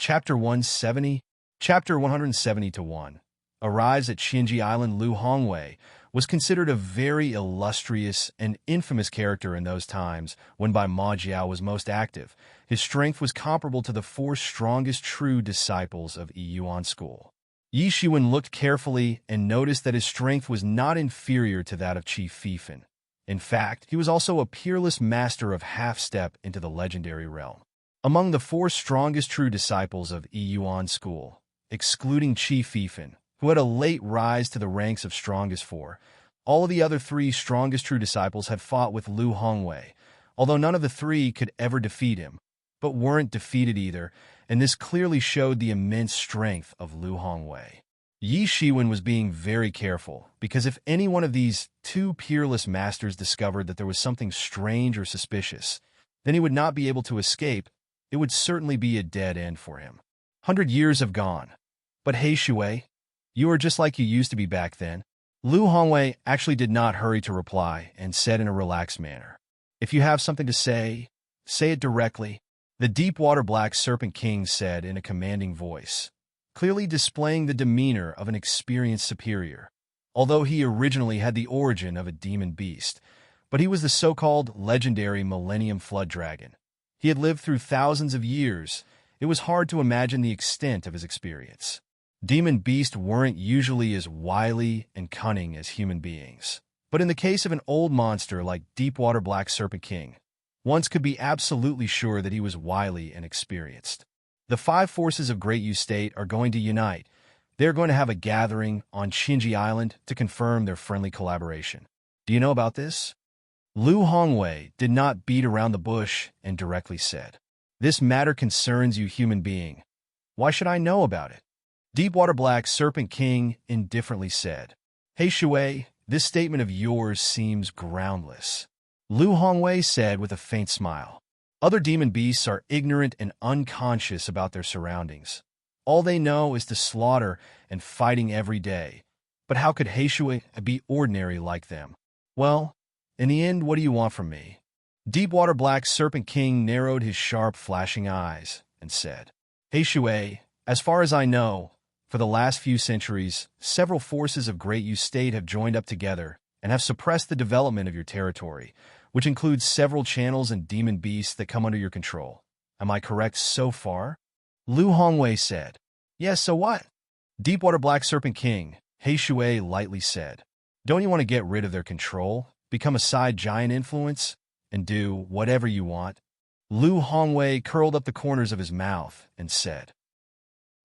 Chapter 170, Chapter 170 to 1. Arrives at Qinji Island. Lu Hongwei was considered a very illustrious and infamous character in those times when Bai Majiao was most active. His strength was comparable to the four strongest true disciples of Yuan school. Yi Shiwen looked carefully and noticed that his strength was not inferior to that of Qi Fifan. In fact, he was also a peerless master of half-step into the legendary realm. Among the four strongest true disciples of Yuan school, excluding Qi Fifan, who had a late rise to the ranks of strongest four, all of the other three strongest true disciples had fought with Lu Hongwei, although none of the three could ever defeat him, but weren't defeated either, and this clearly showed the immense strength of Lu Hongwei. Yi Shiwen was being very careful, because if any one of these two peerless masters discovered that there was something strange or suspicious, then he would not be able to escape. It would certainly be a dead end for him. 100 years have gone. But hey Shui, you are just like you used to be back then. Lu Hongwei actually did not hurry to reply and said in a relaxed manner, "If you have something to say it directly." The deep-water black serpent king said in a commanding voice, clearly displaying the demeanor of an experienced superior. Although he originally had the origin of a demon beast, but he was the so-called legendary Millennium Flood Dragon. He had lived through thousands of years. It was hard to imagine the extent of his experience. Demon beasts weren't usually as wily and cunning as human beings. But in the case of an old monster like Deepwater Black Serpent King, one could be absolutely sure that he was wily and experienced. The five forces of Great Yu State are going to unite. They're going to have a gathering on Qinji Island to confirm their friendly collaboration. Do you know about this? Lu Hongwei did not beat around the bush and directly said, "This matter concerns you, human being. Why should I know about it?" Deepwater Black Serpent King indifferently said, "Hey Shui, this statement of yours seems groundless." Lu Hongwei said with a faint smile, "Other demon beasts are ignorant and unconscious about their surroundings. All they know is to slaughter and fighting every day. But how could He Shui be ordinary like them? Well, in the end, what do you want from me?" Deepwater Black Serpent King narrowed his sharp, flashing eyes and said, "Hey Shui, as far as I know, for the last few centuries, several forces of Great Yu State have joined up together and have suppressed the development of your territory, which includes several channels and demon beasts that come under your control. Am I correct so far?" Lu Hongwei said, "Yes, so what?" Deepwater Black Serpent King, He Shui lightly said, "Don't you want to get rid of their control, become a side giant influence, and do whatever you want?" Lu Hongwei curled up the corners of his mouth and said,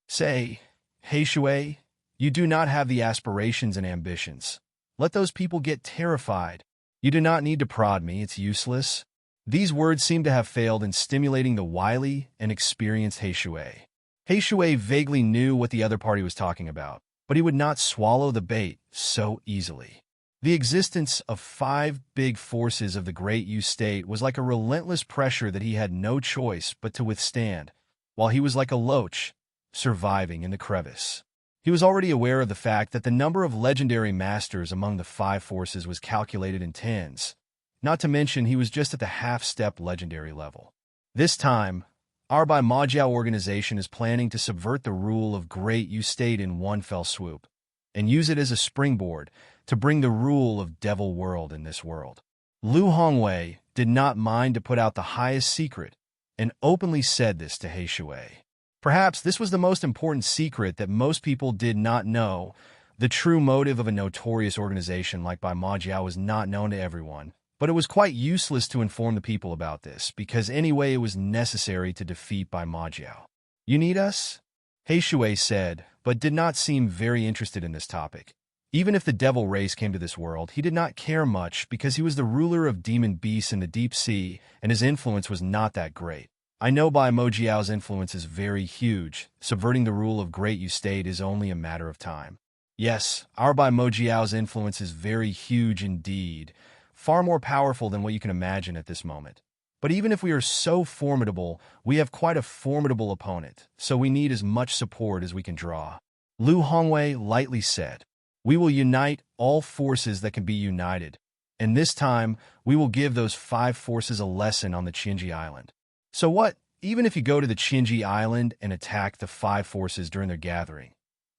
"Say, He Shui, you do not have the aspirations and ambitions. Let those people get terrified. You do not need to prod me, it's useless." These words seemed to have failed in stimulating the wily and experienced He Shui. He Shui vaguely knew what the other party was talking about, but he would not swallow the bait so easily. The existence of five big forces of the Great Yu State was like a relentless pressure that he had no choice but to withstand, while he was like a loach, surviving in the crevice. He was already aware of the fact that the number of legendary masters among the five forces was calculated in tens, not to mention he was just at the half-step legendary level. This time, our Bai Majiao organization is planning to subvert the rule of Great Yu State in one fell swoop, and use it as a springboard to bring the rule of Devil World in this world. Lu Hongwei did not mind to put out the highest secret, and openly said this to He Shui. Perhaps this was the most important secret that most people did not know. The true motive of a notorious organization like Bai Majiao was not known to everyone, but it was quite useless to inform the people about this, because anyway it was necessary to defeat Bai Majiao. "You need us?" He Shui said, but did not seem very interested in this topic. Even if the devil race came to this world, he did not care much because he was the ruler of demon beasts in the deep sea, and his influence was not that great. "I know Bai Majiao's influence is very huge. Subverting the rule of Great Yu State is only a matter of time." Yes, our Bai Majiao's influence is very huge indeed, far more powerful than what you can imagine at this moment. But even if we are so formidable, we have quite a formidable opponent, so we need as much support as we can draw. Lu Hongwei lightly said, "We will unite all forces that can be united, and this time we will give those five forces a lesson on the Qinji Island." "So what, even if you go to the Chinji Island and attack the five forces during their gathering,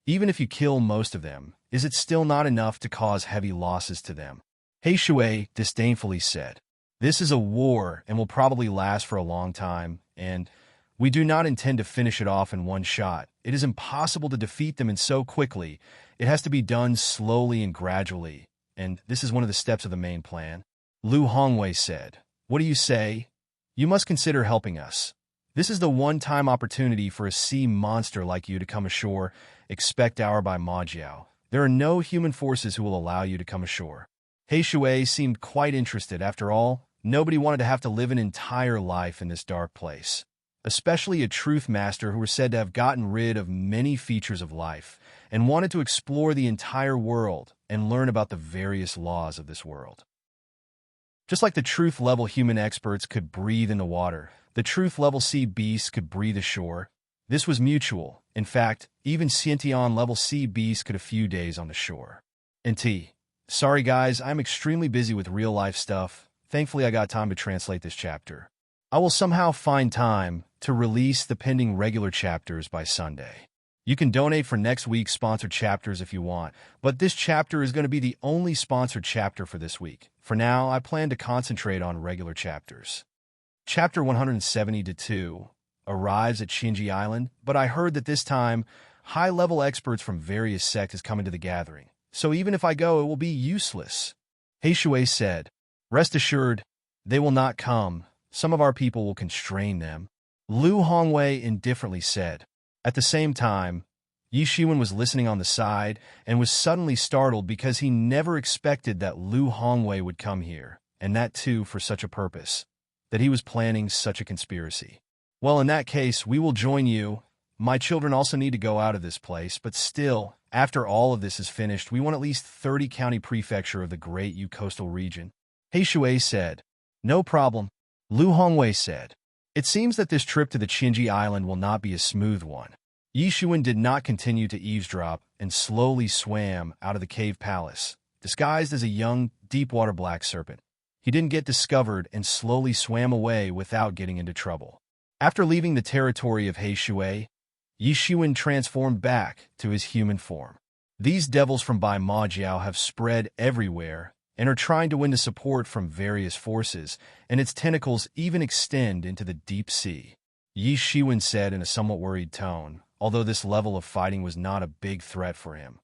even if you kill most of them, is it still not enough to cause heavy losses to them? Heishui disdainfully said, "This is a war and will probably last for a long time, and we do not intend to finish it off in one shot. It is impossible to defeat them and so quickly. It has to be done slowly and gradually, and this is one of the steps of the main plan." Lu Hongwei said, "What do you say? You must consider helping us. This is the one-time opportunity for a sea monster like you to come ashore. Expect our by Ma Jiao. There are no human forces who will allow you to come ashore." Heishui seemed quite interested. After all, nobody wanted to have to live an entire life in this dark place, especially a truth master who was said to have gotten rid of many features of life and wanted to explore the entire world and learn about the various laws of this world. Just like the truth-level human experts could breathe in the water, the truth-level sea beasts could breathe ashore. This was mutual. In fact, even Sciention-level sea beasts could a few days on the shore. Sorry guys, I'm extremely busy with real-life stuff. Thankfully I got time to translate this chapter. I will somehow find time to release the pending regular chapters by Sunday. You can donate for next week's sponsored chapters if you want, but this chapter is going to be the only sponsored chapter for this week. For now, I plan to concentrate on regular chapters. Chapter 172 arrives at Chinji Island, but I heard that this time, high-level experts from various sects is coming to the gathering. So even if I go, it will be useless. Heishui said, "Rest assured, they will not come. Some of our people will constrain them." Lu Hongwei indifferently said. At the same time, Yi Shiwen was listening on the side and was suddenly startled because he never expected that Lu Hongwei would come here, and that too for such a purpose, that he was planning such a conspiracy. "Well, in that case, we will join you. My children also need to go out of this place, but still, after all of this is finished, we want at least 30 county prefecture of the Great Yu coastal region." Heishui said, "No problem." Lu Hongwei said, "It seems that this trip to the Chinji Island will not be a smooth one." Yi Shiwen did not continue to eavesdrop and slowly swam out of the cave palace, disguised as a young, deep-water black serpent. He didn't get discovered and slowly swam away without getting into trouble. After leaving the territory of Heishui, Yi Shiwen transformed back to his human form. These devils from Bai Ma Jiao have spread everywhere and are trying to win the support from various forces, and its tentacles even extend into the deep sea. Yi Shiwen said in a somewhat worried tone, although this level of fighting was not a big threat for him,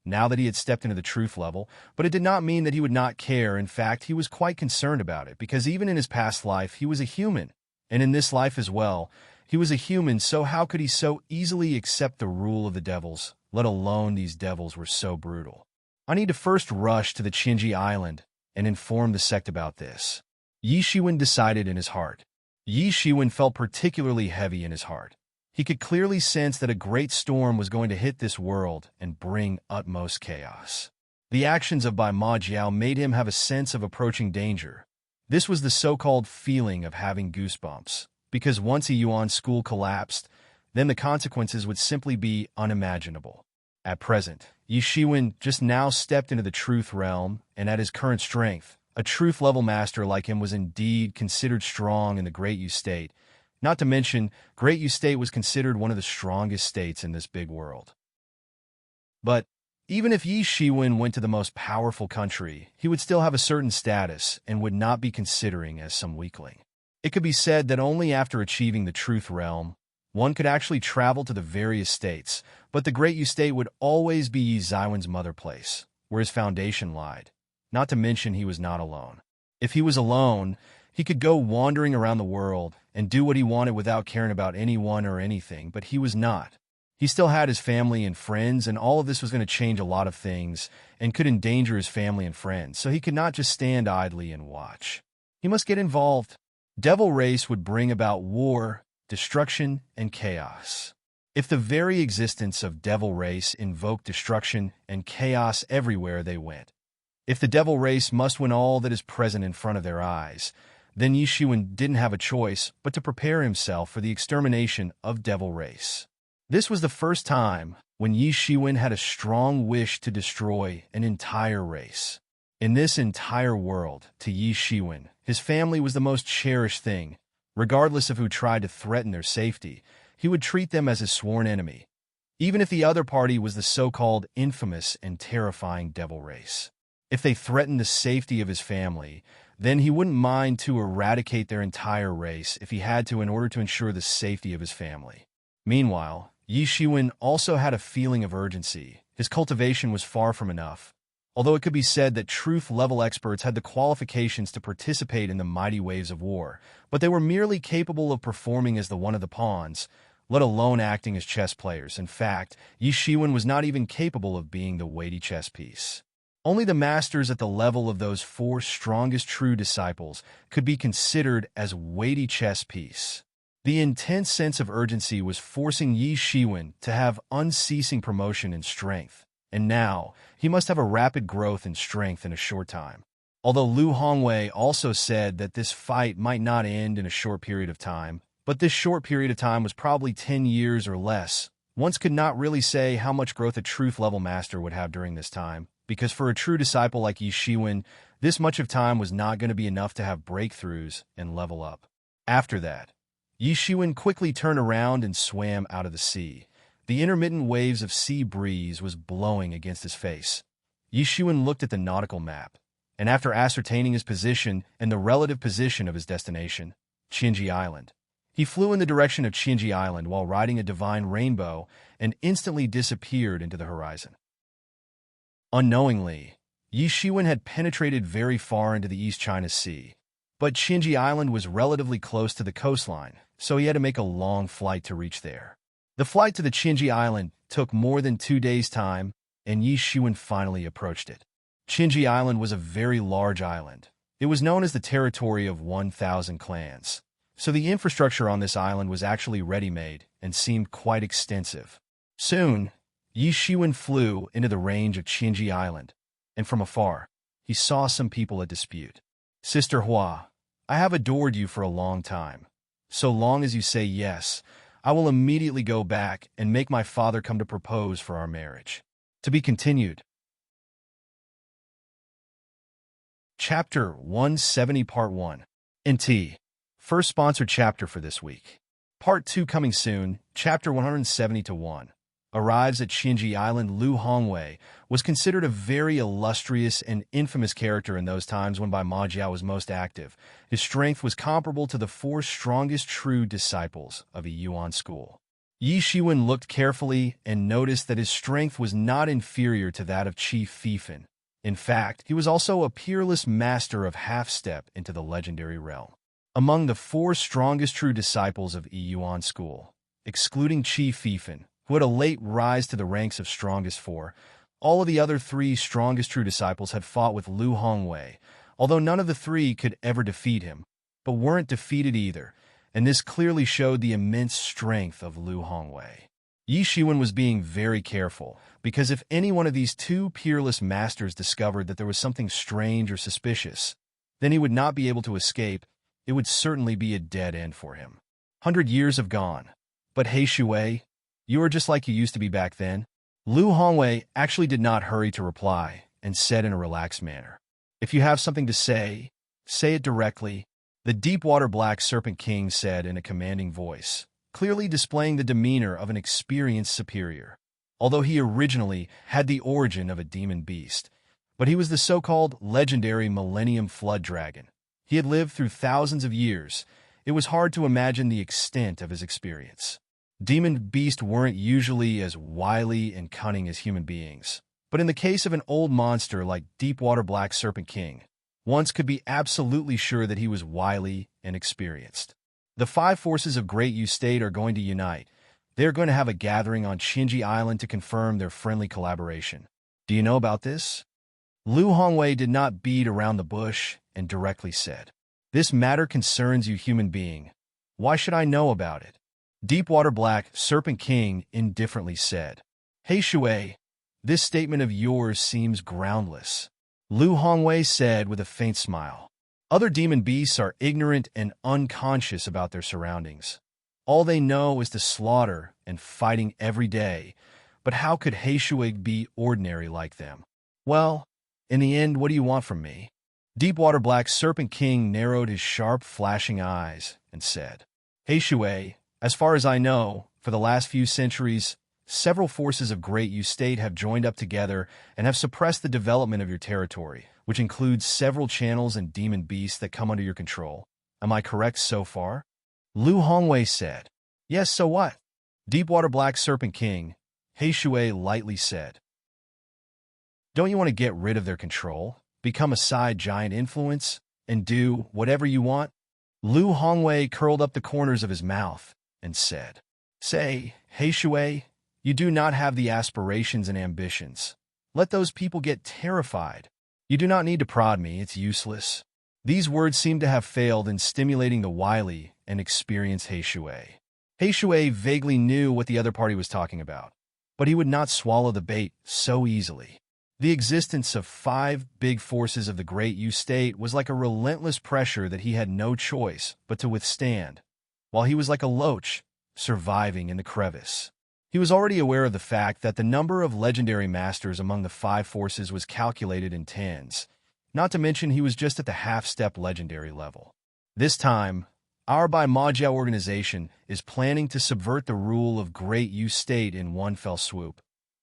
now that he had stepped into the truth level, but it did not mean that he would not care. In fact, he was quite concerned about it, because even in his past life, he was a human, and in this life as well, he was a human, so how could he so easily accept the rule of the devils, let alone these devils were so brutal? "I need to first rush to the Chinji Island and inform the sect about this," Yi Shiwen decided in his heart. Yi Shiwen felt particularly heavy in his heart. He could clearly sense that a great storm was going to hit this world and bring utmost chaos. The actions of Bai Ma Jiao made him have a sense of approaching danger. This was the so-called feeling of having goosebumps, because once a Yuan school collapsed, then the consequences would simply be unimaginable. At present, Yi Shiwen just now stepped into the truth realm, and at his current strength, a truth-level master like him was indeed considered strong in the Great Yu State. Not to mention, Great Yu State was considered one of the strongest states in this big world. But even if Yi Shiwen went to the most powerful country, he would still have a certain status and would not be considering as some weakling. It could be said that only after achieving the truth realm, one could actually travel to the various states, but the Great Yu State would always be Yi Zaiwen's mother place, where his foundation lied. Not to mention he was not alone. If he was alone, he could go wandering around the world and do what he wanted without caring about anyone or anything, but he was not. He still had his family and friends, and all of this was going to change a lot of things and could endanger his family and friends, so he could not just stand idly and watch. He must get involved. Devil Race would bring about war, destruction, and chaos. If the very existence of Devil Race invoked destruction and chaos everywhere they went, if the Devil Race must win all that is present in front of their eyes, then Yi Shiwen didn't have a choice but to prepare himself for the extermination of Devil Race. This was the first time when Yi Shiwen had a strong wish to destroy an entire race. In this entire world, to Yi Shiwen, his family was the most cherished thing, Regardless of who tried to threaten their safety, he would treat them as his sworn enemy, even if the other party was the so-called infamous and terrifying devil race. If they threatened the safety of his family, then he wouldn't mind to eradicate their entire race if he had to in order to ensure the safety of his family. Meanwhile, Yi Shiwen also had a feeling of urgency. His cultivation was far from enough. Although it could be said that truth-level experts had the qualifications to participate in the mighty waves of war, but they were merely capable of performing as the one of the pawns, let alone acting as chess players. In fact, Yi Shiwen was not even capable of being the weighty chess piece. Only the masters at the level of those four strongest true disciples could be considered as weighty chess piece. The intense sense of urgency was forcing Yi Shiwen to have unceasing promotion in strength, and now he must have a rapid growth in strength in a short time. Although Lu Hongwei also said that this fight might not end in a short period of time, but this short period of time was probably 10 years or less, one could not really say how much growth a truth-level master would have during this time, because for a true disciple like Yi Shiwen, this much of time was not going to be enough to have breakthroughs and level up. After that, Yi Shiwen quickly turned around and swam out of the sea. The intermittent waves of sea breeze was blowing against his face. Yi Shiwen looked at the nautical map, and after ascertaining his position and the relative position of his destination, Qinji Island, he flew in the direction of Qinji Island while riding a divine rainbow and instantly disappeared into the horizon. Unknowingly, Yi Shiwen had penetrated very far into the East China Sea, but Qinji Island was relatively close to the coastline, so he had to make a long flight to reach there. The flight to the Qinji Island took more than 2 days' time, and Yi Shiwen finally approached it. Qinji Island was a very large island. It was known as the territory of 1,000 clans, so the infrastructure on this island was actually ready-made and seemed quite extensive. Soon, Yi Shiwen flew into the range of Qinji Island, and from afar, he saw some people at dispute. "Sister Hua, I have adored you for a long time. So long as you say yes, I will immediately go back and make my father come to propose for our marriage." To be continued. Chapter 170 Part 1. NT. First sponsored chapter for this week. Part 2 coming soon, Chapter 170-1. Arrives at Qinji Island. Lu Hongwei was considered a very illustrious and infamous character in those times when Bai Majiao was most active. His strength was comparable to the 4 strongest true disciples of the Yuan school. Yi Shiwen looked carefully and noticed that his strength was not inferior to that of Chief Fifan. In fact, he was also a peerless master of half-step into the legendary realm. Among the 4 strongest true disciples of Yuan school, excluding Chief Fifan, who had a late rise to the ranks of strongest 4, all of the other 3 strongest true disciples had fought with Lu Hongwei, although none of the 3 could ever defeat him, but weren't defeated either, and this clearly showed the immense strength of Lu Hongwei. Yi Shiwen was being very careful, because if any one of these 2 peerless masters discovered that there was something strange or suspicious, then he would not be able to escape. It would certainly be a dead end for him. 100 years have gone, but hey Shui, you are just like you used to be back then. Lu Hongwei actually did not hurry to reply and said in a relaxed manner, "If you have something to say it directly," the Deepwater Black Serpent King said in a commanding voice, clearly displaying the demeanor of an experienced superior. Although he originally had the origin of a demon beast, but he was the so-called legendary Millennium Flood Dragon. He had lived through thousands of years. It was hard to imagine the extent of his experience. Demon beasts weren't usually as wily and cunning as human beings, but in the case of an old monster like Deepwater Black Serpent King, one could be absolutely sure that he was wily and experienced. The 5 forces of Great Yu State are going to unite. They are going to have a gathering on Qinji Island to confirm their friendly collaboration. Do you know about this? Lu Hongwei did not beat around the bush and directly said, "This matter concerns you, human being. Why should I know about it?" Deepwater Black Serpent King indifferently said, "Hey Shui, this statement of yours seems groundless." Lu Hongwei said with a faint smile, "Other demon beasts are ignorant and unconscious about their surroundings. All they know is to slaughter and fighting every day, but how could He Shui be ordinary like them? Well, in the end, what do you want from me? Deepwater Black Serpent King narrowed his sharp, flashing eyes and said, Hey Shui, as far as I know, for the last few centuries, several forces of Great U State have joined up together and have suppressed the development of your territory, which includes several channels and demon beasts that come under your control. Am I correct so far? Lu Hongwei said. Yes, so what? Deepwater Black Serpent King, He Shui lightly said. Don't you want to get rid of their control, become a side giant influence, and do whatever you want? Lu Hongwei curled up the corners of his mouth and said, Say, He Shui, you do not have the aspirations and ambitions. Let those people get terrified. You do not need to prod me, it's useless. These words seemed to have failed in stimulating the wily and experienced He Shui. He Shui vaguely knew what the other party was talking about, but he would not swallow the bait so easily. The existence of 5 big forces of the Great U State was like a relentless pressure that he had no choice but to withstand, while he was like a loach, surviving in the crevice. He was already aware of the fact that the number of legendary masters among the 5 forces was calculated in tens, not to mention he was just at the half-step legendary level. This time, our Bai Majiao organization is planning to subvert the rule of Great U State in one fell swoop,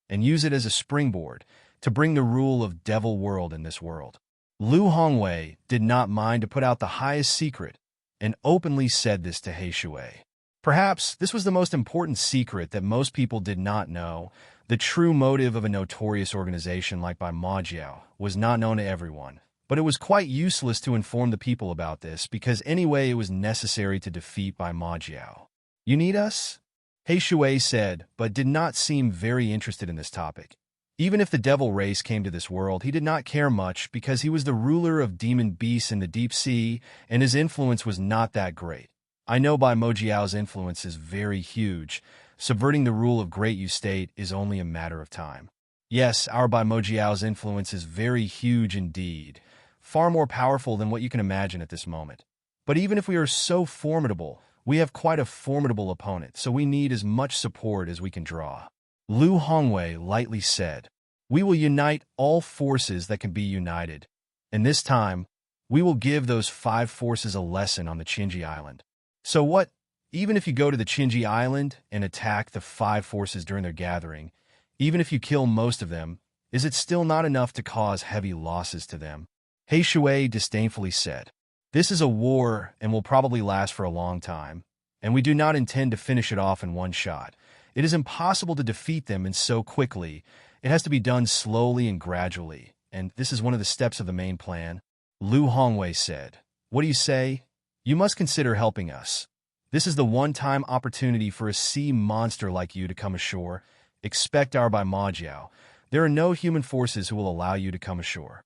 and use it as a springboard to bring the rule of Devil World in this world. Lu Hongwei did not mind to put out the highest secret, and openly said this to He Shui. Perhaps this was the most important secret that most people did not know. The true motive of a notorious organization like Bai Majiao was not known to everyone, but it was quite useless to inform the people about this because anyway it was necessary to defeat Bai Majiao. You need us? He Shui said, but did not seem very interested in this topic. Even if the devil race came to this world, he did not care much because he was the ruler of demon beasts in the deep sea, and his influence was not that great. I know Bai Mojiao's influence is very huge. Subverting the rule of Great U State is only a matter of time. Yes, our Bai Mojiao's influence is very huge indeed, far more powerful than what you can imagine at this moment. But even if we are so formidable, we have quite a formidable opponent, so we need as much support as we can draw. Lu Hongwei lightly said, We will unite all forces that can be united, and this time, we will give those 5 forces a lesson on the Qinji Island. So what, even if you go to the Qinji Island and attack the 5 forces during their gathering, even if you kill most of them, is it still not enough to cause heavy losses to them? He Shui disdainfully said, This is a war and will probably last for a long time, and we do not intend to finish it off in one shot. It is impossible to defeat them and so quickly. It has to be done slowly and gradually, and this is one of the steps of the main plan. Lu Hongwei said, What do you say? You must consider helping us. This is the one-time opportunity for a sea monster like you to come ashore. Expect our Bai Majiao. There are no human forces who will allow you to come ashore.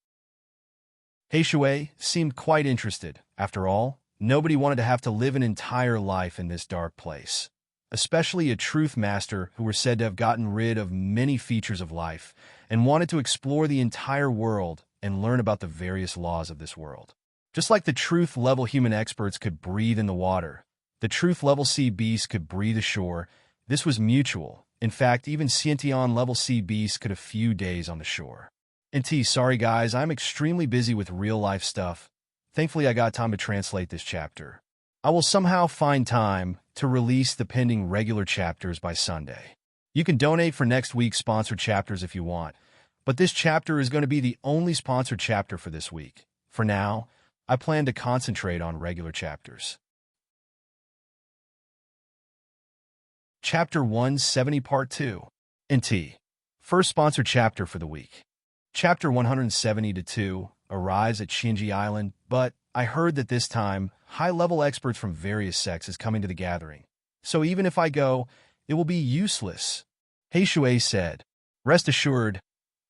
He Shui seemed quite interested. After all, nobody wanted to have to live an entire life in this dark place. Especially a truth master who were said to have gotten rid of many features of life and wanted to explore the entire world and learn about the various laws of this world. Just like the truth-level human experts could breathe in the water, the truth-level sea beasts could breathe ashore. This was mutual. In fact, even Xiantian-level sea beasts could a few days on the shore. Sorry guys, I'm extremely busy with real-life stuff. Thankfully, I got time to translate this chapter. I will somehow find time to release the pending regular chapters by Sunday. You can donate for next week's sponsored chapters if you want, but this chapter is going to be the only sponsored chapter for this week. For now, I plan to concentrate on regular chapters. Chapter 170 Part 2. First sponsored chapter for the week. Chapter 170-2 arrives at Qinji Island, but I heard that this time, high-level experts from various sects is coming to the gathering. So even if I go, it will be useless. He Shui said, Rest assured,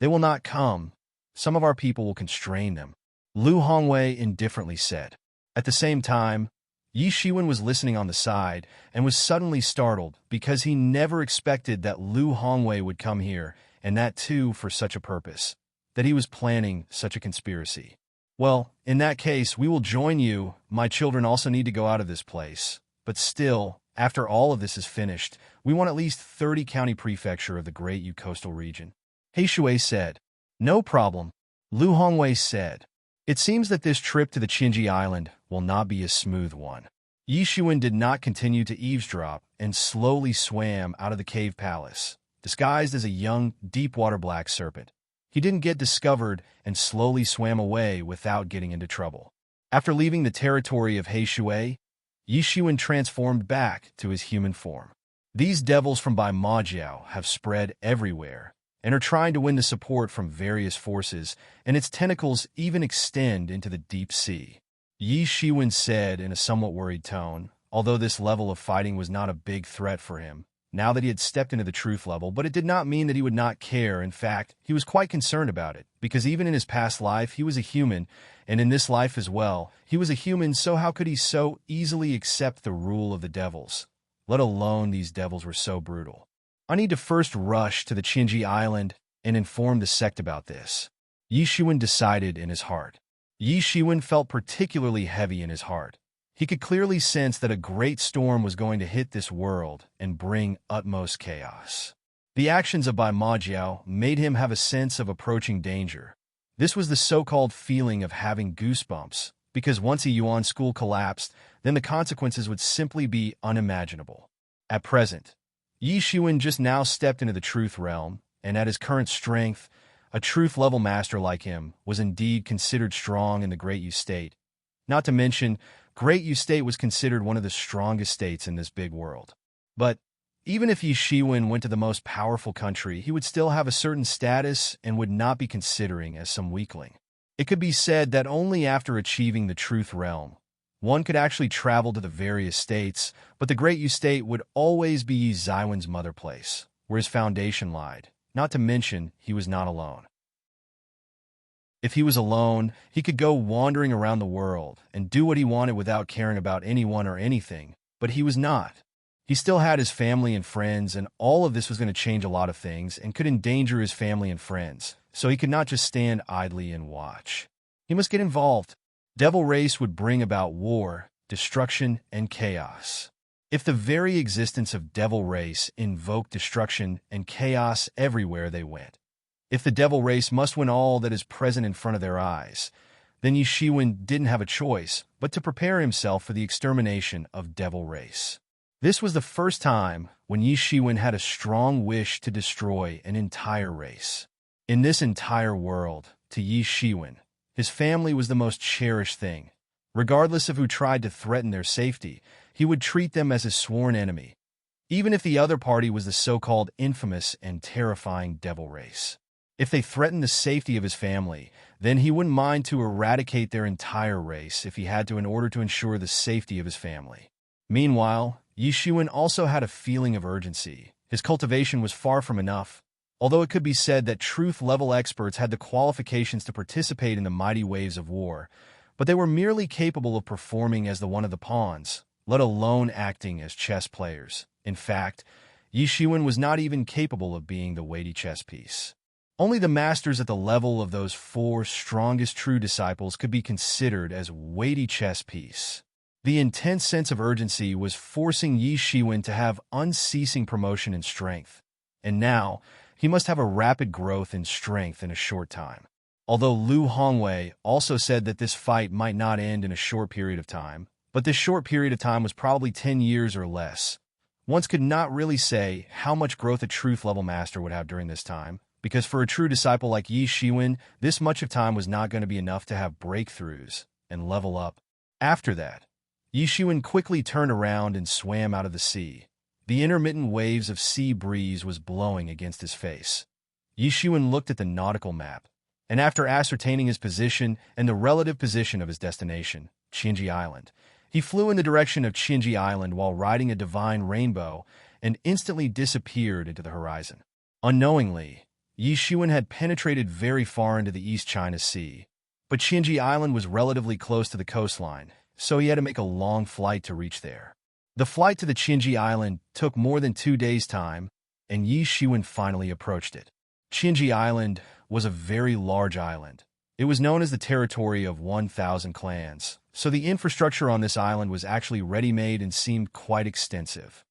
they will not come. Some of our people will constrain them. Lu Hongwei indifferently said. At the same time, Yi Shiwen was listening on the side and was suddenly startled because he never expected that Lu Hongwei would come here, and that too for such a purpose, that he was planning such a conspiracy. Well, in that case, we will join you. My children also need to go out of this place. But still, after all of this is finished, we want at least 30 county prefecture of the Great U coastal region. He Shui said. No problem. Lu Hongwei said. It seems that this trip to the Qinji Island will not be a smooth one. Yi Shiwen did not continue to eavesdrop and slowly swam out of the cave palace, disguised as a young, deep-water black serpent. He didn't get discovered and slowly swam away without getting into trouble. After leaving the territory of Heishui, Yi Shiwen transformed back to his human form. These devils from Bai Majiao have spread everywhere and are trying to win the support from various forces, and its tentacles even extend into the deep sea. Yi Shiwen said in a somewhat worried tone, although this level of fighting was not a big threat for him, now that he had stepped into the truth level, but it did not mean that he would not care. In fact, he was quite concerned about it, because even in his past life, he was a human, and in this life as well, he was a human, so how could he so easily accept the rule of the devils? Let alone these devils were so brutal. I need to first rush to the Qinji Island and inform the sect about this, Yi Shiwen decided in his heart. Yi Shiwen felt particularly heavy in his heart. He could clearly sense that a great storm was going to hit this world and bring utmost chaos. The actions of Bai Majiao made him have a sense of approaching danger. This was the so-called feeling of having goosebumps, because once a Yuan school collapsed, then the consequences would simply be unimaginable. At present, Yi Shiwen just now stepped into the truth realm, and at his current strength, a truth-level master like him was indeed considered strong in the Great Yu State. Not to mention, Great Yu State was considered one of the strongest states in this big world. But even if Yi Shiwen went to the most powerful country, he would still have a certain status and would not be considering as some weakling. It could be said that only after achieving the truth realm, one could actually travel to the various states, but the Great Yu State would always be Yi Zaiwen's mother place, where his foundation lied. Not to mention, he was not alone. If he was alone, he could go wandering around the world and do what he wanted without caring about anyone or anything, but he was not. He still had his family and friends, and all of this was going to change a lot of things and could endanger his family and friends, so he could not just stand idly and watch. He must get involved. Devil race would bring about war, destruction, and chaos. If the very existence of devil race invoked destruction and chaos everywhere they went, if the devil race must win all that is present in front of their eyes, then Yi Shiwen didn't have a choice but to prepare himself for the extermination of devil race. This was the first time when Yi Shiwen had a strong wish to destroy an entire race. In this entire world, to Yi Shiwen, his family was the most cherished thing. Regardless of who tried to threaten their safety, he would treat them as his sworn enemy, even if the other party was the so-called infamous and terrifying devil race. If they threatened the safety of his family, then he wouldn't mind to eradicate their entire race if he had to in order to ensure the safety of his family. Meanwhile, Yi Shiwen also had a feeling of urgency. His cultivation was far from enough. Although it could be said that truth-level experts had the qualifications to participate in the mighty waves of war, but they were merely capable of performing as the one of the pawns, let alone acting as chess players. In fact, Yi Shiwen was not even capable of being the weighty chess piece. Only the masters at the level of those 4 strongest true disciples could be considered as weighty chess piece. The intense sense of urgency was forcing Yi Shiwen to have unceasing promotion in strength, and now he must have a rapid growth in strength in a short time. Although Lu Hongwei also said that this fight might not end in a short period of time, but this short period of time was probably 10 years or less. One could not really say how much growth a truth-level master would have during this time, because for a true disciple like Yi Shiwen, this much of time was not going to be enough to have breakthroughs and level up. After that, Yi Shiwen quickly turned around and swam out of the sea. The intermittent waves of sea breeze was blowing against his face. Yi Shiwen looked at the nautical map, and after ascertaining his position and the relative position of his destination, Qinji Island, he flew in the direction of Qinji Island while riding a divine rainbow and instantly disappeared into the horizon. Unknowingly, Yi Shiwen had penetrated very far into the East China Sea, but Qinji Island was relatively close to the coastline, so he had to make a long flight to reach there. The flight to the Qinji Island took more than 2 days' time, and Yi Shiwen finally approached it. Qinji Island was a very large island. It was known as the territory of 1,000 clans, so the infrastructure on this island was actually ready-made and seemed quite extensive.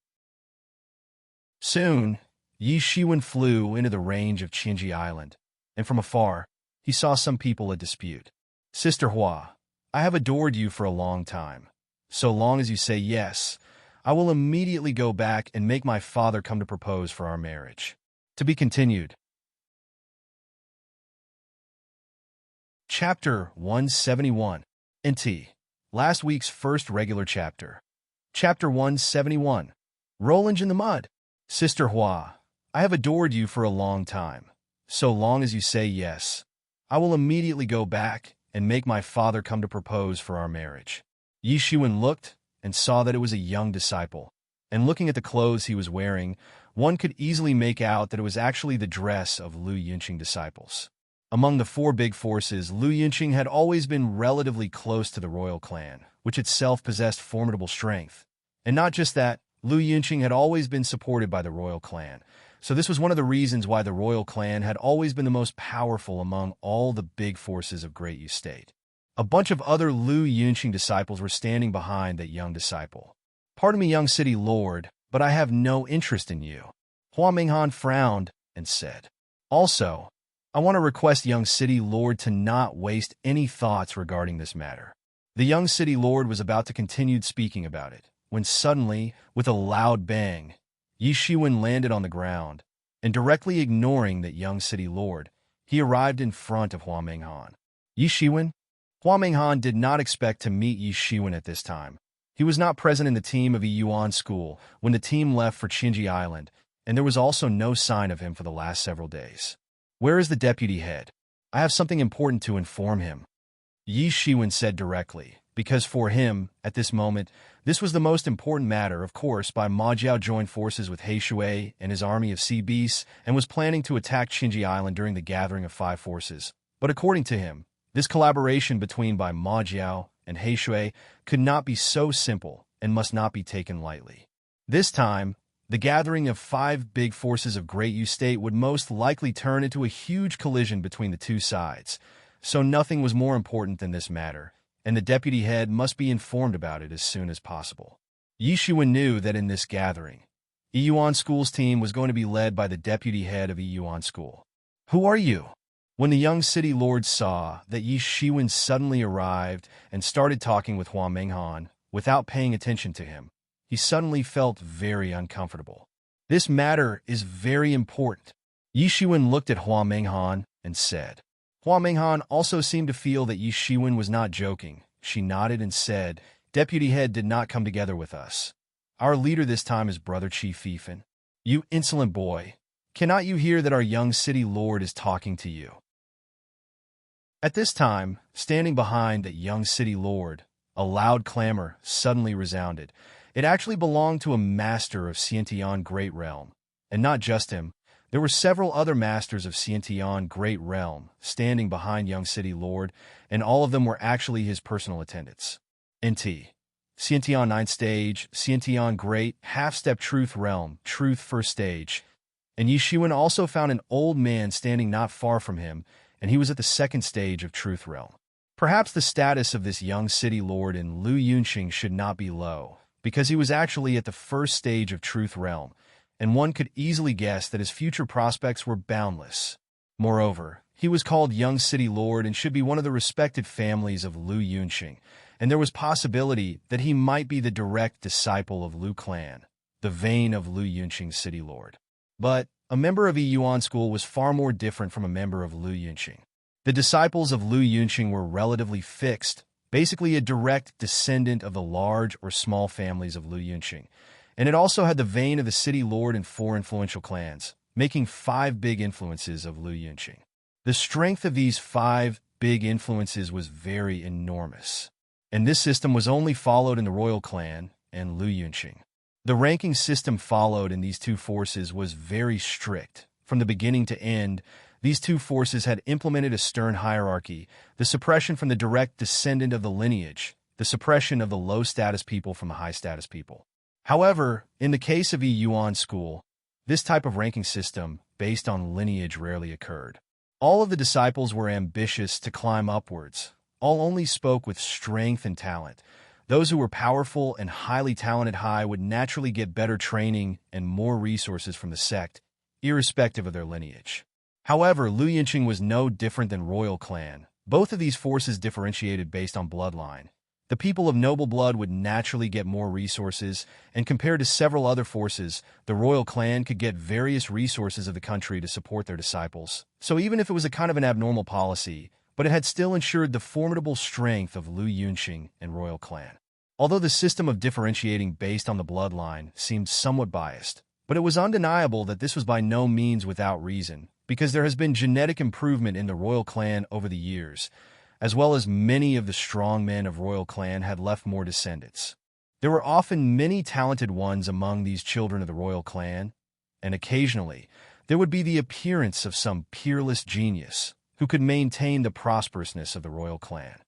Soon, Yi Shiwen flew into the range of Qinji Island, and from afar, he saw some people at dispute. Sister Hua, I have adored you for a long time. So long as you say yes, I will immediately go back and make my father come to propose for our marriage. To be continued. Chapter 171. NT. Last week's first regular chapter. Chapter 171. Rollins in the Mud. Sister Hua, I have adored you for a long time. So long as you say yes, I will immediately go back and make my father come to propose for our marriage. Yi Shiwen looked and saw that it was a young disciple, and looking at the clothes he was wearing, one could easily make out that it was actually the dress of Lu Yunqing disciples. Among the four big forces, Lu Yunqing had always been relatively close to the royal clan, which itself possessed formidable strength. And not just that, Lu Yunqing had always been supported by the royal clan, so this was one of the reasons why the royal clan had always been the most powerful among all the big forces of Great Yu State. A bunch of other Lu Yunqing disciples were standing behind that young disciple. Pardon me, young city lord, but I have no interest in you. Hua Minghan frowned and said, Also, I want to request young city lord to not waste any thoughts regarding this matter. The young city lord was about to continue speaking about it, when suddenly, with a loud bang, Yi Shiwen landed on the ground, and directly ignoring that young city lord, he arrived in front of Hua Minghan. Yi Shiwen? Hua Minghan did not expect to meet Yi Shiwen at this time. He was not present in the team of Yuan School when the team left for Qinji Island, and there was also no sign of him for the last several days. Where is the deputy head? I have something important to inform him. Yi Shiwen said directly, because for him, at this moment, this was the most important matter. Of course, by Ma Jiao joined forces with He Shui and his army of sea beasts and was planning to attack Qinji Island during the gathering of five forces. But according to him, this collaboration between Bai Ma Jiao and He Shui could not be so simple and must not be taken lightly. This time, the gathering of five big forces of Great Yu State would most likely turn into a huge collision between the two sides, so nothing was more important than this matter, and the deputy head must be informed about it as soon as possible. Yi Shiwen knew that in this gathering, Yuan School's team was going to be led by the deputy head of Yuan School. Who are you? When the young city lord saw that Yi Shiwen suddenly arrived and started talking with Hua Minghan without paying attention to him, he suddenly felt very uncomfortable. This matter is very important. Yi Shiwen looked at Hua Minghan and said. Hua Minghan also seemed to feel that Yi Shiwen was not joking. She nodded and said, Deputy head did not come together with us. Our leader this time is Brother Chi Fifan. You insolent boy, cannot you hear that our young city lord is talking to you? At this time, standing behind that young city lord, a loud clamor suddenly resounded. It actually belonged to a master of Xiantian Great Realm, and not just him. There were several other masters of Xiantian Great Realm standing behind young city lord, and all of them were actually his personal attendants. NT. Xiantian 9th Stage, Xiantian Great, Half-Step Truth Realm, Truth First Stage. And Yi Shiwen also found an old man standing not far from him, and he was at the 2nd stage of Truth Realm. Perhaps the status of this young city lord in Lu Yunqing should not be low, because he was actually at the 1st stage of Truth Realm, and one could easily guess that his future prospects were boundless. Moreover, he was called Young City Lord and should be one of the respected families of Lu Yunqing, and there was possibility that he might be the direct disciple of Lu Clan, the vein of Lu Yunqing's City Lord. But a member of Yuan School was far more different from a member of Lu Yunqing. The disciples of Lu Yunqing were relatively fixed, basically a direct descendant of the large or small families of Lu Yunqing, and it also had the vein of the city lord and 4 influential clans, making 5 big influences of Lu Yunqing. The strength of these 5 big influences was very enormous, and this system was only followed in the royal clan and Lu Yunqing. The ranking system followed in these 2 forces was very strict. From the beginning to end, these 2 forces had implemented a stern hierarchy, the suppression from the direct descendant of the lineage, the suppression of the low-status people from the high-status people. However, in the case of Yuan School, this type of ranking system, based on lineage, rarely occurred. All of the disciples were ambitious to climb upwards. All only spoke with strength and talent. Those who were powerful and highly talented high would naturally get better training and more resources from the sect, irrespective of their lineage. However, Lu Yunqing was no different than royal clan, Both of these forces differentiated based on bloodline. The people of noble blood would naturally get more resources, and compared to several other forces, the royal clan could get various resources of the country to support their disciples. So even if it was a kind of an abnormal policy, but it had still ensured the formidable strength of Lu Yunxing and royal clan. Although the system of differentiating based on the bloodline seemed somewhat biased, but it was undeniable that this was by no means without reason, because there has been genetic improvement in the royal clan over the years, as well as many of the strong men of royal clan had left more descendants. There were often many talented ones among these children of the royal clan, and occasionally there would be the appearance of some peerless genius who could maintain the prosperousness of the royal clan.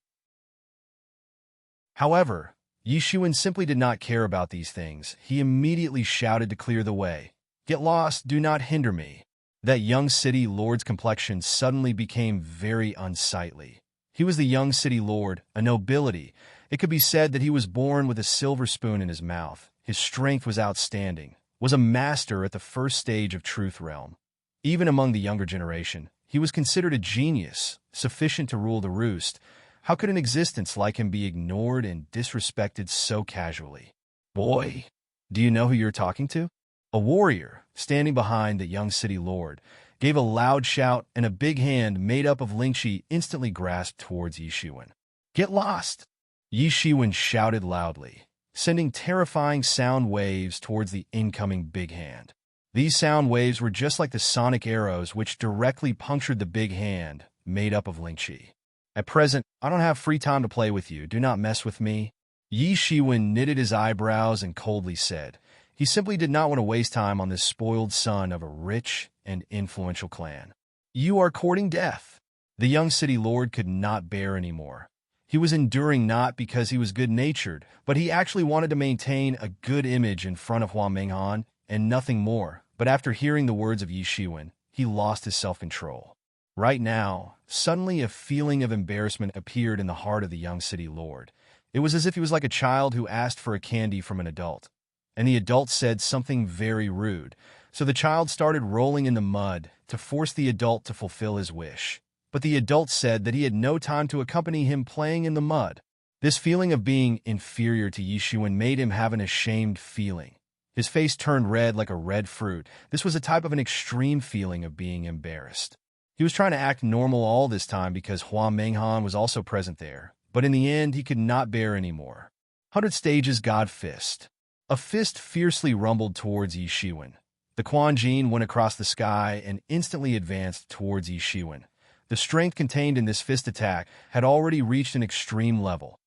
However, Yi Xuan simply did not care about these things. He immediately shouted to clear the way. "Get lost, do not hinder me." That young city lord's complexion suddenly became very unsightly. He was the young city lord, a nobility. It could be said that he was born with a silver spoon in his mouth. His strength was outstanding, was a master at the first stage of truth realm. Even among the younger generation, he was considered a genius, sufficient to rule the roost. How could an existence like him be ignored and disrespected so casually? "Boy, do you know who you're talking to?" A warrior, standing behind the young city lord, gave a loud shout, and a big hand made up of Lingxi instantly grasped towards Yi Xuan. "Get lost!" Yi Xuan shouted loudly, sending terrifying sound waves towards the incoming big hand. These sound waves were just like the sonic arrows which directly punctured the big hand, made up of Lingxi. "At present, I don't have free time to play with you. Do not mess with me." Yi Xuan knitted his eyebrows and coldly said, he simply did not want to waste time on this spoiled son of a rich and influential clan. "You are courting death." The young city lord could not bear any more. He was enduring not because he was good-natured, but he actually wanted to maintain a good image in front of Hua Menghan and nothing more. But after hearing the words of Yi Xuan, he lost his self-control. Right now, suddenly a feeling of embarrassment appeared in the heart of the young city lord. It was as if he was like a child who asked for a candy from an adult, and the adult said something very rude. So the child started rolling in the mud to force the adult to fulfill his wish. But the adult said that he had no time to accompany him playing in the mud. This feeling of being inferior to Yi Xuan made him have an ashamed feeling. His face turned red like a red fruit. This was a type of an extreme feeling of being embarrassed. He was trying to act normal all this time because Hua Menghan was also present there. But in the end, he could not bear any more. 100 Stages God Fist. A fist fiercely rumbled towards Yi Xuan. The Quan Jin went across the sky and instantly advanced towards Yi Xuan. The strength contained in this fist attack had already reached an extreme level.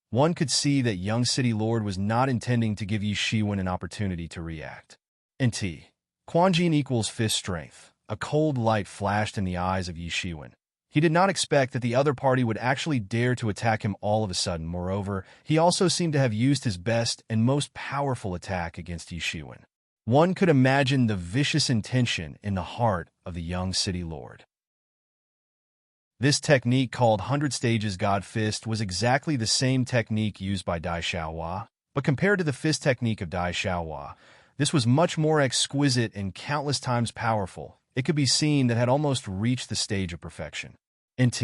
One could see that young city lord was not intending to give Yi Xuan an opportunity to react. NT. Quan Jin equals fist strength. A cold light flashed in the eyes of Yi Xuan. He did not expect that the other party would actually dare to attack him all of a sudden. Moreover, he also seemed to have used his best and most powerful attack against Yi Xuan. One could imagine the vicious intention in the heart of the young city lord. This technique called 100 Stages God Fist was exactly the same technique used by Dai Xiaohua, but compared to the fist technique of Dai Xiaohua, this was much more exquisite and countless times powerful. It could be seen that had almost reached the stage of perfection. NT.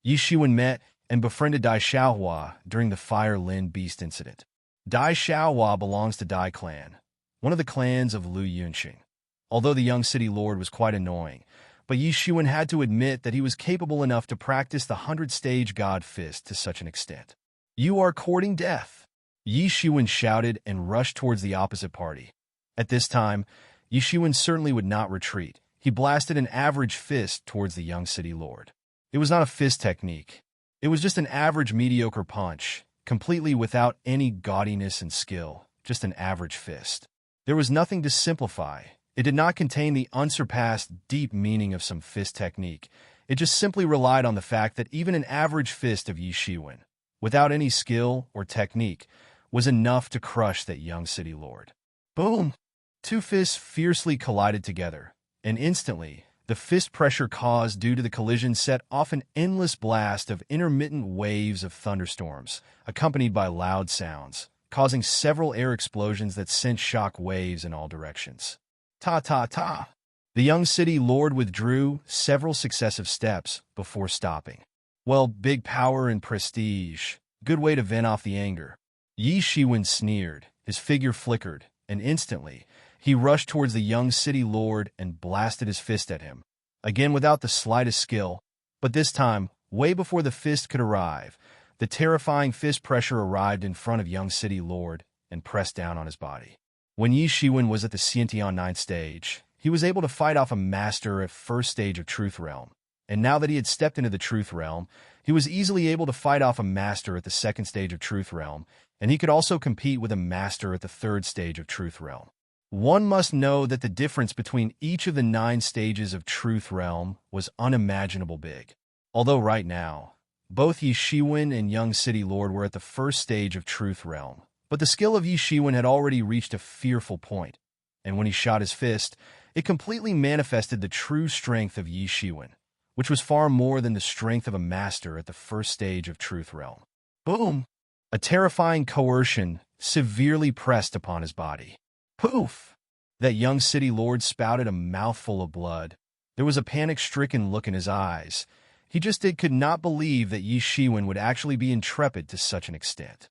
Yi Xuan met and befriended Dai Xiaohua during the Fire Lin Beast incident. Dai Xiaohua belongs to Dai Clan, one of the clans of Lu Yunxing. Although the young city lord was quite annoying, but Yi Xuan had to admit that he was capable enough to practice the 100-stage God Fist to such an extent. "You are courting death," Yi Xuan shouted and rushed towards the opposite party. At this time, Yi Xuan certainly would not retreat. He blasted an average fist towards the young city lord. It was not a fist technique. It was just an average mediocre punch, completely without any gaudiness and skill, just an average fist. There was nothing to simplify. It did not contain the unsurpassed deep meaning of some fist technique. It just simply relied on the fact that even an average fist of Yi Xuan, without any skill or technique, was enough to crush that young city lord. Boom! Two fists fiercely collided together, and instantly, the fist pressure caused due to the collision set off an endless blast of intermittent waves of thunderstorms, accompanied by loud sounds, causing several air explosions that sent shock waves in all directions. Ta-ta-ta! The young city lord withdrew several successive steps before stopping. Well, big power and prestige. Good way to vent off the anger. Yi Shiwen sneered, his figure flickered, and instantly, he rushed towards the young city lord and blasted his fist at him. Again without the slightest skill, but this time, way before the fist could arrive, the terrifying fist pressure arrived in front of young city lord and pressed down on his body. When Yi Shiwen was at the Xiantian 9th stage, he was able to fight off a master at first stage of Truth Realm, and now that he had stepped into the Truth Realm, he was easily able to fight off a master at the second stage of Truth Realm, and he could also compete with a master at the third stage of Truth Realm. One must know that the difference between each of the 9 stages of Truth Realm was unimaginable big. Although right now, both Yi Shiwen and Young City Lord were at the first stage of Truth Realm, but the skill of Yi Shiwen had already reached a fearful point, and when he shot his fist, it completely manifested the true strength of Yi Shiwen, which was far more than the strength of a master at the first stage of Truth Realm. Boom! A terrifying coercion severely pressed upon his body. Poof! That young city lord spouted a mouthful of blood. There was a panic-stricken look in his eyes. He just could not believe that Yi Shiwen would actually be intrepid to such an extent.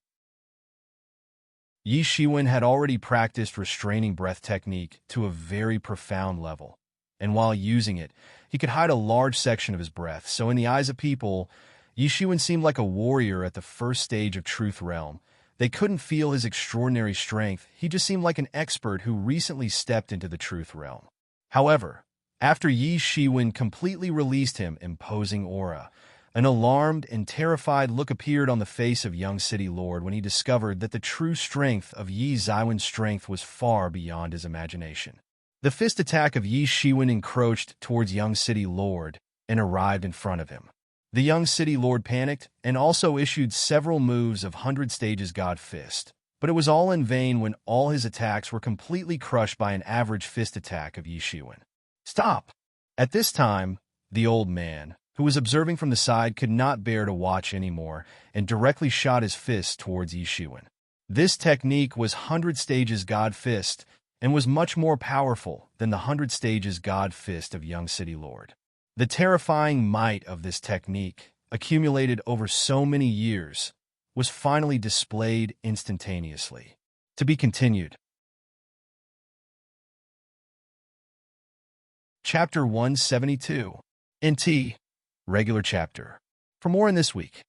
Yi Shiwen had already practiced restraining breath technique to a very profound level, and while using it, he could hide a large section of his breath, so in the eyes of people, Yi Shiwen seemed like a warrior at the first stage of Truth Realm. They couldn't feel his extraordinary strength, he just seemed like an expert who recently stepped into the Truth Realm. However, after Yi Shiwen completely released him imposing aura, an alarmed and terrified look appeared on the face of Young City Lord when he discovered that the true strength of Yi Ziwen's strength was far beyond his imagination. The fist attack of Yi Shiwen encroached towards Young City Lord and arrived in front of him. The Young City Lord panicked and also issued several moves of 100 Stages God Fist, but it was all in vain when all his attacks were completely crushed by an average fist attack of Yi Shiwen. Stop! At this time, the old man, who was observing from the side, could not bear to watch anymore and directly shot his fist towards Yi Shiwen. This technique was 100 Stages God Fist and was much more powerful than the 100 Stages God Fist of Young City Lord. The terrifying might of this technique, accumulated over so many years, was finally displayed instantaneously. To be continued. Chapter 172. NT. Regular chapter. For more in this week.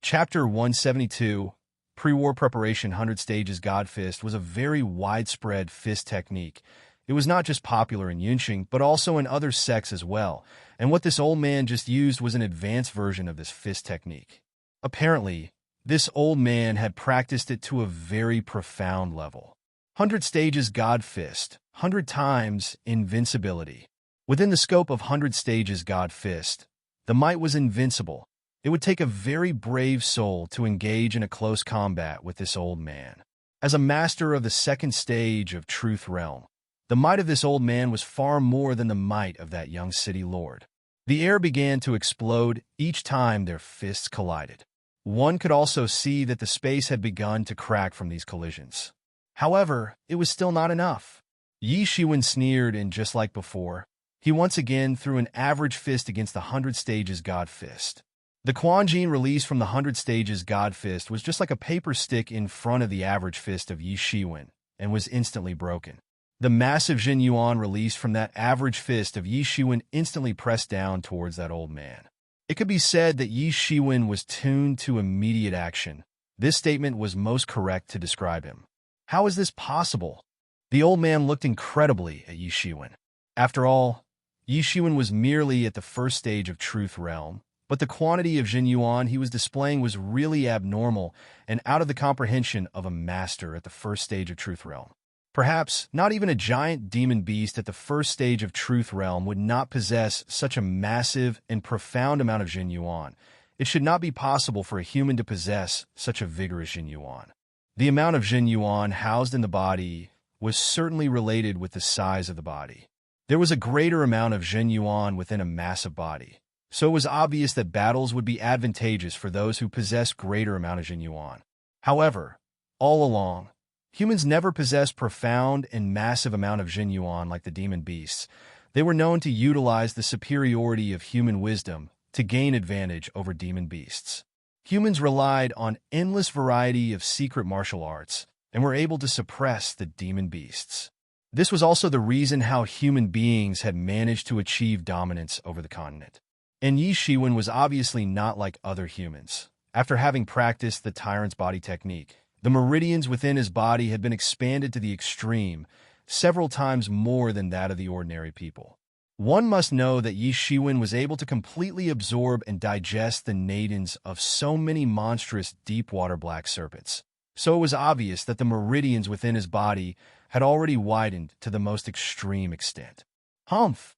Chapter 172. Pre-war preparation 100 Stages God Fist was a very widespread fist technique. It was not just popular in Yunqing, but also in other sects as well, and what this old man just used was an advanced version of this fist technique. Apparently, this old man had practiced it to a very profound level. 100 Stages God Fist, 100 times invincibility. Within the scope of 100 Stages God Fist, the might was invincible. It would take a very brave soul to engage in a close combat with this old man. As a master of the second stage of Truth Realm, the might of this old man was far more than the might of that young city lord. The air began to explode each time their fists collided. One could also see that the space had begun to crack from these collisions. However, it was still not enough. Yi Shiwen sneered, and just like before, he once again threw an average fist against the 100 Stages God Fist. The Quanjin released from the 100 Stages God Fist was just like a paper stick in front of the average fist of Yi Shiwen, and was instantly broken. The massive Jin Yuan released from that average fist of Yi Shiwen instantly pressed down towards that old man. It could be said that Yi Shiwen was tuned to immediate action. This statement was most correct to describe him. How is this possible? The old man looked incredibly at Yi Shiwen. After all, Yi Shiwen was merely at the first stage of Truth Realm, but the quantity of Jin Yuan he was displaying was really abnormal and out of the comprehension of a master at the first stage of Truth Realm. Perhaps not even a giant demon beast at the first stage of Truth Realm would not possess such a massive and profound amount of Jin Yuan. It should not be possible for a human to possess such a vigorous Jin Yuan. The amount of Jin Yuan housed in the body was certainly related with the size of the body. There was a greater amount of Jin Yuan within a massive body, so it was obvious that battles would be advantageous for those who possessed greater amount of Jin Yuan. However, all along, humans never possessed profound and massive amount of Jin Yuan like the demon beasts. They were known to utilize the superiority of human wisdom to gain advantage over demon beasts. Humans relied on endless variety of secret martial arts and were able to suppress the demon beasts. This was also the reason how human beings had managed to achieve dominance over the continent. And Yi Shiwen was obviously not like other humans. After having practiced the tyrant's body technique, the meridians within his body had been expanded to the extreme, several times more than that of the ordinary people. One must know that Yi Shiwen was able to completely absorb and digest the nadins of so many monstrous deep-water black serpents. So it was obvious that the meridians within his body had already widened to the most extreme extent. Humph!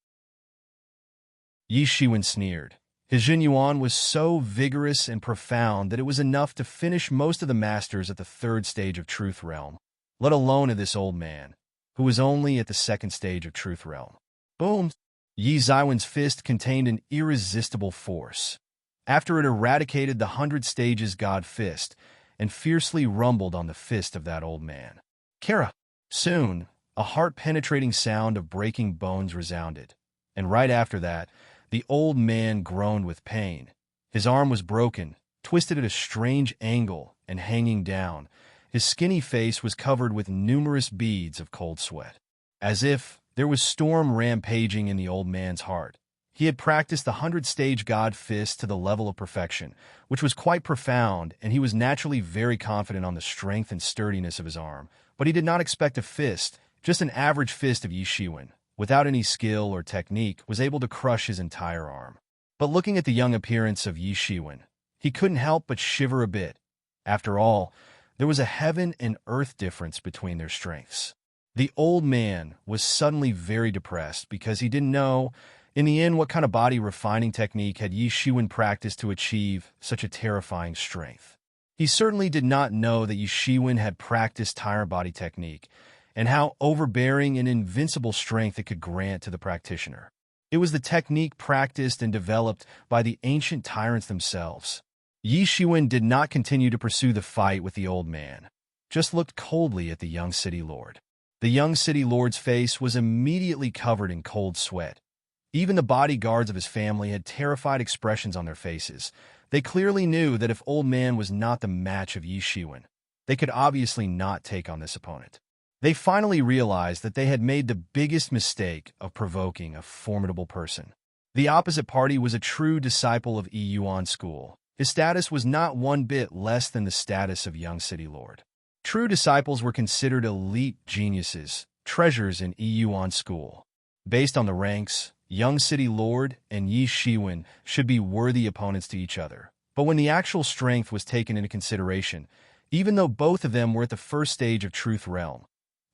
Yi Shiwen sneered. His Jin Yuan was so vigorous and profound that it was enough to finish most of the masters at the third stage of Truth Realm, let alone of this old man, who was only at the second stage of Truth Realm. Boom! Yi Zaiwen's fist contained an irresistible force. After it eradicated the 100 stages God Fist and fiercely rumbled on the fist of that old man. Kara! Soon, a heart-penetrating sound of breaking bones resounded, and right after that, the old man groaned with pain. His arm was broken, twisted at a strange angle, and hanging down. His skinny face was covered with numerous beads of cold sweat. As if there was storm rampaging in the old man's heart. He had practiced the 100-stage God Fist to the level of perfection, which was quite profound, and he was naturally very confident on the strength and sturdiness of his arm. But he did not expect a fist, just an average fist of Yi Shiwen, without any skill or technique, was able to crush his entire arm. But looking at the young appearance of Yi Shiwen, he couldn't help but shiver a bit. After all, there was a heaven and earth difference between their strengths. The old man was suddenly very depressed because he didn't know, in the end, what kind of body refining technique had Yi Shiwen practiced to achieve such a terrifying strength. He certainly did not know that Yi Shiwen had practiced tyrant body technique, and how overbearing and invincible strength it could grant to the practitioner. It was the technique practiced and developed by the ancient tyrants themselves. Yi Shiwen did not continue to pursue the fight with the old man, just looked coldly at the young city lord. The young city lord's face was immediately covered in cold sweat. Even the bodyguards of his family had terrified expressions on their faces. They clearly knew that if old man was not the match of Yi Shiwen, they could obviously not take on this opponent. They finally realized that they had made the biggest mistake of provoking a formidable person. The opposite party was a true disciple of Yi Yuan school. His status was not one bit less than the status of young city lord. True disciples were considered elite geniuses, treasures in Yi Yuan school. Based on the ranks, young city lord and Yi Shiwen should be worthy opponents to each other. But when the actual strength was taken into consideration, even though both of them were at the first stage of Truth Realm,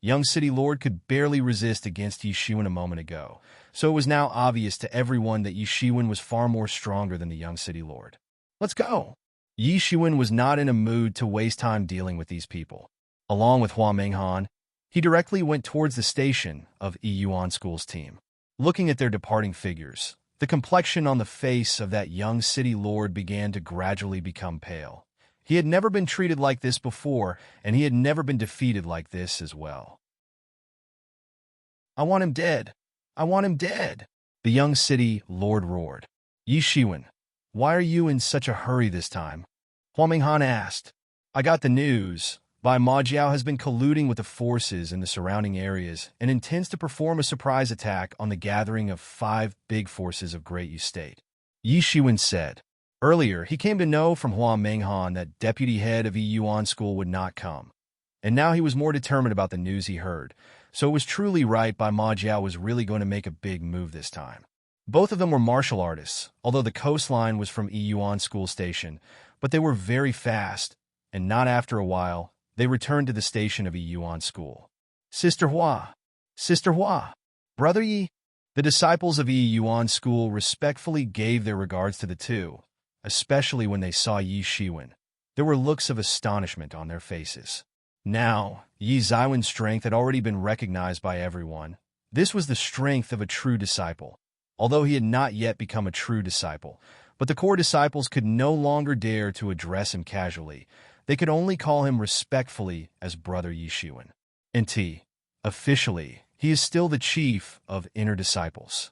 young city lord could barely resist against Yi Shiwen a moment ago, so it was now obvious to everyone that Yi Shiwen was far more stronger than the young city lord. Let's go! Yi Shiwen was not in a mood to waste time dealing with these people. Along with Hua Menghan, he directly went towards the station of Yi Yuan School's team. Looking at their departing figures, the complexion on the face of that young city lord began to gradually become pale. He had never been treated like this before, and he had never been defeated like this as well. I want him dead! I want him dead! The young city lord roared. Yi Shiwen, why are you in such a hurry this time? Hua Menghan asked. I got the news. Bai Majiao has been colluding with the forces in the surrounding areas and intends to perform a surprise attack on the gathering of 5 big forces of Great Yu State. Yi Shiwen said. Earlier, he came to know from Hua Menghan that deputy head of Yi Yuan School would not come, and now he was more determined about the news he heard, so it was truly right Bai Majiao was really going to make a big move this time. Both of them were martial artists, although the coastline was from Yi Yuan School Station, but they were very fast, and not after a while, they returned to the station of Yi Yuan School. Sister Hua! Sister Hua! Brother Yi! The disciples of Yi Yuan School respectfully gave their regards to the two, especially when they saw Yi Shiwen. There were looks of astonishment on their faces. Now, Yi Zaiwen's strength had already been recognized by everyone. This was the strength of a true disciple, although he had not yet become a true disciple. But the core disciples could no longer dare to address him casually. They could only call him respectfully as Brother Yi Shiwen. Officially, he is still the chief of inner disciples.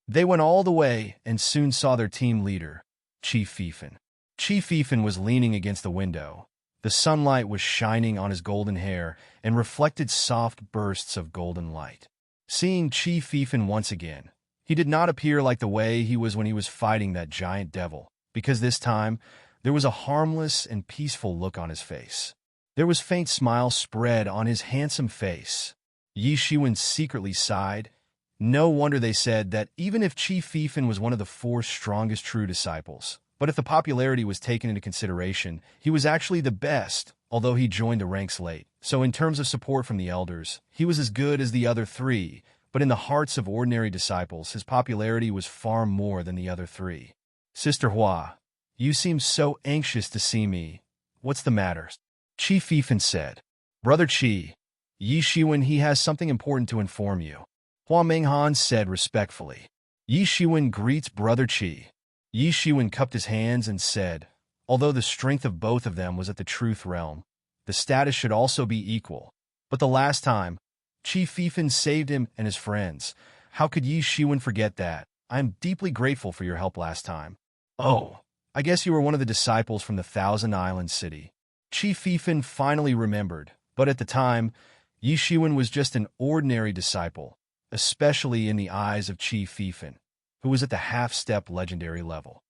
They went all the way and soon saw their team leader, Chief Fiefin. Chief Fiefin was leaning against the window. The sunlight was shining on his golden hair and reflected soft bursts of golden light. Seeing Chief Fiefin once again, he did not appear like the way he was when he was fighting that giant devil, because this time there was a harmless and peaceful look on his face. There was faint smile spread on his handsome face. Yi Shiwen secretly sighed. No wonder they said that even if Chief Fiefin was one of the 4 strongest true disciples, but if the popularity was taken into consideration, he was actually the best, although he joined the ranks late. So in terms of support from the elders, he was as good as the other 3, but in the hearts of ordinary disciples, his popularity was far more than the other 3. Sister Hua, you seem so anxious to see me. What's the matter? Chief Fiefin said. Brother Qi, Yi Shiwen, he has something important to inform you. Hua Menghan said respectfully. Yi Shiwen greets Brother Qi. Yi Shiwen cupped his hands and said, although the strength of both of them was at the truth realm, the status should also be equal. But the last time, Chief Fiefin saved him and his friends. How could Yi Shiwen forget that? I am deeply grateful for your help last time. Oh, I guess you were one of the disciples from the Thousand Island City. Chief Fiefin finally remembered, but at the time, Yi Shiwen was just an ordinary disciple, especially in the eyes of Chief Fiefin, who was at the half-step legendary level.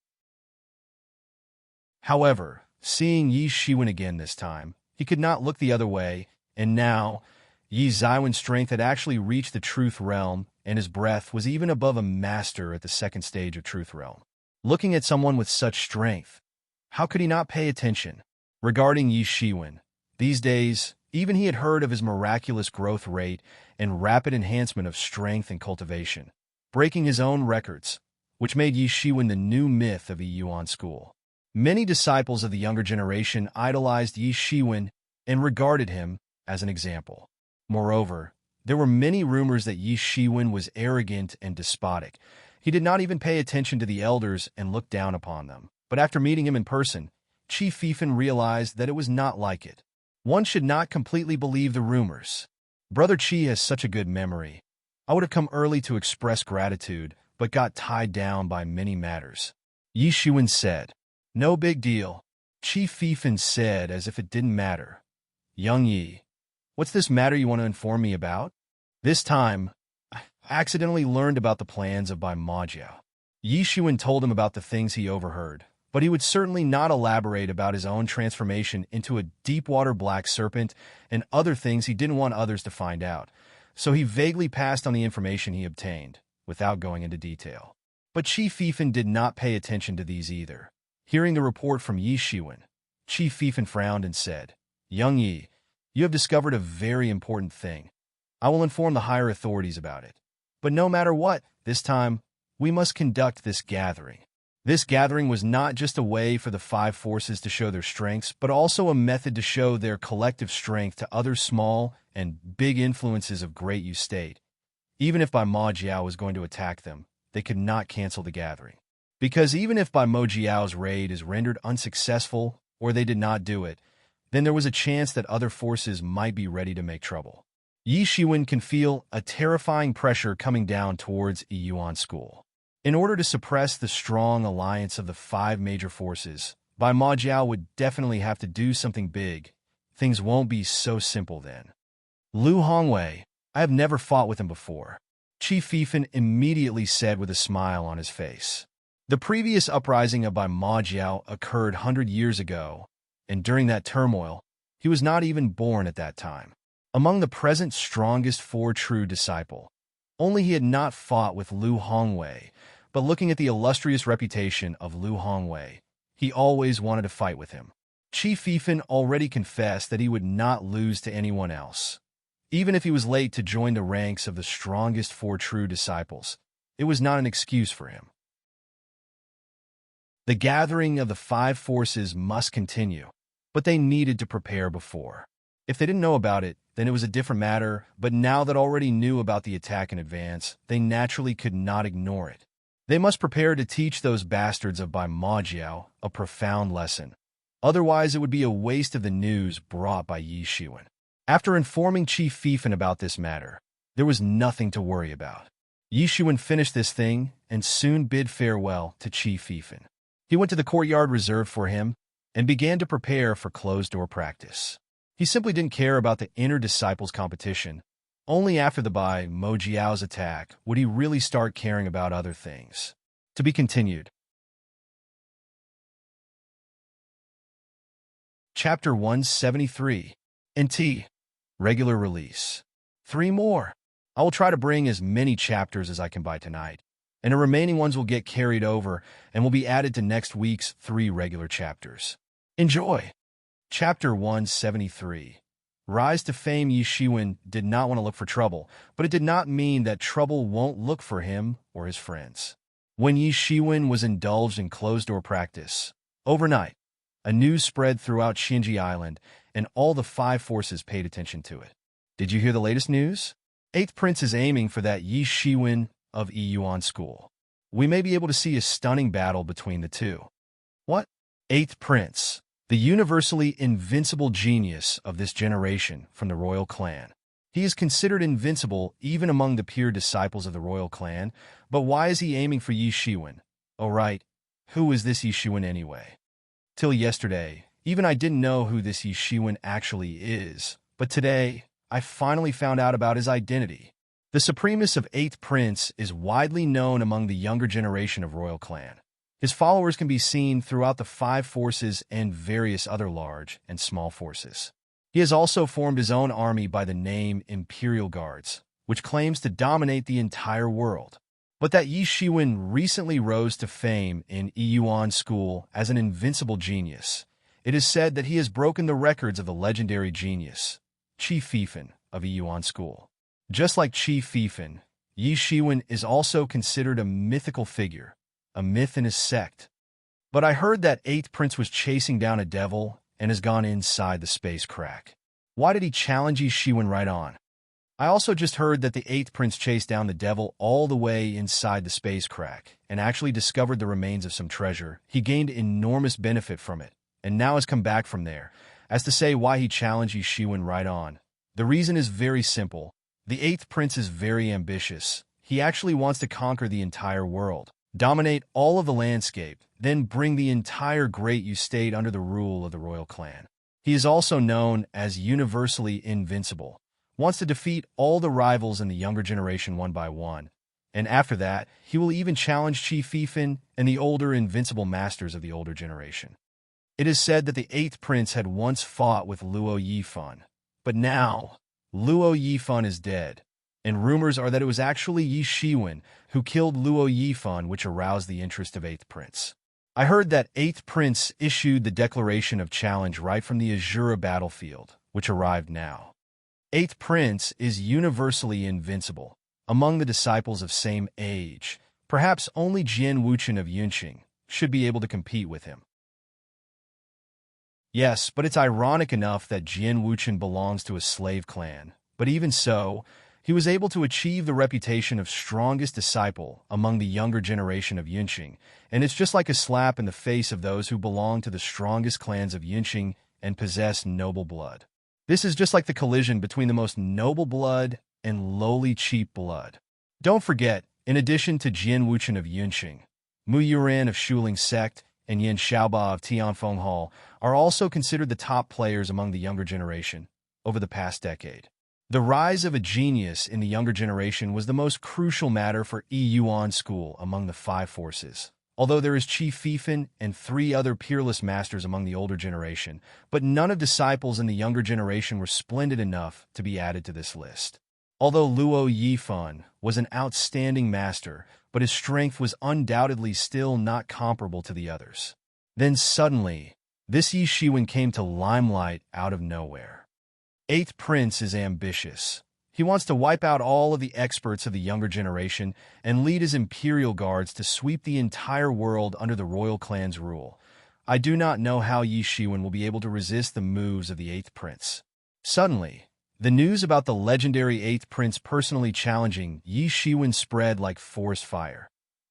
However, seeing Yi Shiwen again this time, he could not look the other way, and now, Yi Xiwen's strength had actually reached the truth realm, and his breath was even above a master at the second stage of truth realm. Looking at someone with such strength, how could he not pay attention? Regarding Yi Shiwen, these days, even he had heard of his miraculous growth rate and rapid enhancement of strength and cultivation, breaking his own records, which made Yi Shiwen the new myth of the Yuan school. Many disciples of the younger generation idolized Yi Shiwen and regarded him as an example. Moreover, there were many rumors that Yi Shiwen was arrogant and despotic. He did not even pay attention to the elders and looked down upon them. But after meeting him in person, Chief Fiefin realized that it was not like it. One should not completely believe the rumors. Brother Qi has such a good memory. I would have come early to express gratitude, but got tied down by many matters. Yi Shiwen said. No big deal. Chief Fiefin said as if it didn't matter. Young Yi, what's this matter you want to inform me about? This time, I accidentally learned about the plans of Bai Majiao. Yi Shiwen told him about the things he overheard, but he would certainly not elaborate about his own transformation into a deep-water black serpent and other things he didn't want others to find out, so he vaguely passed on the information he obtained, without going into detail. But Chief Fiefin did not pay attention to these either. Hearing the report from Yi Shiwen, Chief Fiefin frowned and said, Young Yi, you have discovered a very important thing. I will inform the higher authorities about it. But no matter what, this time, we must conduct this gathering. This gathering was not just a way for the 5 forces to show their strengths, but also a method to show their collective strength to other small and big influences of Great Yu State. Even if Bai Majiao was going to attack them, they could not cancel the gathering. Because even if Bai Majiao's raid is rendered unsuccessful, or they did not do it, then there was a chance that other forces might be ready to make trouble. Yi Shiwen can feel a terrifying pressure coming down towards a Yuan school. In order to suppress the strong alliance of the 5 major forces, Bai Majiao would definitely have to do something big. Things won't be so simple then. Lu Hongwei, I have never fought with him before. Chief Fiefin immediately said with a smile on his face. The previous uprising of Bai Majiao occurred 100 years ago, and during that turmoil, he was not even born at that time. Among the present strongest 4 true disciple, only he had not fought with Lu Hongwei, but looking at the illustrious reputation of Lu Hongwei, he always wanted to fight with him. Chief Fiefin already confessed that he would not lose to anyone else. Even if he was late to join the ranks of the strongest 4 true disciples, it was not an excuse for him. The gathering of the 5 forces must continue, but they needed to prepare before. If they didn't know about it, then it was a different matter, but now that already knew about the attack in advance, they naturally could not ignore it. They must prepare to teach those bastards of Bai Majiao a profound lesson. Otherwise, it would be a waste of the news brought by Yi Shiwen. After informing Chief Fiefin about this matter, there was nothing to worry about. Yi Shiwen finished this thing and soon bid farewell to Chief Fifen. He went to the courtyard reserved for him and began to prepare for closed-door practice. He simply didn't care about the inner disciples' competition. Only after the Bai Mo Jiao's attack would he really start caring about other things. To be continued. Chapter 173. NT. Regular release. 3 more. I will try to bring as many chapters as I can by tonight, and the remaining ones will get carried over and will be added to next week's 3 regular chapters. Enjoy! Chapter 173. Rise to fame. Yi Shiwen did not want to look for trouble, but it did not mean that trouble won't look for him or his friends. When Yi Shiwen was indulged in closed-door practice, overnight, a news spread throughout Xinji Island, and all the 5 forces paid attention to it. Did you hear the latest news? 8th Prince is aiming for that Yi Shiwen of Yuan School. We may be able to see a stunning battle between the two. What? 8th Prince, the universally invincible genius of this generation from the royal clan. He is considered invincible even among the pure disciples of the royal clan, but why is he aiming for Yi Shiwen? Oh right, who is this Yi Shiwen anyway? Till yesterday, even I didn't know who this Yi Shiwen actually is, but today, I finally found out about his identity. The supremacy of 8th Prince is widely known among the younger generation of royal clan. His followers can be seen throughout the 5 forces and various other large and small forces. He has also formed his own army by the name Imperial Guards, which claims to dominate the entire world. But that Yi Shiwen recently rose to fame in Yuan School as an invincible genius. It is said that he has broken the records of the legendary genius, Chief Fifen of Yuan School. Just like Chief Fifen, Yi Shiwen is also considered a mythical figure, a myth in his sect. But I heard that 8th Prince was chasing down a devil and has gone inside the space crack. Why did he challenge Yi Shiwen right on? I also just heard that the 8th Prince chased down the devil all the way inside the space crack and actually discovered the remains of some treasure. He gained enormous benefit from it, and now has come back from there. As to say why he challenged Yi Shiwen right on. The reason is very simple. The 8th Prince is very ambitious. He actually wants to conquer the entire world, dominate all of the landscape, then bring the entire Great Yu State under the rule of the royal clan. He is also known as universally invincible, wants to defeat all the rivals in the younger generation one by one, and after that, he will even challenge Chief Fifen and the older invincible masters of the older generation. It is said that the 8th Prince had once fought with Luo Yifan, but now Luo Yifan is dead, and rumors are that it was actually Yi Shiwen who killed Luo Yifan, which aroused the interest of 8th Prince. I heard that 8th Prince issued the declaration of challenge right from the Azura battlefield, which arrived now. 8th Prince is universally invincible. Among the disciples of same age, perhaps only Jian Wuchen of Yunqing should be able to compete with him. Yes, but it's ironic enough that Jian Wuchen belongs to a slave clan, but even so, he was able to achieve the reputation of strongest disciple among the younger generation of Yunqing, and it's just like a slap in the face of those who belong to the strongest clans of Yunqing and possess noble blood. This is just like the collision between the most noble blood and lowly cheap blood. Don't forget, in addition to Jian Wuchen of Yunqing, Mu Yuran of Shuling Sect and Yin Xiaoba of Tianfeng Hall are also considered the top players among the younger generation over the past decade. The rise of a genius in the younger generation was the most crucial matter for Yuan School among the 5 forces. Although there is Chief Fifen and 3 other peerless masters among the older generation, but none of disciples in the younger generation were splendid enough to be added to this list. Although Luo Yifan was an outstanding master, but his strength was undoubtedly still not comparable to the others. Then suddenly, this Yi Shiwen came to limelight out of nowhere. 8th Prince is ambitious. He wants to wipe out all of the experts of the younger generation and lead his Imperial Guards to sweep the entire world under the royal clan's rule. I do not know how Yi Shiwen will be able to resist the moves of the 8th Prince. Suddenly, the news about the legendary 8th Prince personally challenging Yi Shiwen spread like forest fire,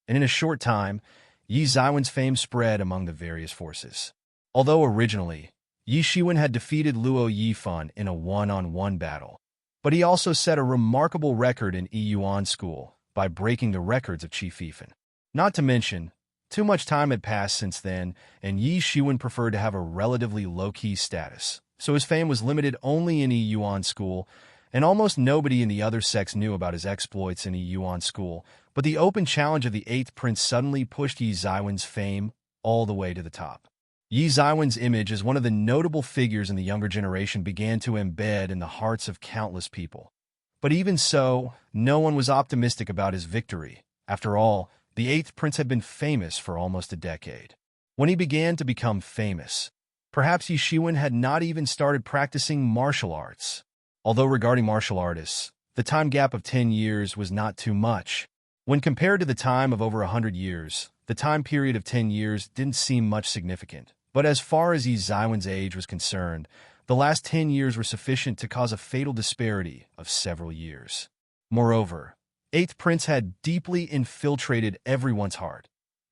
and in a short time, Yi Ziwen's fame spread among the various forces. Although originally, Yi Shiwen had defeated Luo Yifan in a one-on-one battle, but he also set a remarkable record in Yuan School by breaking the records of Chief Fifen. Not to mention, too much time had passed since then, and Yi Shiwen preferred to have a relatively low-key status. So his fame was limited only in Yuan school, and almost nobody in the other sects knew about his exploits in Yuan school. But the open challenge of the 8th Prince suddenly pushed Yi Zaiwen's fame all the way to the top. Yi Zaiwen's image as one of the notable figures in the younger generation began to embed in the hearts of countless people. But even so, no one was optimistic about his victory. After all, the 8th Prince had been famous for almost a decade. When he began to become famous, perhaps Yi Shiwen had not even started practicing martial arts. Although regarding martial artists, the time gap of 10 years was not too much. When compared to the time of over 100 years, the time period of 10 years didn't seem much significant. But as far as Yi Zaiwen's age was concerned, the last 10 years were sufficient to cause a fatal disparity of several years. Moreover, 8th Prince had deeply infiltrated everyone's heart.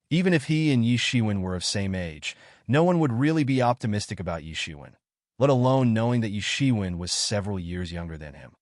Even if he and Yi Shiwen were of same age, no one would really be optimistic about Yi Shiwen, let alone knowing that Yi Shiwen was several years younger than him.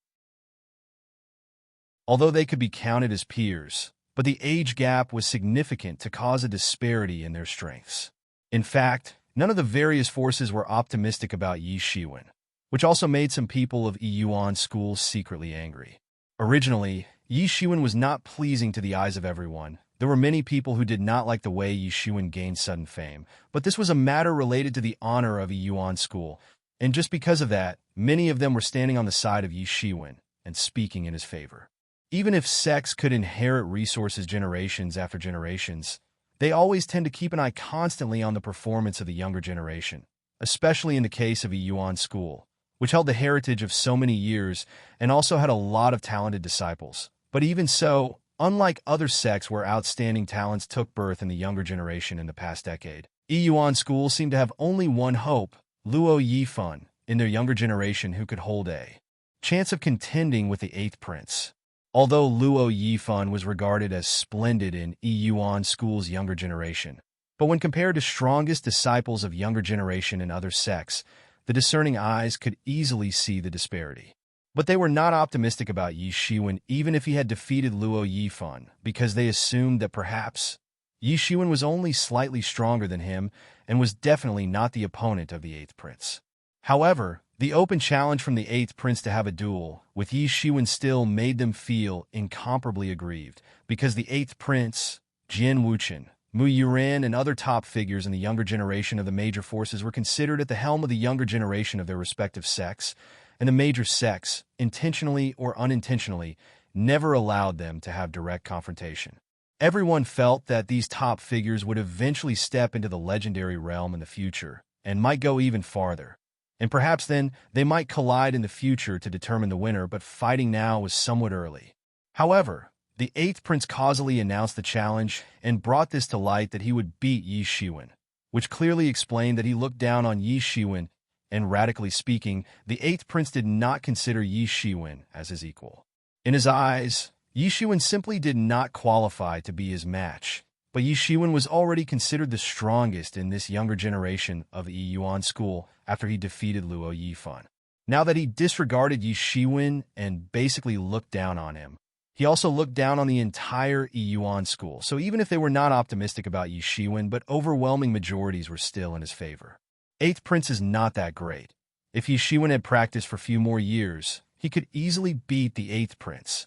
Although they could be counted as peers, but the age gap was significant to cause a disparity in their strengths. In fact, none of the various forces were optimistic about Yi Shiwen, which also made some people of Yuan school secretly angry. Originally, Yi Shiwen was not pleasing to the eyes of everyone. There were many people who did not like the way Yi Shiwen gained sudden fame, but this was a matter related to the honor of Yuan school, and just because of that, many of them were standing on the side of Yi Shiwen and speaking in his favor. Even if sects could inherit resources generations after generations, they always tend to keep an eye constantly on the performance of the younger generation, especially in the case of a Yuan school, which held the heritage of so many years and also had a lot of talented disciples. But even so, unlike other sects where outstanding talents took birth in the younger generation in the past decade, Yuan school seemed to have only one hope, Luo Yifan, in their younger generation who could hold a chance of contending with the 8th Prince. Although Luo Yifan was regarded as splendid in Yuan school's younger generation, but when compared to strongest disciples of younger generation in other sects, the discerning eyes could easily see the disparity. But they were not optimistic about Yi Shiwen even if he had defeated Luo Yifan, because they assumed that perhaps Yi Shiwen was only slightly stronger than him and was definitely not the opponent of the 8th Prince. However, the open challenge from the 8th Prince to have a duel with Yi Shiwen still made them feel incomparably aggrieved, because the 8th Prince, Jian Wuchen, Mu Yuran, and other top figures in the younger generation of the major forces were considered at the helm of the younger generation of their respective sects, and the major sects, intentionally or unintentionally, never allowed them to have direct confrontation. Everyone felt that these top figures would eventually step into the legendary realm in the future, and might go even farther. And perhaps then they might collide in the future to determine the winner, but fighting now was somewhat early. However, the 8th Prince causally announced the challenge and brought this to light that he would beat Yi Shiwen, which clearly explained that he looked down on Yi Shiwen, and radically speaking, the 8th Prince did not consider Yi Shiwen as his equal. In his eyes, Yi Shiwen simply did not qualify to be his match, but Yi Shiwen was already considered the strongest in this younger generation of Yuan school after he defeated Luo Yifan. Now that he disregarded Yi Shiwen and basically looked down on him, he also looked down on the entire Yuan school. So even if they were not optimistic about Yi Shiwen, but overwhelming majorities were still in his favor. 8th Prince is not that great. If Yi Shiwen had practiced for a few more years, he could easily beat the 8th Prince.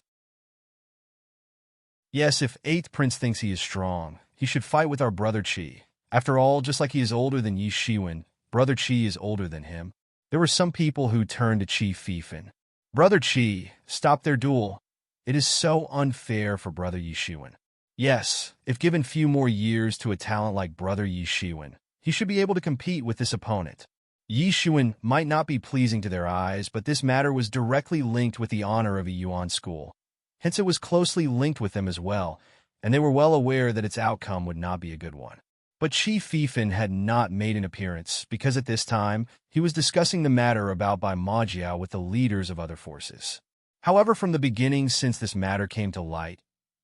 Yes, if 8th Prince thinks he is strong, he should fight with our brother Qi. After all, just like he is older than Yi Shiwen, brother Qi is older than him. There were some people who turned to Qi Fifan. Brother Qi, stop their duel. It is so unfair for brother Yi Shiwen. Yes, if given few more years to a talent like brother Yi Shiwen, he should be able to compete with this opponent. Yi Shiwen might not be pleasing to their eyes, but this matter was directly linked with the honor of a Yuan school. Hence it was closely linked with them as well, and they were well aware that its outcome would not be a good one. But Qi Fifan had not made an appearance, because at this time, he was discussing the matter about by Ma Jiao with the leaders of other forces. However, from the beginning since this matter came to light,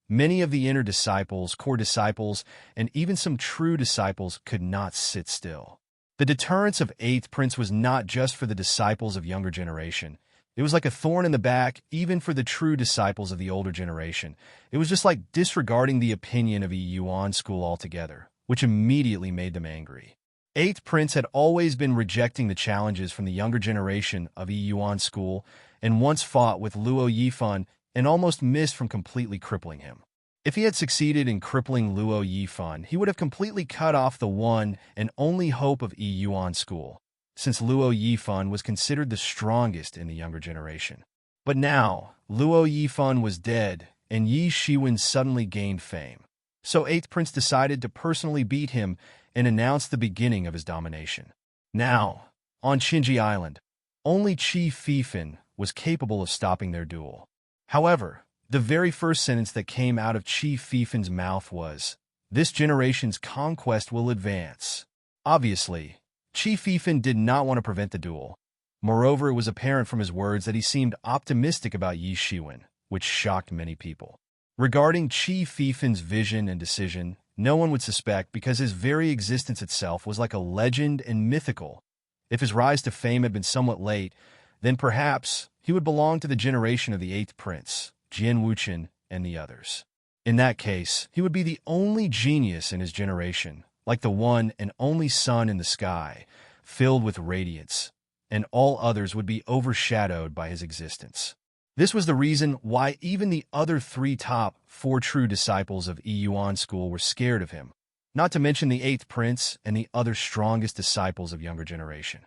many of the inner disciples, core disciples, and even some true disciples could not sit still. The deterrence of 8th Prince was not just for the disciples of younger generation. It was like a thorn in the back, even for the true disciples of the older generation. It was just like disregarding the opinion of a Yuan school altogether, which immediately made them angry. Eighth Prince had always been rejecting the challenges from the younger generation of Yuan school, and once fought with Luo Yifan and almost missed from completely crippling him. If he had succeeded in crippling Luo Yifan, he would have completely cut off the one and only hope of Yuan school, since Luo Yifan was considered the strongest in the younger generation. But now, Luo Yifan was dead, and Yi Shiwen suddenly gained fame. So Eighth Prince decided to personally beat him and announce the beginning of his domination. Now, on Qinji Island, only Qi Fifan was capable of stopping their duel. However, the very first sentence that came out of Qi Fifan's mouth was, "This generation's conquest will advance." Obviously, Qi Fifan did not want to prevent the duel. Moreover, it was apparent from his words that he seemed optimistic about Yi Shiwen, which shocked many people. Regarding Qi Fifan's vision and decision, no one would suspect because his very existence itself was like a legend and mythical. If his rise to fame had been somewhat late, then perhaps he would belong to the generation of the Eighth Prince, Jian Wuchen, and the others. In that case, he would be the only genius in his generation, like the one and only sun in the sky, filled with radiance, and all others would be overshadowed by his existence. This was the reason why even the other top 4 true disciples of Yuan school were scared of him, not to mention the Eighth Prince and the other strongest disciples of younger generation.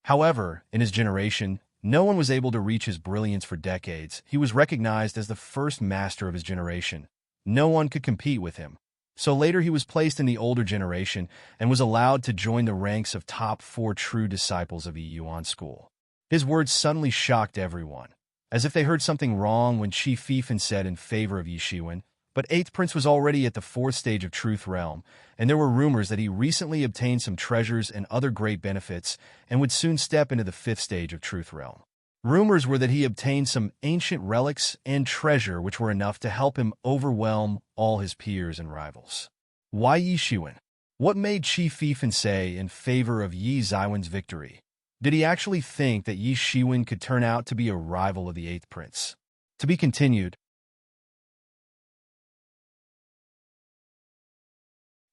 However, in his generation, no one was able to reach his brilliance for decades. He was recognized as the first master of his generation. No one could compete with him. So later he was placed in the older generation and was allowed to join the ranks of top 4 true disciples of Yuan school. His words suddenly shocked everyone, as if they heard something wrong when Qi Fifan said in favor of Yi Shiwen. But Eighth Prince was already at the 4th stage of Truth Realm, and there were rumors that he recently obtained some treasures and other great benefits and would soon step into the 5th stage of Truth Realm. Rumors were that he obtained some ancient relics and treasure which were enough to help him overwhelm all his peers and rivals. Why Yi Shiwen? What made Qi Fifan say in favor of Yi Ziwen's victory? Did he actually think that Yi Shiwen could turn out to be a rival of the Eighth Prince? To be continued.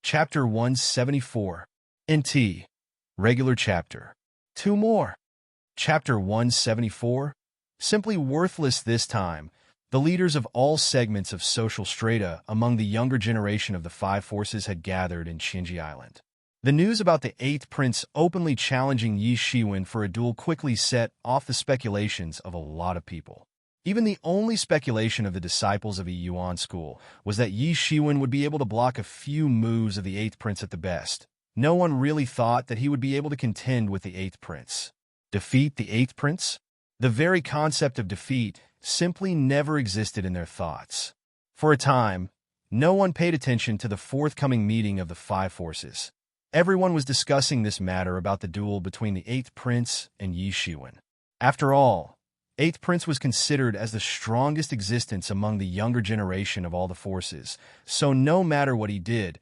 Chapter 174. NT. Regular chapter. 2 more. Chapter 174. Simply worthless this time. The leaders of all segments of social strata among the younger generation of the 5 forces had gathered in Qinji Island. The news about the Eighth Prince openly challenging Yi Shiwen for a duel quickly set off the speculations of a lot of people. Even the only speculation of the disciples of Yuan school was that Yi Shiwen would be able to block a few moves of the Eighth Prince at the best. No one really thought that he would be able to contend with the Eighth Prince. Defeat the Eighth Prince? The very concept of defeat simply never existed in their thoughts. For a time, no one paid attention to the forthcoming meeting of the 5 forces. Everyone was discussing this matter about the duel between the Eighth Prince and Yi Shiwen. After all, Eighth Prince was considered as the strongest existence among the younger generation of all the forces, so no matter what he did,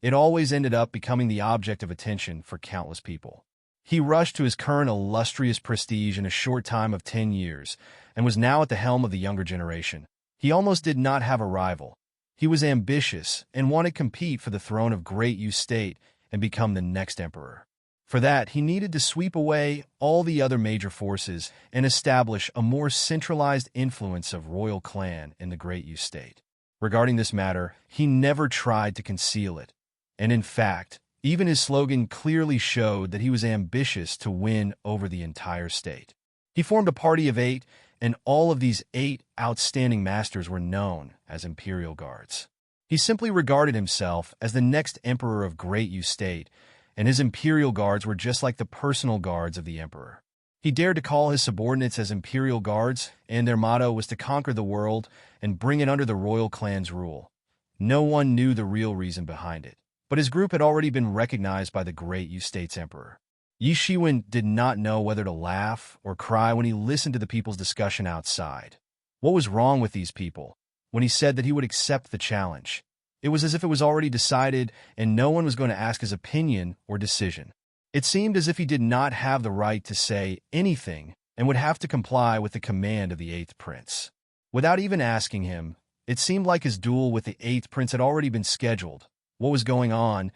it always ended up becoming the object of attention for countless people. He rushed to his current illustrious prestige in a short time of 10 years, and was now at the helm of the younger generation. He almost did not have a rival. He was ambitious and wanted to compete for the throne of Great Yu State and become the next emperor. For that, he needed to sweep away all the other major forces and establish a more centralized influence of royal clan in the Great Yu State. Regarding this matter, he never tried to conceal it, and in fact, even his slogan clearly showed that he was ambitious to win over the entire state. He formed a party of 8, and all of these 8 outstanding masters were known as Imperial Guards. He simply regarded himself as the next emperor of Great Yu State, and his Imperial Guards were just like the personal guards of the emperor. He dared to call his subordinates as Imperial Guards, and their motto was to conquer the world and bring it under the royal clan's rule. No one knew the real reason behind it, but his group had already been recognized by the Great Yu State's emperor. Yi Shiwen did not know whether to laugh or cry when he listened to the people's discussion outside. What was wrong with these people? When he said that he would accept the challenge, it was as if it was already decided and no one was going to ask his opinion or decision. It seemed as if he did not have the right to say anything and would have to comply with the command of the eighth prince. Without even asking him, it seemed like his duel with the eighth prince had already been scheduled. What was going on?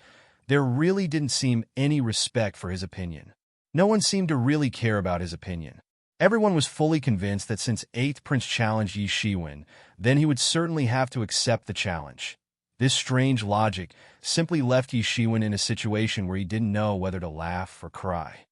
There really didn't seem any respect for his opinion. No one seemed to really care about his opinion. Everyone was fully convinced that since eighth prince challenged Yi Shiwen, then he would certainly have to accept the challenge. This strange logic simply left Yi Shiwen in a situation where he didn't know whether to laugh or cry.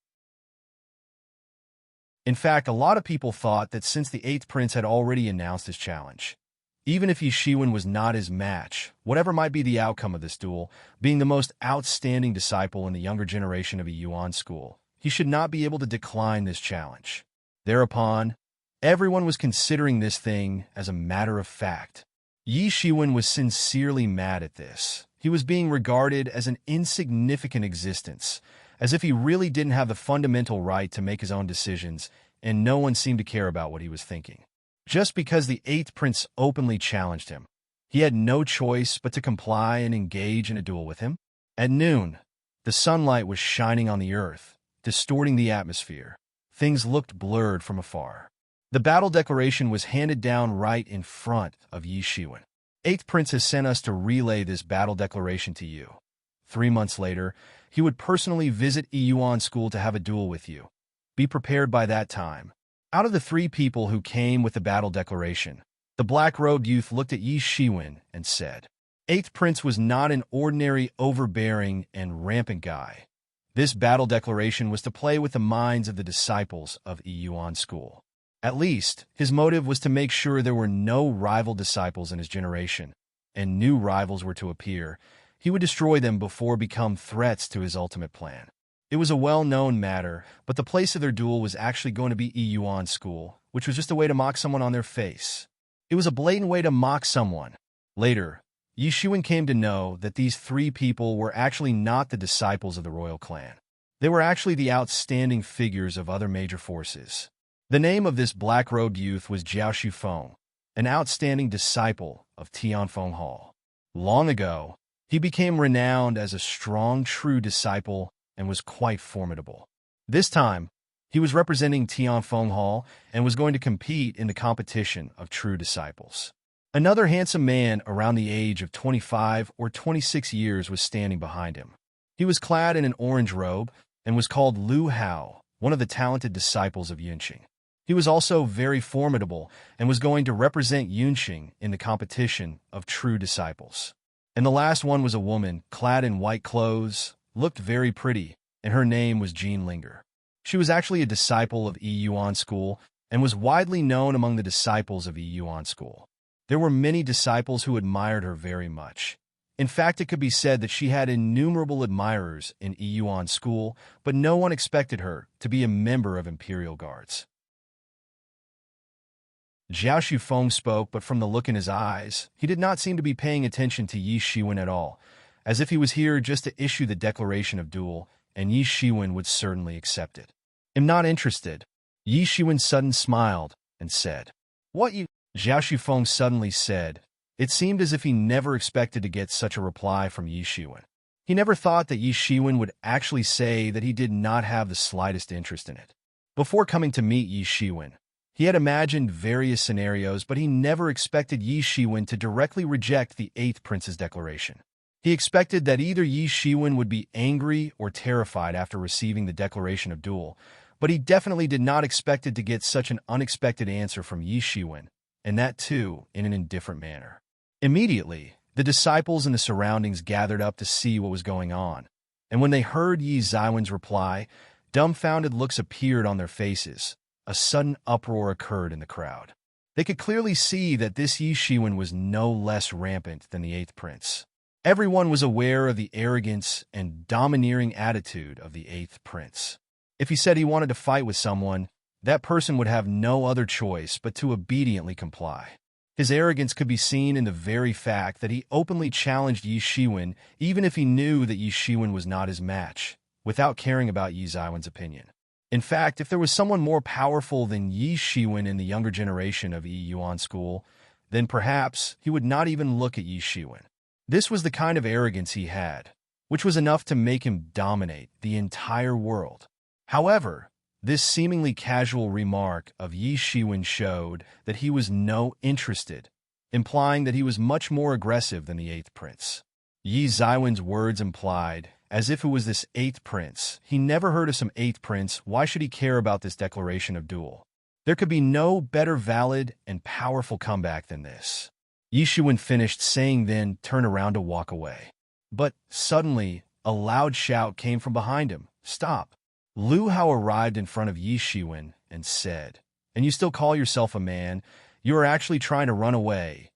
In fact, a lot of people thought that since the eighth prince had already announced his challenge, even if Yi Shiwen was not his match, whatever might be the outcome of this duel, being the most outstanding disciple in the younger generation of a Yuan school, he should not be able to decline this challenge. Thereupon, everyone was considering this thing as a matter of fact. Yi Shiwen was sincerely mad at this. He was being regarded as an insignificant existence, as if he really didn't have the fundamental right to make his own decisions, and no one seemed to care about what he was thinking. Just because the eighth prince openly challenged him, he had no choice but to comply and engage in a duel with him. At noon, the sunlight was shining on the earth, distorting the atmosphere. Things looked blurred from afar. The battle declaration was handed down right in front of Yi Shiwen. Eighth prince has sent us to relay this battle declaration to you. 3 months later, he would personally visit Yuan school to have a duel with you. Be prepared by that time. Out of the 3 people who came with the battle declaration, the black-robed youth looked at Yi Shiwen and said, Eighth prince was not an ordinary, overbearing, and rampant guy. This battle declaration was to play with the minds of the disciples of Yuan school. At least, his motive was to make sure there were no rival disciples in his generation, and new rivals were to appear. He would destroy them before become threats to his ultimate plan. It was a well-known matter, but the place of their duel was actually going to be Yuan school, which was just a way to mock someone on their face. It was a blatant way to mock someone. Later, Yi Shiwen came to know that these 3 people were actually not the disciples of the royal clan. They were actually the outstanding figures of other major forces. The name of this black-robed youth was Jiao Shufeng, an outstanding disciple of Tianfeng Hall. Long ago, he became renowned as a strong, true disciple and was quite formidable. This time, he was representing Tianfeng Hall and was going to compete in the competition of true disciples. Another handsome man around the age of 25 or 26 years was standing behind him. He was clad in an orange robe and was called Lu Hao, one of the talented disciples of Yunqing. He was also very formidable and was going to represent Yunqing in the competition of true disciples. And the last one was a woman clad in white clothes, looked very pretty, and her name was Jean Linger. She was actually a disciple of Yuan school and was widely known among the disciples of Yuan school. There were many disciples who admired her very much. In fact, it could be said that she had innumerable admirers in Yuan school, but no one expected her to be a member of Imperial Guards. Jiao Shufeng spoke, but from the look in his eyes, he did not seem to be paying attention to Yi Shiwen at all, as if he was here just to issue the declaration of duel, and Yi Shiwen would certainly accept it. "I'm not interested." Yi Shiwen suddenly smiled and said, "What you—" Jiao Shufeng suddenly said. It seemed as if he never expected to get such a reply from Yi Shiwen. He never thought that Yi Shiwen would actually say that he did not have the slightest interest in it. Before coming to meet Yi Shiwen, he had imagined various scenarios, but he never expected Yi Shiwen to directly reject the eighth prince's declaration. He expected that either Yi Shiwen would be angry or terrified after receiving the declaration of duel, but he definitely did not expect it to get such an unexpected answer from Yi Shiwen, and that too in an indifferent manner. Immediately, the disciples in the surroundings gathered up to see what was going on, and when they heard Yi Ziwen's reply, dumbfounded looks appeared on their faces. A sudden uproar occurred in the crowd. They could clearly see that this Yi Shiwen was no less rampant than the eighth prince. Everyone was aware of the arrogance and domineering attitude of the eighth prince. If he said he wanted to fight with someone, that person would have no other choice but to obediently comply. His arrogance could be seen in the very fact that he openly challenged Yi Shiwen even if he knew that Yi Shiwen was not his match, without caring about Yi Ziwen's opinion. In fact, if there was someone more powerful than Yi Shiwen in the younger generation of Yuan school, then perhaps he would not even look at Yi Shiwen. This was the kind of arrogance he had. which was enough to make him dominate the entire world. However, this seemingly casual remark of Yi Shiwen showed that he was no interested, implying that he was much more aggressive than the eighth prince. Yi Zaiwen's words implied, as if it was this eighth prince. He never heard of some eighth prince. Why should he care about this declaration of duel? There could be no better valid and powerful comeback than this. Yi Shiwen finished saying, then turned around to walk away. But suddenly, a loud shout came from behind him. Stop! Lu Hao arrived in front of Yi Shiwen and said, and you still call yourself a man? You are actually trying to run away.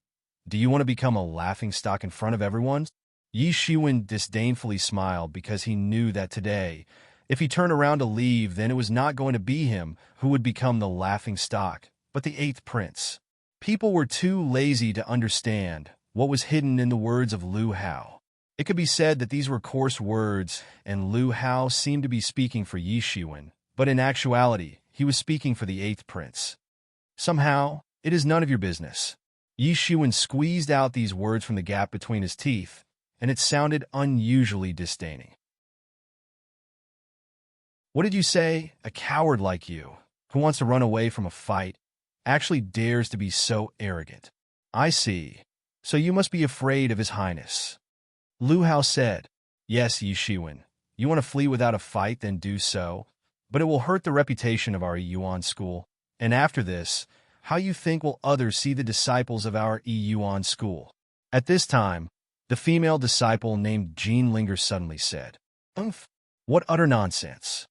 Do you want to become a laughingstock in front of everyone? Yi Shiwen disdainfully smiled because he knew that today, if he turned around to leave, then it was not going to be him who would become the laughingstock, but the eighth prince. People were too lazy to understand what was hidden in the words of Lu Hao. It could be said that these were coarse words, and Lu Hao seemed to be speaking for Yi Shiwen, but in actuality, he was speaking for the eighth prince. Somehow, it is none of your business. Yi Shiwen squeezed out these words from the gap between his teeth, and it sounded unusually disdaining. What did you say? A coward like you, who wants to run away from a fight, actually dares to be so arrogant. I see. So you must be afraid of His Highness. Lu Hao said, yes, Yi Shiwen. You want to flee without a fight, then do so, but it will hurt the reputation of our Yuan school. And after this, how you think will others see the disciples of our Yuan school? At this time, the female disciple named Jean Linger suddenly said, what utter nonsense.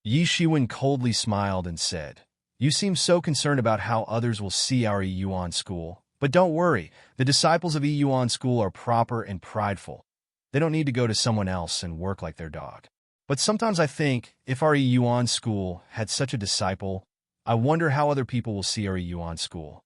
Yi Shiwen coldly smiled and said, you seem so concerned about how others will see our Yuan school. But don't worry, the disciples of Yuan school are proper and prideful. They don't need to go to someone else and work like their dog. But sometimes I think, if our Yuan school had such a disciple, I wonder how other people will see our Yuan school.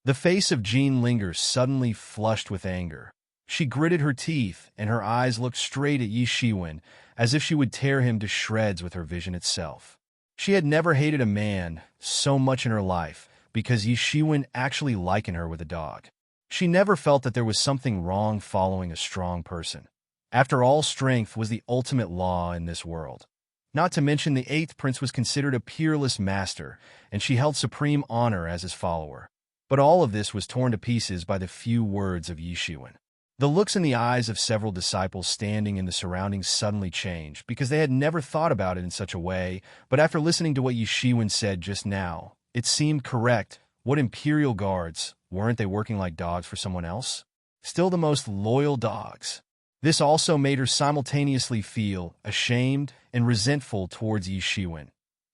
The face of Jean Linger suddenly flushed with anger. She gritted her teeth, and her eyes looked straight at Yi Shiwen, as if she would tear him to shreds with her vision itself. She had never hated a man so much in her life, because Yi Shiwen actually likened her with a dog. She never felt that there was something wrong following a strong person. After all, strength was the ultimate law in this world. Not to mention the eighth prince was considered a peerless master, and she held supreme honor as his follower. But all of this was torn to pieces by the few words of Yi Shiwen. The looks in the eyes of several disciples standing in the surroundings suddenly changed, because they had never thought about it in such a way, but after listening to what Yi Shiwen said just now, it seemed correct. What imperial guards? Weren't they working like dogs for someone else? Still the most loyal dogs. This also made her simultaneously feel ashamed and resentful towards Yi Shiwen.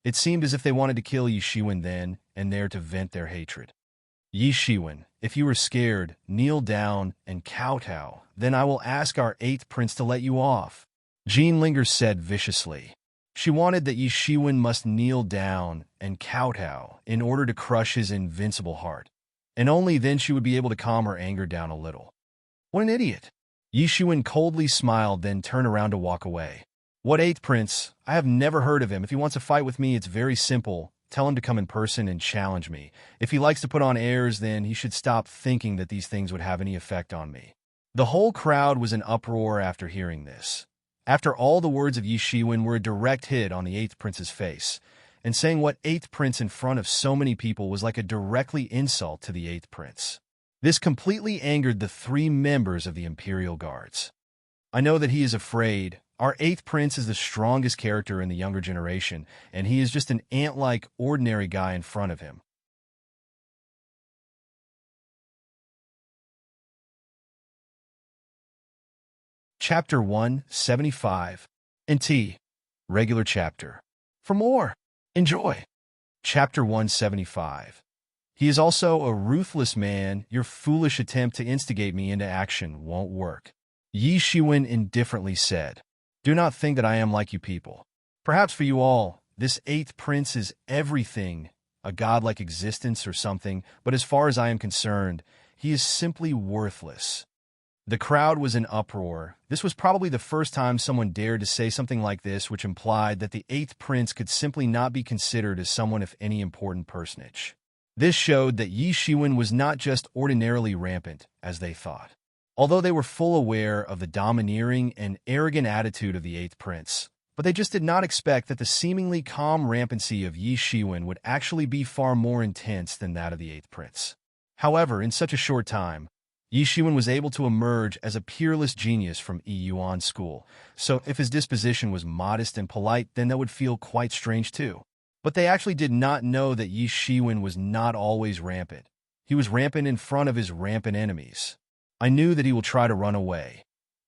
It seemed as if they wanted to kill Yi Shiwen then and there to vent their hatred. Yi Shiwen, if you are scared, kneel down and kowtow. Then I will ask our eighth prince to let you off. Jean Linger said viciously. She wanted that Yi Shiwen must kneel down and kowtow in order to crush his invincible heart, and only then she would be able to calm her anger down a little. What an idiot! Yi Shiwen coldly smiled, then turned around to walk away. What eighth prince? I have never heard of him. If he wants to fight with me, it's very simple. Tell him to come in person and challenge me. If he likes to put on airs, then he should stop thinking that these things would have any effect on me. The whole crowd was in uproar after hearing this. After all, the words of Yi Shiwen were a direct hit on the eighth prince's face, and saying what eighth prince in front of so many people was like a directly insult to the eighth prince. This completely angered the 3 members of the Imperial Guards. I know that he is afraid. Our eighth prince is the strongest character in the younger generation, and he is just an ant-like ordinary guy in front of him. Chapter 175. NT. Regular chapter. For more, enjoy. Chapter 175. He is also a ruthless man. Your foolish attempt to instigate me into action won't work. Yi Shiwen indifferently said, do not think that I am like you people. Perhaps for you all, this eighth prince is everything, a godlike existence or something, but as far as I am concerned, he is simply worthless. The crowd was in uproar. This was probably the first time someone dared to say something like this, which implied that the eighth prince could simply not be considered as someone of any important personage. This showed that Yi Shiwen was not just ordinarily rampant, as they thought. although they were full aware of the domineering and arrogant attitude of the Eighth Prince. But they just did not expect that the seemingly calm rampancy of Yi Shiwen would actually be far more intense than that of the Eighth Prince. However, in such a short time, Yi Shiwen was able to emerge as a peerless genius from Yi Yuan's school, so if his disposition was modest and polite, then that would feel quite strange too. But they actually did not know that Yi Shiwen was not always rampant. He was rampant in front of his rampant enemies. I knew that he will try to run away.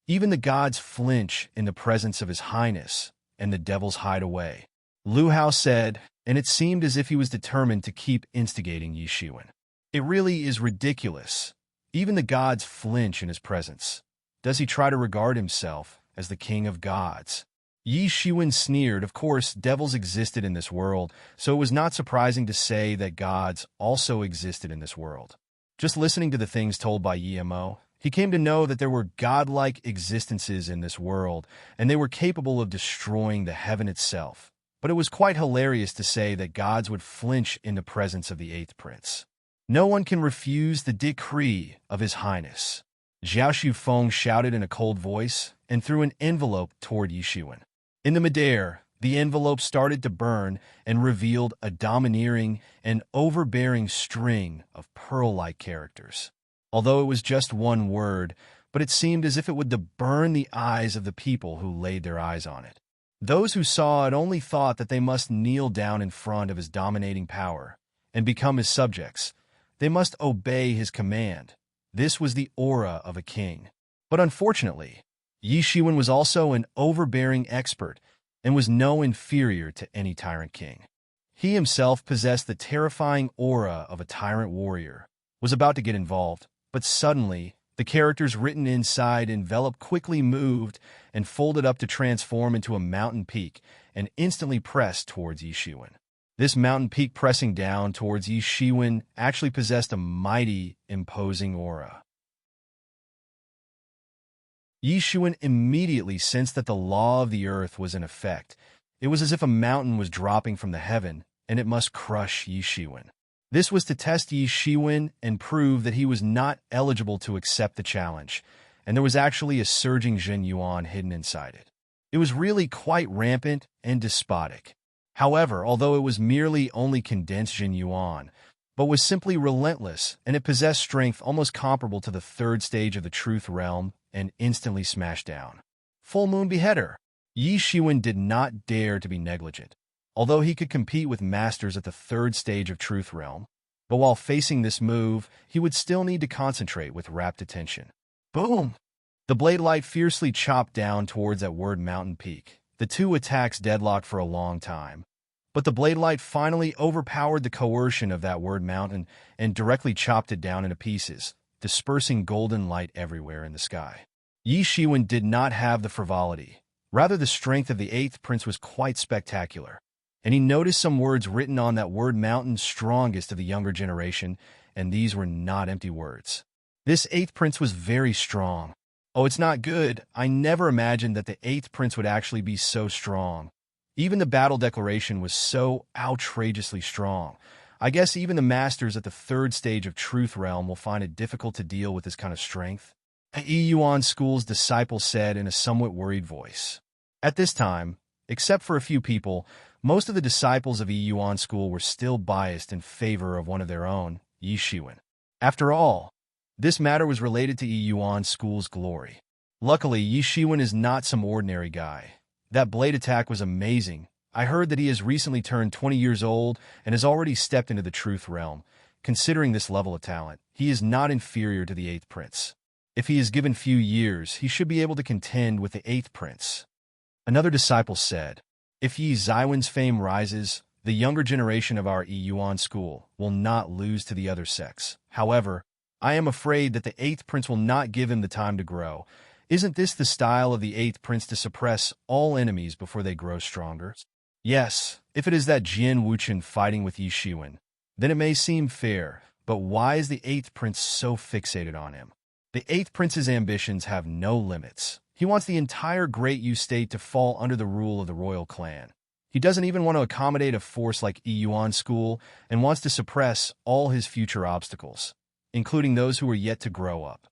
Even the gods flinch in the presence of his highness, and the devils hide away. Lu Hao said, and it seemed as if he was determined to keep instigating Yi Shiwen. It really is ridiculous. Even the gods flinch in his presence. Does he try to regard himself as the king of gods? Yi Shiwen sneered. Of course, devils existed in this world, so it was not surprising to say that gods also existed in this world. Just listening to the things told by Yi Mo, he came to know that there were godlike existences in this world, and they were capable of destroying the heaven itself. But it was quite hilarious to say that gods would flinch in the presence of the Eighth Prince. No one can refuse the decree of His Highness. Zhao Shufeng shouted in a cold voice and threw an envelope toward Yi Shiwen. In the midair, the envelope started to burn and revealed a domineering and overbearing string of pearl-like characters. Although it was just one word, but it seemed as if it would burn the eyes of the people who laid their eyes on it. Those who saw it only thought that they must kneel down in front of his dominating power and become his subjects. They must obey his command. This was the aura of a king. But unfortunately, Yi Shiwen was also an overbearing expert and was no inferior to any tyrant king. He himself possessed the terrifying aura of a tyrant warrior, was about to get involved, but suddenly, the characters written inside envelope quickly moved and folded up to transform into a mountain peak and instantly pressed towards Yi Shiwen. This mountain peak pressing down towards Yi Shiwen actually possessed a mighty, imposing aura. Yi Shiwen immediately sensed that the law of the earth was in effect. It was as if a mountain was dropping from the heaven, and it must crush Yi Shiwen. This was to test Yi Shiwen and prove that he was not eligible to accept the challenge, and there was actually a surging Zhen Yuan hidden inside it. It was really quite rampant and despotic. However, although it was merely only condensed Zhen Yuan, but was simply relentless, and it possessed strength almost comparable to the third stage of the Truth Realm, and instantly smashed down. Full Moon Beheader. Yi Shiwen did not dare to be negligent, although he could compete with masters at the third stage of Truth Realm. But while facing this move, he would still need to concentrate with rapt attention. Boom! The blade light fiercely chopped down towards that word mountain peak. The two attacks deadlocked for a long time, but the blade light finally overpowered the coercion of that word mountain and directly chopped it down into pieces, dispersing golden light everywhere in the sky. Yi Shiwen did not have the frivolity. Rather, the strength of the Eighth Prince was quite spectacular, and he noticed some words written on that word mountain, strongest of the younger generation, and these were not empty words. This Eighth Prince was very strong. Oh, it's not good. I never imagined that the Eighth Prince would actually be so strong. Even the battle declaration was so outrageously strong. I guess even the masters at the third stage of Truth Realm will find it difficult to deal with this kind of strength. A Yi Yuan school's disciple said in a somewhat worried voice. At this time, except for a few people, most of the disciples of Yi Yuan school were still biased in favor of one of their own, Yi Shiwen. After all, this matter was related to Yi Yuan school's glory. Luckily, Yi Shiwen is not some ordinary guy. That blade attack was amazing. I heard that he has recently turned 20 years old and has already stepped into the Truth Realm. Considering this level of talent, he is not inferior to the Eighth Prince. If he is given few years, he should be able to contend with the Eighth Prince. Another disciple said, if Yi Zaiwen's fame rises, the younger generation of our Yi Yuan school will not lose to the other sex. However, I am afraid that the Eighth Prince will not give him the time to grow. Isn't this the style of the Eighth Prince to suppress all enemies before they grow stronger? Yes, if it is that Jian Wuchen fighting with Yi Shiwen, then it may seem fair, but why is the Eighth Prince so fixated on him? The Eighth Prince's ambitions have no limits. He wants the entire Great Yu state to fall under the rule of the royal clan. He doesn't even want to accommodate a force like Yi Yuan school and wants to suppress all his future obstacles, including those who are yet to grow up.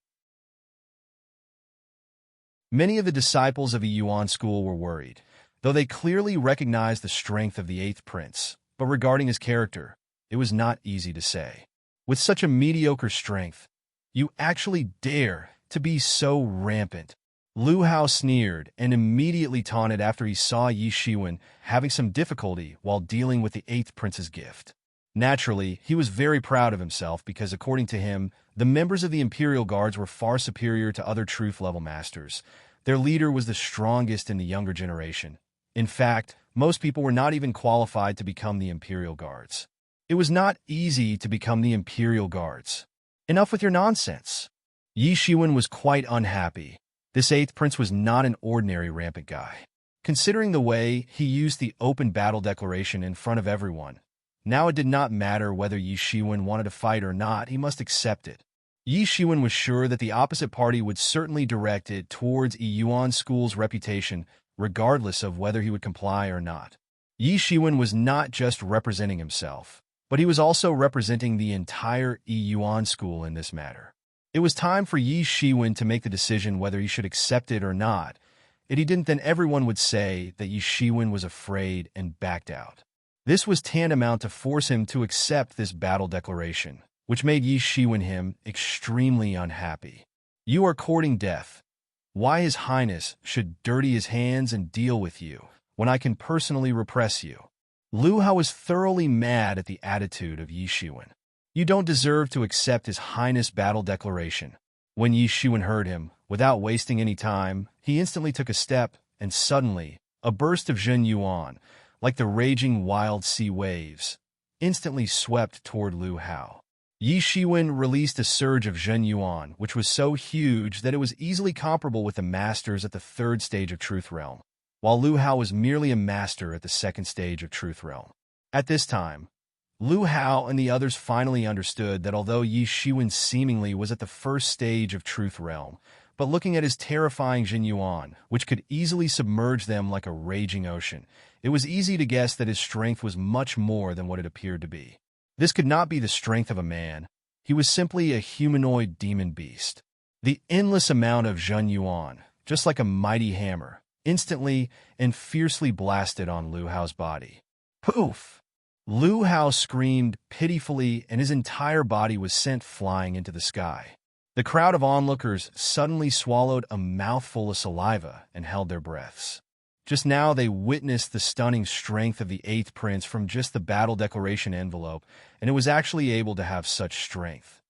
Many of the disciples of the Yuan school were worried, though they clearly recognized the strength of the eighth prince. But regarding his character, it was not easy to say. With such a mediocre strength, you actually dare to be so rampant. Lu Hao sneered and immediately taunted after he saw Yi Shiwen having some difficulty while dealing with the eighth prince's gift. Naturally, he was very proud of himself because, according to him, the members of the Imperial Guards were far superior to other truth-level masters. Their leader was the strongest in the younger generation. In fact, most people were not even qualified to become the Imperial Guards. It was not easy to become the Imperial Guards. Enough with your nonsense. Yi Shiwen was quite unhappy. This eighth prince was not an ordinary rampant guy. Considering the way he used the open battle declaration in front of everyone, now it did not matter whether Yi Shiwen wanted to fight or not, he must accept it. Yi Shiwen was sure that the opposite party would certainly direct it towards Yuan School's reputation, regardless of whether he would comply or not. Yi Shiwen was not just representing himself, but he was also representing the entire Yuan School in this matter. It was time for Yi Shiwen to make the decision whether he should accept it or not. If he didn't, then everyone would say that Yi Shiwen was afraid and backed out. This was tantamount to force him to accept this battle declaration, which made Yi Shiwen him extremely unhappy. You are courting death. Why His Highness should dirty his hands and deal with you, when I can personally repress you? Lu Hao was thoroughly mad at the attitude of Yi Shiwen. You don't deserve to accept His Highness' battle declaration. When Yi Shiwen heard him, without wasting any time, he instantly took a step, and suddenly, a burst of Zhen Yuan, like the raging wild sea waves, instantly swept toward Lu Hao. Yi Shiwen released a surge of Zhen Yuan, which was so huge that it was easily comparable with the masters at the third stage of Truth Realm, while Lu Hao was merely a master at the second stage of Truth Realm. At this time, Lu Hao and the others finally understood that although Yi Shiwen seemingly was at the first stage of Truth Realm, but looking at his terrifying Zhen Yuan, which could easily submerge them like a raging ocean, it was easy to guess that his strength was much more than what it appeared to be. This could not be the strength of a man. He was simply a humanoid demon beast. The endless amount of Zhen Yuan, just like a mighty hammer, instantly and fiercely blasted on Lu Hao's body. Poof! Lu Hao screamed pitifully, and his entire body was sent flying into the sky. The crowd of onlookers suddenly swallowed a mouthful of saliva and held their breaths. Just now they witnessed the stunning strength of the eighth prince from just the battle declaration envelope, and it was actually able to have such strength.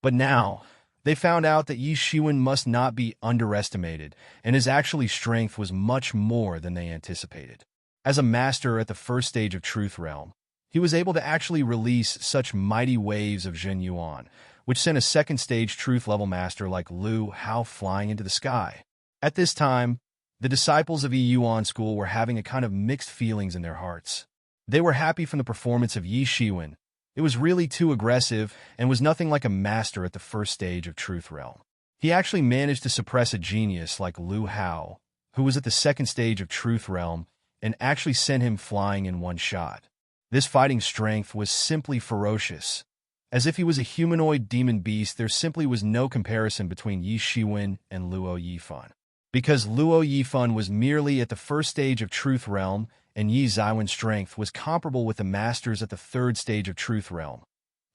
But now, they found out that Yi Shiwen must not be underestimated, and his actually strength was much more than they anticipated. As a master at the first stage of Truth Realm, he was able to actually release such mighty waves of Zhen Yuan, which sent a second stage Truth level master like Lu Hao flying into the sky. At this time, the disciples of the Yuan school were having a kind of mixed feelings in their hearts. They were happy from the performance of Yi Shiwen. It was really too aggressive and was nothing like a master at the first stage of Truth Realm. He actually managed to suppress a genius like Lu Hao, who was at the second stage of Truth Realm, and actually sent him flying in one shot. This fighting strength was simply ferocious. As if he was a humanoid demon beast, there simply was no comparison between Yi Shiwen and Luo Yifan. Because Luo Yifan was merely at the first stage of Truth Realm, and Yi Ziwen's strength was comparable with the masters at the third stage of Truth Realm.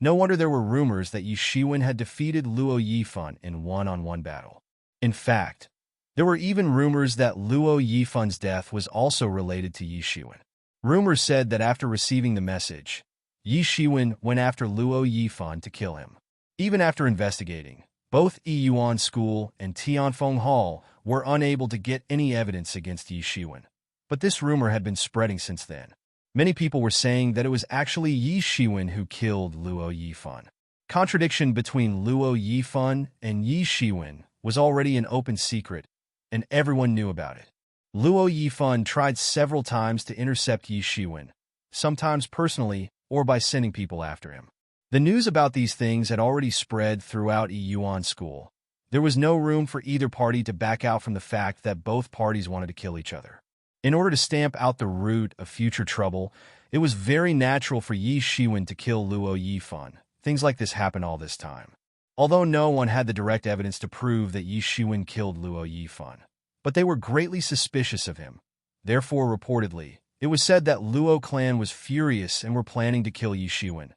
No wonder there were rumors that Yi Shiwen had defeated Luo Yifan in one-on-one battle. In fact, there were even rumors that Luo Yifan's death was also related to Yi Shiwen. Rumors said that after receiving the message, Yi Shiwen went after Luo Yifan to kill him. Even after investigating, both Yuan School and Tianfeng Hall were unable to get any evidence against Yi Shiwen. But this rumor had been spreading since then. Many people were saying that it was actually Yi Shiwen who killed Luo Yifan. Contradiction between Luo Yifan and Yi Shiwen was already an open secret, and everyone knew about it. Luo Yifan tried several times to intercept Yi Shiwen, sometimes personally or by sending people after him. The news about these things had already spread throughout Yuan School. There was no room for either party to back out from the fact that both parties wanted to kill each other. In order to stamp out the root of future trouble, it was very natural for Yi Shiwen to kill Luo Yifan. Things like this happen all this time. although no one had the direct evidence to prove that Yi Shiwen killed Luo Yifan. But they were greatly suspicious of him. Therefore, reportedly, it was said that Luo clan was furious and were planning to kill Yi Shiwen.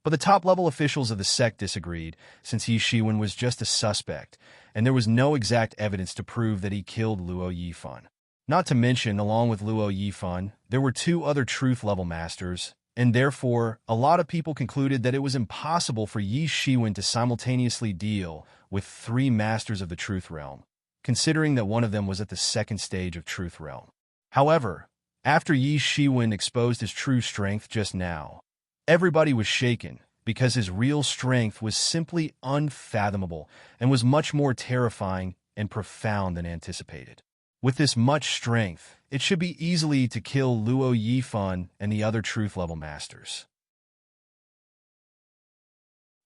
But the top-level officials of the sect disagreed, since Yi Shiwen was just a suspect, and there was no exact evidence to prove that he killed Luo Yifan. Not to mention, along with Luo Yifan, there were two other truth-level masters, and therefore, a lot of people concluded that it was impossible for Yi Shiwen to simultaneously deal with three masters of the Truth Realm, considering that one of them was at the second stage of Truth Realm. However, after Yi Shiwen exposed his true strength just now, everybody was shaken because his real strength was simply unfathomable and was much more terrifying and profound than anticipated. With this much strength, it should be easy to kill Luo Yifan and the other truth-level masters.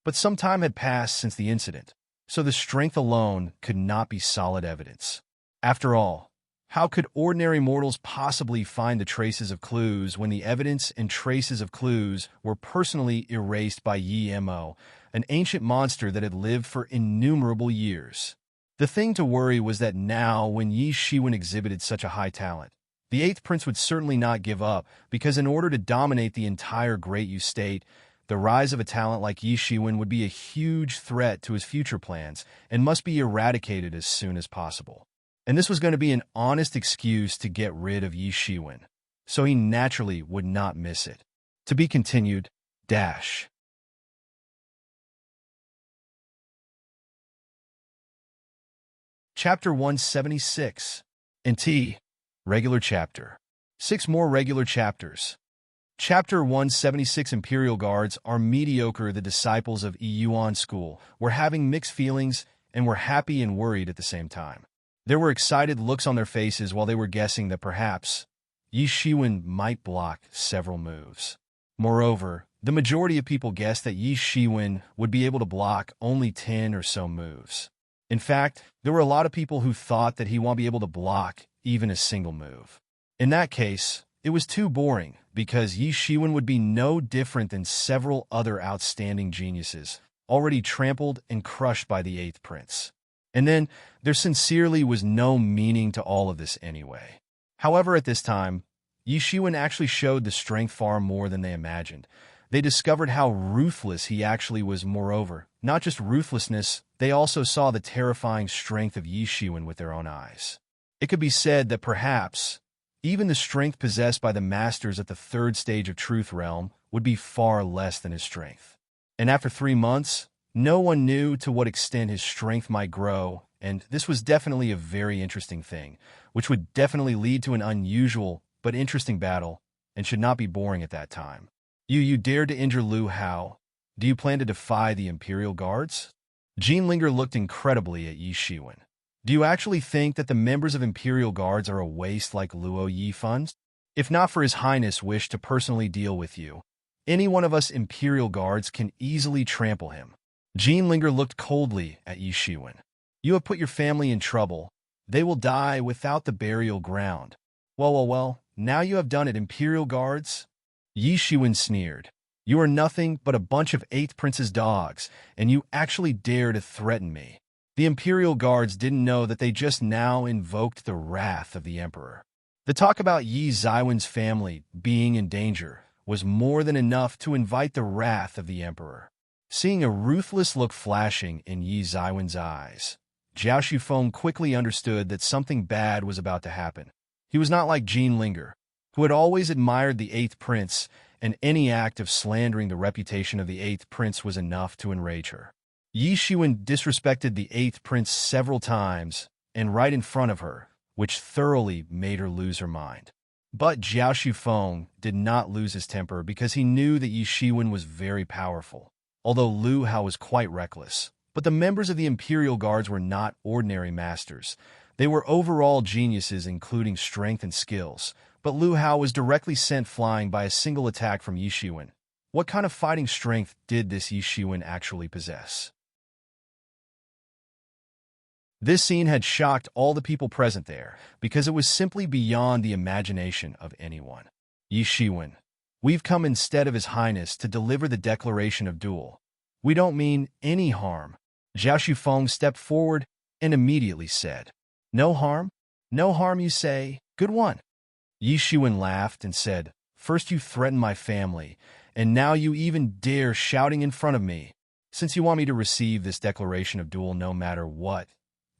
But some time had passed since the incident, so the strength alone could not be solid evidence. After all, how could ordinary mortals possibly find the traces of clues when the evidence and traces of clues were personally erased by Yi Mo, an ancient monster that had lived for innumerable years? The thing to worry was that now, when Yi Shiwen exhibited such a high talent, the Eighth Prince would certainly not give up, because in order to dominate the entire Great Yu State, the rise of a talent like Yi Shiwen would be a huge threat to his future plans and must be eradicated as soon as possible. And this was going to be an honest excuse to get rid of Yi Shiwen, so he naturally would not miss it. To be continued, dash. Chapter 176. NT. Regular chapter. 6 more regular chapters. Chapter 176. Imperial Guards are mediocre. The disciples of Yuan School were having mixed feelings and were happy and worried at the same time. There were excited looks on their faces while they were guessing that perhaps Yi Shiwen might block several moves. Moreover, the majority of people guessed that Yi Shiwen would be able to block only 10 or so moves. In fact, there were a lot of people who thought that he won't be able to block even a single move. In that case, it was too boring, because Yi Shiwen would be no different than several other outstanding geniuses, already trampled and crushed by the Eighth Prince. And then, there sincerely was no meaning to all of this anyway. However, at this time, Yi Shiwen actually showed the strength far more than they imagined. They discovered how ruthless he actually was. Moreover, not just ruthlessness, they also saw the terrifying strength of Yi Shiwen with their own eyes. It could be said that perhaps even the strength possessed by the masters at the third stage of Truth Realm would be far less than his strength. And after 3 months, no one knew to what extent his strength might grow, and this was definitely a very interesting thing, which would definitely lead to an unusual but interesting battle, and should not be boring at that time. You dared to injure Lu Hao. Do you plan to defy the Imperial Guards? Jean Linger looked incredibly at Yi Shiwen. Do you actually think that the members of Imperial Guards are a waste like Luo Yifan? If not for His Highness wish to personally deal with you, any one of us Imperial Guards can easily trample him. Jean Linger looked coldly at Yi Shiwen. You have put your family in trouble. They will die without the burial ground. Well, now you have done it, Imperial Guards. Yi Shiwen sneered. You are nothing but a bunch of Eighth Prince's dogs, and you actually dare to threaten me. The Imperial Guards didn't know that they just now invoked the wrath of the Emperor. The talk about Yi Zaiwen's family being in danger was more than enough to invite the wrath of the Emperor. Seeing a ruthless look flashing in Yi Zaiwen's eyes, Zhao Shufeng quickly understood that something bad was about to happen. He was not like Jean Linger, who had always admired the Eighth Prince, and any act of slandering the reputation of the Eighth Prince was enough to enrage her. Yi Shiwen disrespected the Eighth Prince several times, and right in front of her, which thoroughly made her lose her mind. But Zhao Shufeng did not lose his temper because he knew that Yi Shiwen was very powerful, although Lu Hao was quite reckless. But the members of the Imperial Guards were not ordinary masters. They were overall geniuses, including strength and skills. But Lu Hao was directly sent flying by a single attack from Yi Shiwen. What kind of fighting strength did this Yi Shiwen actually possess? This scene had shocked all the people present there, because it was simply beyond the imagination of anyone. Yi Shiwen, we've come instead of His Highness to deliver the declaration of duel. We don't mean any harm. Zhao Shufeng stepped forward and immediately said, "No harm? No harm, you say? Good one." Yi Shiwen laughed and said, "First you threatened my family, and now you even dare shouting in front of me. Since you want me to receive this declaration of duel no matter what,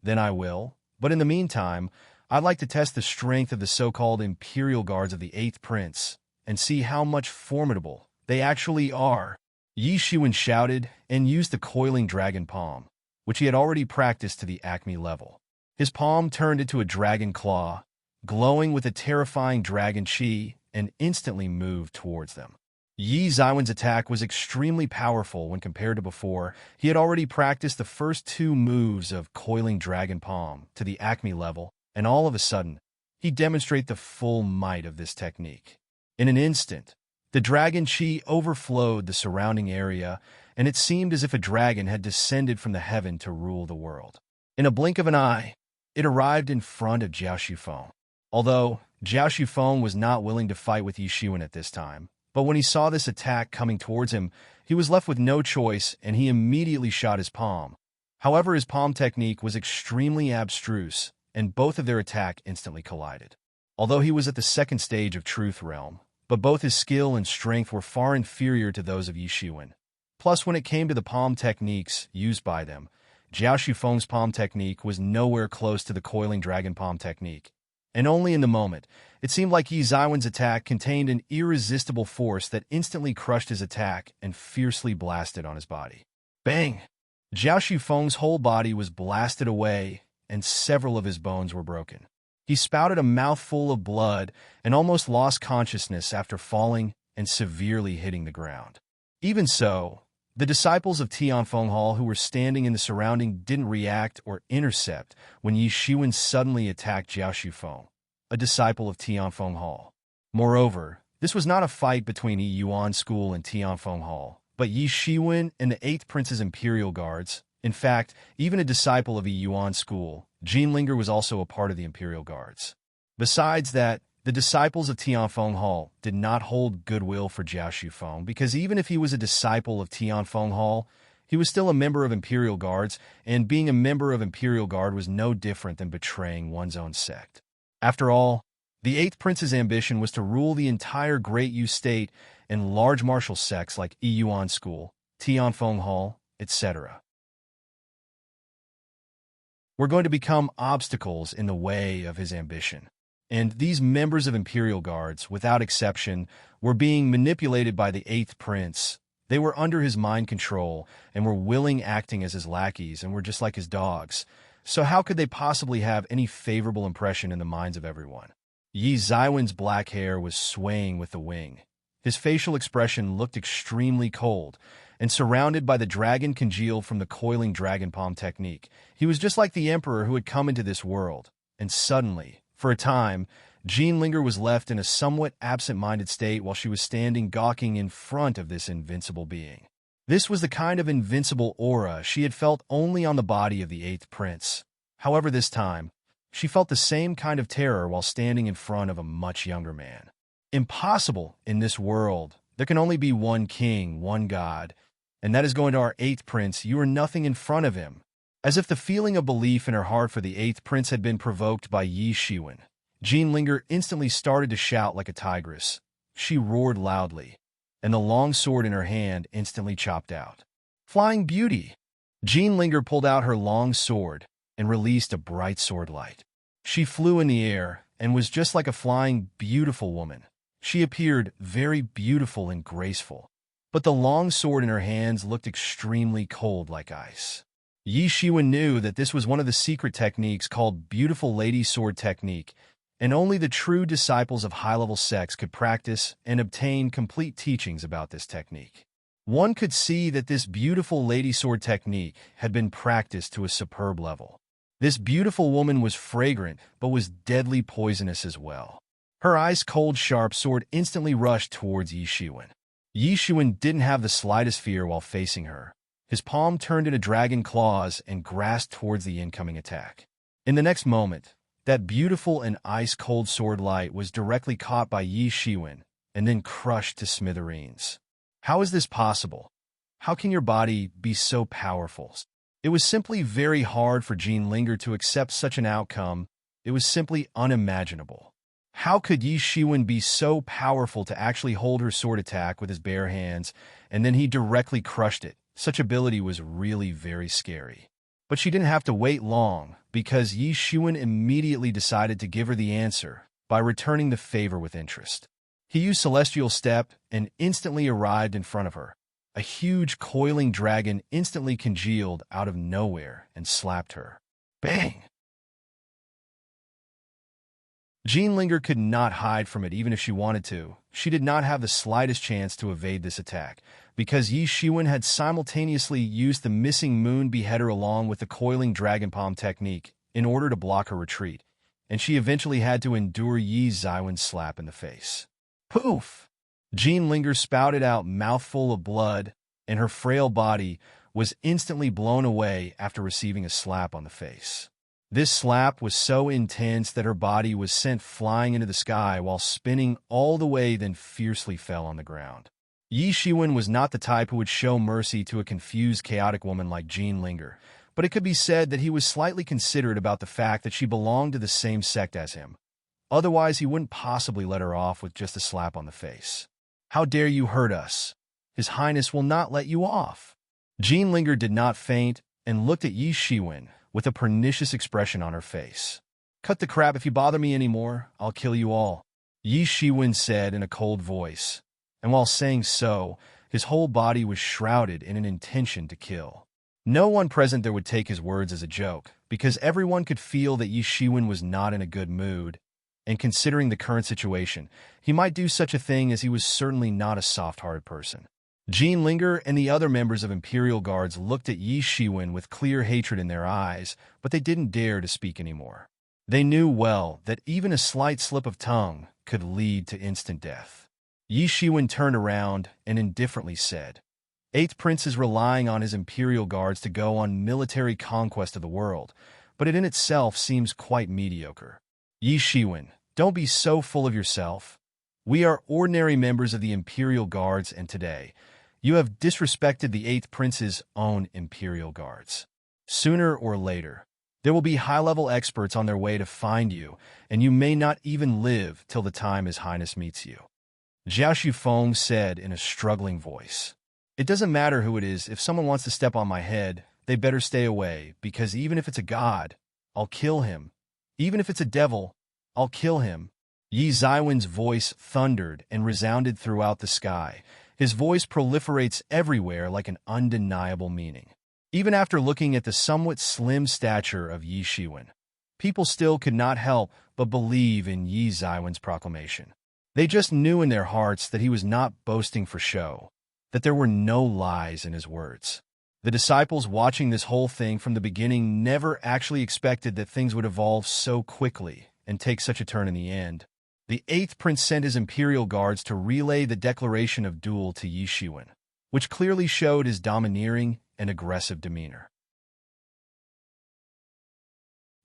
then I will. But in the meantime, I'd like to test the strength of the so-called Imperial Guards of the Eighth Prince and see how much formidable they actually are." Yi Shiwen shouted and used the coiling dragon palm, which he had already practiced to the Acme level. His palm turned into a dragon claw, glowing with a terrifying dragon chi, and instantly moved towards them. Yi Zaiwen's attack was extremely powerful when compared to before. He had already practiced the first two moves of coiling dragon palm to the Acme level, and all of a sudden, he demonstrated the full might of this technique. In an instant, the dragon chi overflowed the surrounding area, and it seemed as if a dragon had descended from the heaven to rule the world. In a blink of an eye, it arrived in front of Zhao Shufeng. Although Zhao Shufeng was not willing to fight with Yi Shiwen at this time, but when he saw this attack coming towards him, he was left with no choice, and he immediately shot his palm. However, his palm technique was extremely abstruse, and both of their attack instantly collided. Although he was at the second stage of Truth Realm, but both his skill and strength were far inferior to those of Yi Shiwen. Plus, when it came to the palm techniques used by them, Zhao Shufeng's palm technique was nowhere close to the coiling dragon palm technique. And only in the moment, it seemed like Yi Zaiwen's attack contained an irresistible force that instantly crushed his attack and fiercely blasted on his body. Bang! Zhao Shufeng's whole body was blasted away, and several of his bones were broken. He spouted a mouthful of blood and almost lost consciousness after falling and severely hitting the ground. Even so, the disciples of Tianfeng Hall who were standing in the surrounding didn't react or intercept when Yi Shiwen suddenly attacked Zhao Shufeng, a disciple of Tianfeng Hall. Moreover, this was not a fight between Yi Yuan School and Tianfeng Hall, but Yi Shiwen and the Eighth Prince's Imperial Guards. In fact, even a disciple of Yi Yuan School, Jinlinger, was also a part of the Imperial Guards. Besides that, the disciples of Tianfeng Hall did not hold goodwill for Zhao Shufeng because even if he was a disciple of Tianfeng Hall, he was still a member of Imperial Guards, and being a member of Imperial Guard was no different than betraying one's own sect. After all, the Eighth Prince's ambition was to rule the entire Great Yu State and large martial sects like Yi Yuan School, Tianfeng Hall, etc. Were going to become obstacles in the way of his ambition. And these members of Imperial Guards, without exception, were being manipulated by the Eighth Prince. They were under his mind control and were willing acting as his lackeys and were just like his dogs. So how could they possibly have any favorable impression in the minds of everyone? Yi Zaiwen's black hair was swaying with the wind. His facial expression looked extremely cold, and surrounded by the dragon congeal from the coiling dragon palm technique, he was just like the emperor who had come into this world. And suddenly, for a time, Jinlinger was left in a somewhat absent-minded state while she was standing gawking in front of this invincible being. This was the kind of invincible aura she had felt only on the body of the Eighth Prince. However, this time, she felt the same kind of terror while standing in front of a much younger man. Impossible in this world. There can only be one king, one god, and that is going to our Eighth Prince. You are nothing in front of him. As if the feeling of belief in her heart for the Eighth Prince had been provoked by Yi Shiwen, Jinlinger instantly started to shout like a tigress. She roared loudly, and the long sword in her hand instantly chopped out. Flying Beauty! Jinlinger pulled out her long sword and released a bright sword light. She flew in the air and was just like a flying, beautiful woman. She appeared very beautiful and graceful, but the long sword in her hands looked extremely cold like ice. Yi Shiwen knew that this was one of the secret techniques called Beautiful Lady Sword Technique, and only the true disciples of high-level sects could practice and obtain complete teachings about this technique. One could see that this Beautiful Lady Sword Technique had been practiced to a superb level. This beautiful woman was fragrant, but was deadly poisonous as well. Her ice-cold sharp sword instantly rushed towards Yi Shiwen. Yi Shiwen didn't have the slightest fear while facing her. His palm turned into dragon claws and grasped towards the incoming attack. In the next moment, that beautiful and ice-cold sword light was directly caught by Yi Shiwen and then crushed to smithereens. How is this possible? How can your body be so powerful? It was simply very hard for Jean Linger to accept such an outcome. It was simply unimaginable. How could Yi Shiwen be so powerful to actually hold her sword attack with his bare hands, and then he directly crushed it? Such ability was really very scary. But she didn't have to wait long, because Yi Shiwen immediately decided to give her the answer by returning the favor with interest. He used Celestial Step and instantly arrived in front of her. A huge coiling dragon instantly congealed out of nowhere and slapped her. Bang! Jean Linger could not hide from it even if she wanted to. She did not have the slightest chance to evade this attack, because Yi Shiwen had simultaneously used the Missing Moon Beheader along with the Coiling Dragon Palm technique in order to block her retreat, and she eventually had to endure Yi Zaiwen's slap in the face. Poof! Jean Linger spouted out mouthful of blood, and her frail body was instantly blown away after receiving a slap on the face. This slap was so intense that her body was sent flying into the sky while spinning all the way, then fiercely fell on the ground. Yi Shiwen was not the type who would show mercy to a confused, chaotic woman like Jean Linger, but it could be said that he was slightly considerate about the fact that she belonged to the same sect as him. Otherwise, he wouldn't possibly let her off with just a slap on the face. How dare you hurt us? His Highness will not let you off. Jean Linger did not faint and looked at Yi Shiwen with a pernicious expression on her face. Cut the crap. If you bother me anymore, I'll kill you all, Yi Shiwen said in a cold voice, and while saying so, his whole body was shrouded in an intention to kill. No one present there would take his words as a joke, because everyone could feel that Yi Shiwen was not in a good mood, and considering the current situation, he might do such a thing as he was certainly not a soft-hearted person. Jean Linger and the other members of Imperial Guards looked at Yi Shiwen with clear hatred in their eyes, but they didn't dare to speak anymore. They knew well that even a slight slip of tongue could lead to instant death. Yi Shiwen turned around and indifferently said, "Eighth Prince is relying on his Imperial Guards to go on military conquest of the world, but it in itself seems quite mediocre. Yi Shiwen, don't be so full of yourself. We are ordinary members of the Imperial Guards, and today, you have disrespected the Eighth Prince's own Imperial Guards. Sooner or later, there will be high-level experts on their way to find you, and you may not even live till the time His Highness meets you," Jiao Shufeng said in a struggling voice. "It doesn't matter who it is. If someone wants to step on my head, they better stay away, because even if it's a god, I'll kill him. Even if it's a devil, I'll kill him." Yi Zaiwen's voice thundered and resounded throughout the sky. His voice proliferates everywhere like an undeniable meaning. Even after looking at the somewhat slim stature of Yi Shiwen, people still could not help but believe in Yi Zaiwen's proclamation. They just knew in their hearts that he was not boasting for show, that there were no lies in his words. The disciples watching this whole thing from the beginning never actually expected that things would evolve so quickly and take such a turn in the end. The Eighth Prince sent his Imperial Guards to relay the declaration of duel to Yi Shiwen, which clearly showed his domineering and aggressive demeanor.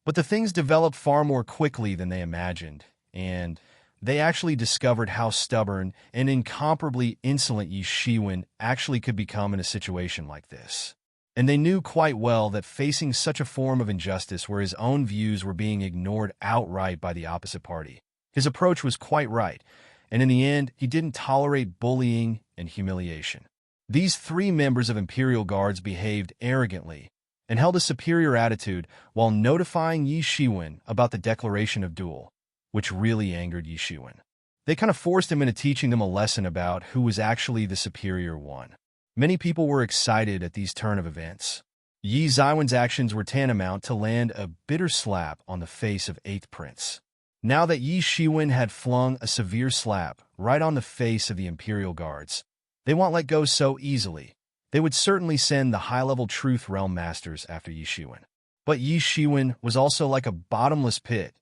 But the things developed far more quickly than they imagined, and they actually discovered how stubborn and incomparably insolent Yi Shiwen actually could become in a situation like this. And they knew quite well that facing such a form of injustice where his own views were being ignored outright by the opposite party, his approach was quite right, and in the end, he didn't tolerate bullying and humiliation. These three members of Imperial Guards behaved arrogantly and held a superior attitude while notifying Yi Shiwen about the declaration of duel, which really angered Yi Shiwen. They kind of forced him into teaching them a lesson about who was actually the superior one. Many people were excited at these turn of events. Yi Zaiwen's actions were tantamount to land a bitter slap on the face of Eighth Prince. Now that Yi Shiwen had flung a severe slap right on the face of the Imperial Guards, they won't let go so easily. They would certainly send the high-level Truth Realm Masters after Yi Shiwen. But Yi Shiwen was also like a bottomless pit.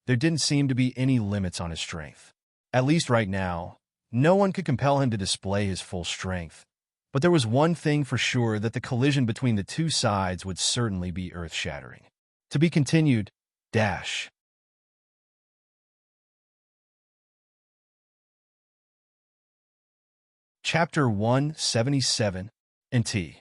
There didn't seem to be any limits on his strength. At least right now, no one could compel him to display his full strength. But there was one thing for sure, that the collision between the two sides would certainly be earth-shattering. To be continued, dash. Chapter 177 NT.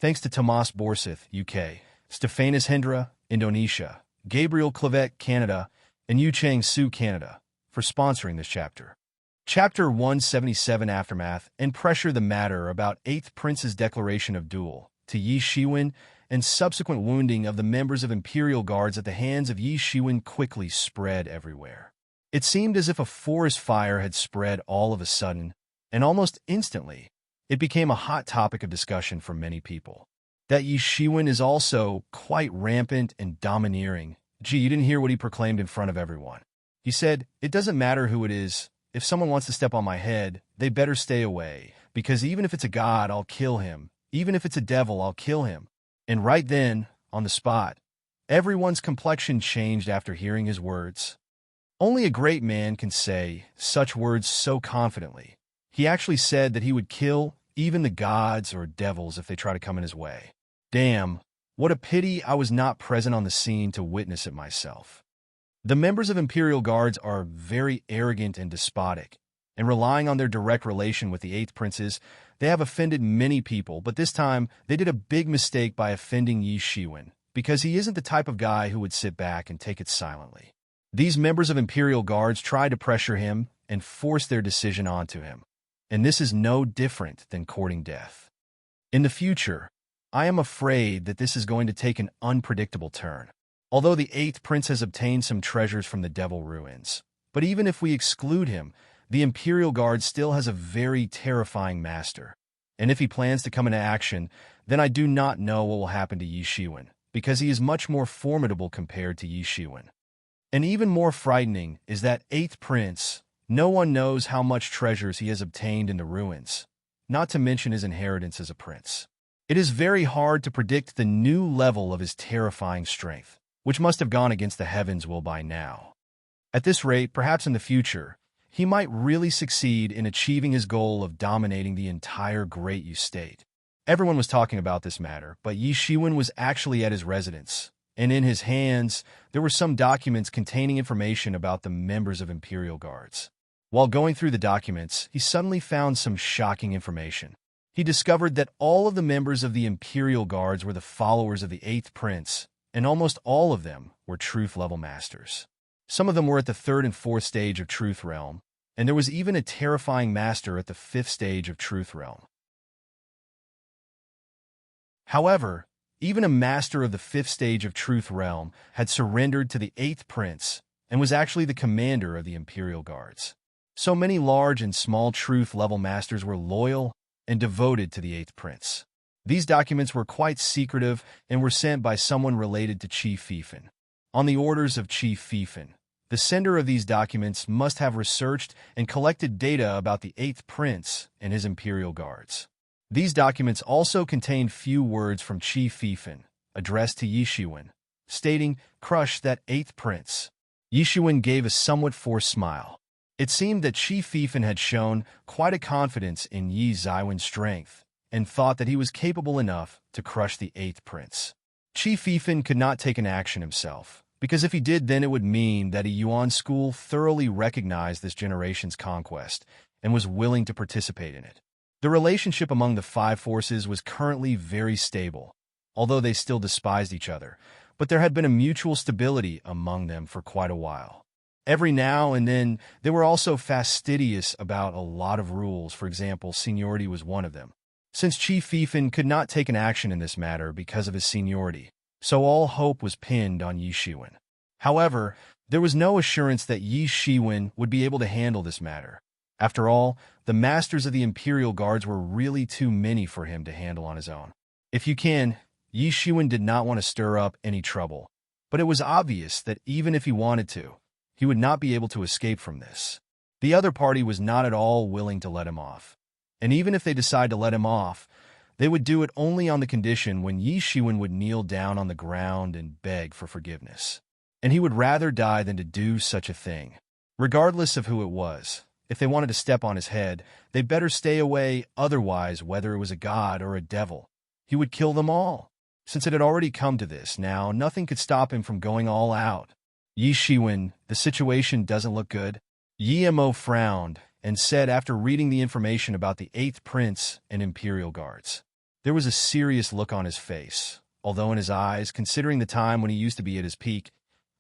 Thanks to Tomas Borseth, UK, Stephanus Hendra, Indonesia, Gabriel Clavet, Canada, and Yu Chang Su, Canada, for sponsoring this chapter. Chapter 177 Aftermath and Pressure. The matter about 8th Prince's declaration of duel to Yi Shiwen and subsequent wounding of the members of Imperial Guards at the hands of Yi Shiwen quickly spread everywhere. It seemed as if a forest fire had spread all of a sudden, and almost instantly, it became a hot topic of discussion for many people. That Yi Shiwen is also quite rampant and domineering. Gee, you didn't hear what he proclaimed in front of everyone. He said, "It doesn't matter who it is. If someone wants to step on my head, they better stay away, because even if it's a god, I'll kill him. Even if it's a devil, I'll kill him." And right then, on the spot, everyone's complexion changed after hearing his words. Only a great man can say such words so confidently. He actually said that he would kill even the gods or devils if they try to come in his way. Damn, what a pity I was not present on the scene to witness it myself. The members of Imperial Guards are very arrogant and despotic, and relying on their direct relation with the 8th Princes, they have offended many people, but this time they did a big mistake by offending Yi Shiwen, because he isn't the type of guy who would sit back and take it silently. These members of Imperial Guards tried to pressure him and force their decision onto him, and this is no different than courting death. In the future, I am afraid that this is going to take an unpredictable turn. Although the 8th Prince has obtained some treasures from the Devil Ruins, but even if we exclude him, the Imperial Guard still has a very terrifying master. And if he plans to come into action, then I do not know what will happen to Yi Shiwen, because he is much more formidable compared to Yi Shiwen. And even more frightening is that 8th Prince, no one knows how much treasures he has obtained in the ruins, not to mention his inheritance as a prince. It is very hard to predict the new level of his terrifying strength, which must have gone against the heavens' will by now. At this rate, perhaps in the future, he might really succeed in achieving his goal of dominating the entire Great Yu State. Everyone was talking about this matter, but Yi Shiwen was actually at his residence, and in his hands, there were some documents containing information about the members of Imperial Guards. While going through the documents, he suddenly found some shocking information. He discovered that all of the members of the Imperial Guards were the followers of the 8th Prince, and almost all of them were truth-level masters. Some of them were at the 3rd and 4th stage of Truth Realm, and there was even a terrifying master at the 5th stage of Truth Realm. However, even a master of the 5th stage of Truth Realm had surrendered to the 8th Prince and was actually the commander of the Imperial Guards. So many large and small truth-level masters were loyal and devoted to the 8th Prince. These documents were quite secretive and were sent by someone related to Chief Fifen. On the orders of Chief Fifen, the sender of these documents must have researched and collected data about the 8th Prince and his Imperial Guards. These documents also contained few words from Chief Fifen, addressed to Yi Shiwen, stating, "Crush that 8th Prince." Yi Shiwen gave a somewhat forced smile. It seemed that Chief Fifen had shown quite a confidence in Yi Shiwen's strength, and thought that he was capable enough to crush the 8th Prince. Chief Fifen could not take an action himself, because if he did, then it would mean that a Yuan school thoroughly recognized this generation's conquest and was willing to participate in it. The relationship among the 5 forces was currently very stable, although they still despised each other, but there had been a mutual stability among them for quite a while. Every now and then, they were also fastidious about a lot of rules. For example, seniority was one of them. Since Chief Fifen could not take an action in this matter because of his seniority, so all hope was pinned on Yi Shiwen. However, there was no assurance that Yi Shiwen would be able to handle this matter. After all, the masters of the Imperial Guards were really too many for him to handle on his own. If you can, Yi Shiwen did not want to stir up any trouble, but it was obvious that even if he wanted to, he would not be able to escape from this. The other party was not at all willing to let him off. And even if they decide to let him off, they would do it only on the condition when Yi Shiwen would kneel down on the ground and beg for forgiveness. And he would rather die than to do such a thing. Regardless of who it was, if they wanted to step on his head, they better stay away, otherwise, whether it was a god or a devil, he would kill them all. Since it had already come to this, now nothing could stop him from going all out. Yi Shiwen, the situation doesn't look good. Yi Mo frowned and said after reading the information about the 8th Prince and Imperial Guards, There was a serious look on his face, although in his eyes, considering the time when he used to be at his peak,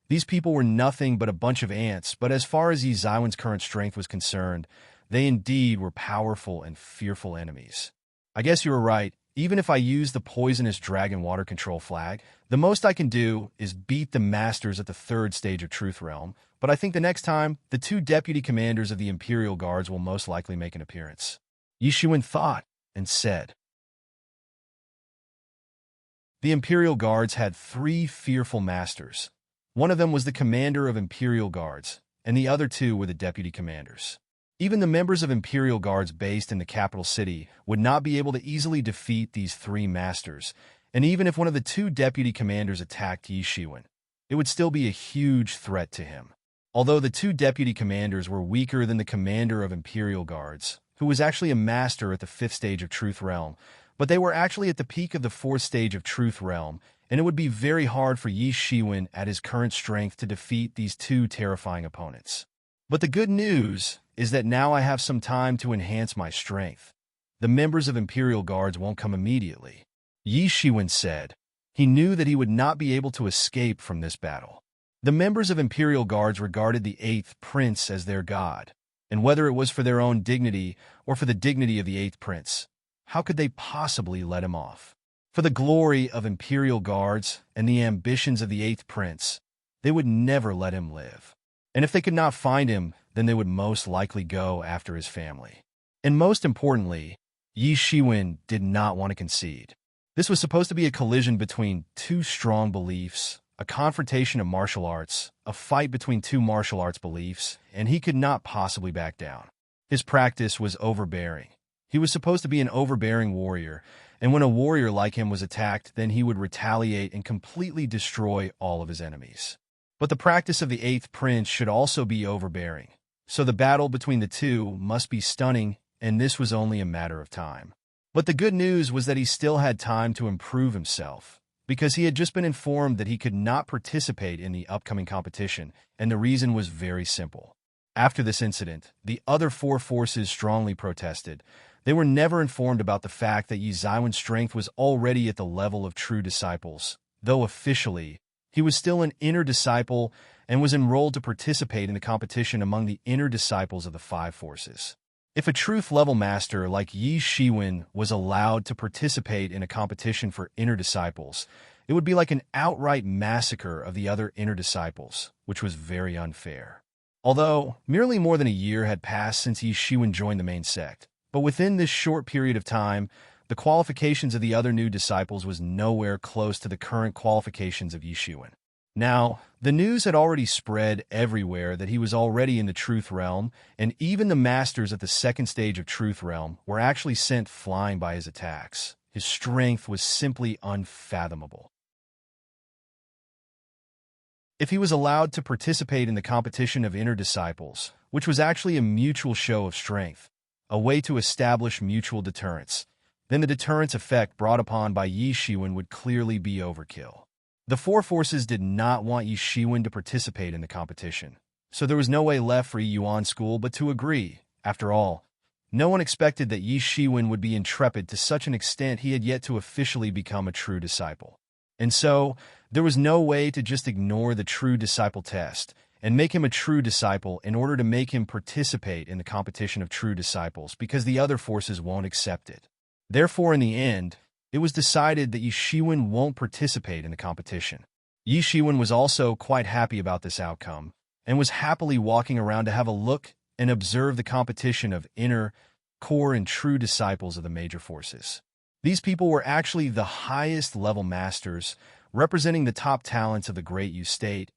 these people were nothing but a bunch of ants. But as far as Yi Zaiwen's current strength was concerned, they indeed were powerful and fearful enemies. I guess you were right. Even if I use the poisonous dragon water control flag, the most I can do is beat the masters at the third stage of Truth Realm, but I think the next time, the two deputy commanders of the Imperial Guards will most likely make an appearance. Yi Shiwen thought and said. The Imperial Guards had 3 fearful masters. One of them was the commander of Imperial Guards, and the other 2 were the deputy commanders. Even the members of Imperial Guards based in the capital city would not be able to easily defeat these 3 masters, and even if one of the 2 deputy commanders attacked Yi Shiwen, it would still be a huge threat to him. Although the 2 deputy commanders were weaker than the commander of Imperial Guards, who was actually a master at the 5th stage of Truth Realm, but they were actually at the peak of the 4th stage of Truth Realm, and it would be very hard for Yi Shiwen at his current strength to defeat these 2 terrifying opponents. But the good news is that now I have some time to enhance my strength. The members of Imperial Guards won't come immediately. Yi Shiwen said. He knew that he would not be able to escape from this battle. The members of Imperial Guards regarded the 8th Prince as their god, and whether it was for their own dignity or for the dignity of the 8th Prince, how could they possibly let him off? For the glory of Imperial Guards and the ambitions of the 8th Prince, they would never let him live. And if they could not find him, then they would most likely go after his family. And most importantly, Yi Shiwen did not want to concede. This was supposed to be a collision between 2 strong beliefs, a confrontation of martial arts, a fight between 2 martial arts beliefs, and he could not possibly back down. His practice was overbearing. He was supposed to be an overbearing warrior, and when a warrior like him was attacked, then he would retaliate and completely destroy all of his enemies. But the practice of the 8th Prince should also be overbearing, so the battle between the 2 must be stunning, and this was only a matter of time. But the good news was that he still had time to improve himself, because he had just been informed that he could not participate in the upcoming competition, and the reason was very simple. After this incident, the other 4 forces strongly protested. They were never informed about the fact that Yi Zaiwen's strength was already at the level of true disciples, though officially, he was still an inner disciple and was enrolled to participate in the competition among the inner disciples of the 5 forces. If a truth-level master like Yi Shiwen was allowed to participate in a competition for inner disciples, it would be like an outright massacre of the other inner disciples, which was very unfair. Although, merely more than a year had passed since Yi Shiwen joined the main sect, but within this short period of time, the qualifications of the other new disciples was nowhere close to the current qualifications of Yi Shiwen. Now, the news had already spread everywhere that he was already in the Truth Realm, and even the masters at the 2nd stage of Truth Realm were actually sent flying by his attacks. His strength was simply unfathomable. If he was allowed to participate in the competition of inner disciples, which was actually a mutual show of strength, a way to establish mutual deterrence, then the deterrence effect brought upon by Yi Shiwen would clearly be overkill. The 4 forces did not want Yi Shiwen to participate in the competition, so there was no way left for Yi Yuan School but to agree. After all, no one expected that Yi Shiwen would be intrepid to such an extent he had yet to officially become a true disciple. And so, there was no way to just ignore the true disciple test and make him a true disciple in order to make him participate in the competition of true disciples because the other forces won't accept it. Therefore, in the end, it was decided that Yi Shiwen won't participate in the competition. Yi Shiwen was also quite happy about this outcome and was happily walking around to have a look and observe the competition of inner, core, and true disciples of the major forces. These people were actually the highest level masters, representing the top talents of the Great Yu State,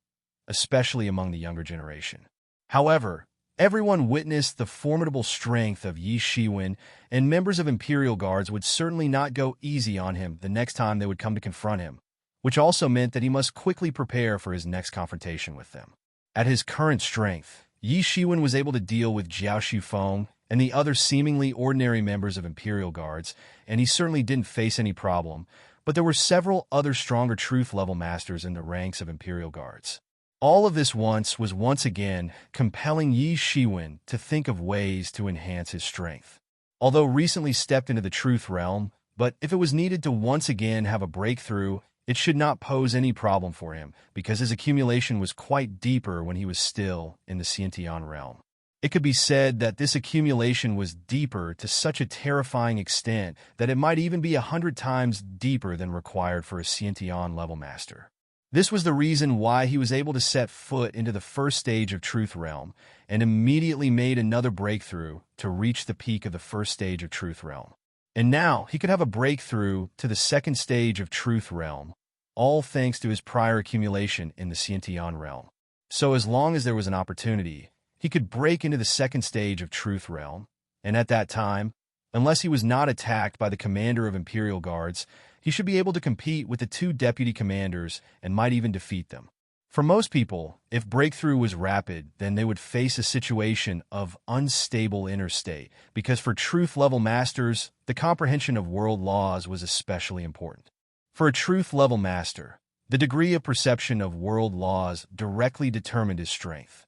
especially among the younger generation. However, everyone witnessed the formidable strength of Yi Shiwen, and members of Imperial Guards would certainly not go easy on him the next time they would come to confront him, which also meant that he must quickly prepare for his next confrontation with them. At his current strength, Yi Shiwen was able to deal with Jiao Shufeng and the other seemingly ordinary members of Imperial Guards, and he certainly didn't face any problem, but there were several other stronger truth-level masters in the ranks of Imperial Guards. All of this was once again compelling Yi Shiwen to think of ways to enhance his strength. Although recently stepped into the Truth Realm, But if it was needed to once again have a breakthrough, it should not pose any problem for him, because his accumulation was quite deeper when he was still in the Xiantian realm. It could be said that this accumulation was deeper to such a terrifying extent that it might even be 100 times deeper than required for a Xiantian level master. This was the reason why he was able to set foot into the first stage of Truth Realm and immediately made another breakthrough to reach the peak of the first stage of Truth Realm. And now he could have a breakthrough to the second stage of Truth Realm, all thanks to his prior accumulation in the Xiantian realm. So as long as there was an opportunity, he could break into the second stage of Truth Realm, and at that time, unless he was not attacked by the commander of Imperial Guards, he should be able to compete with the two deputy commanders and might even defeat them. For most people, if breakthrough was rapid, then they would face a situation of unstable inner state, because for truth-level masters, the comprehension of world laws was especially important. For a truth-level master, the degree of perception of world laws directly determined his strength.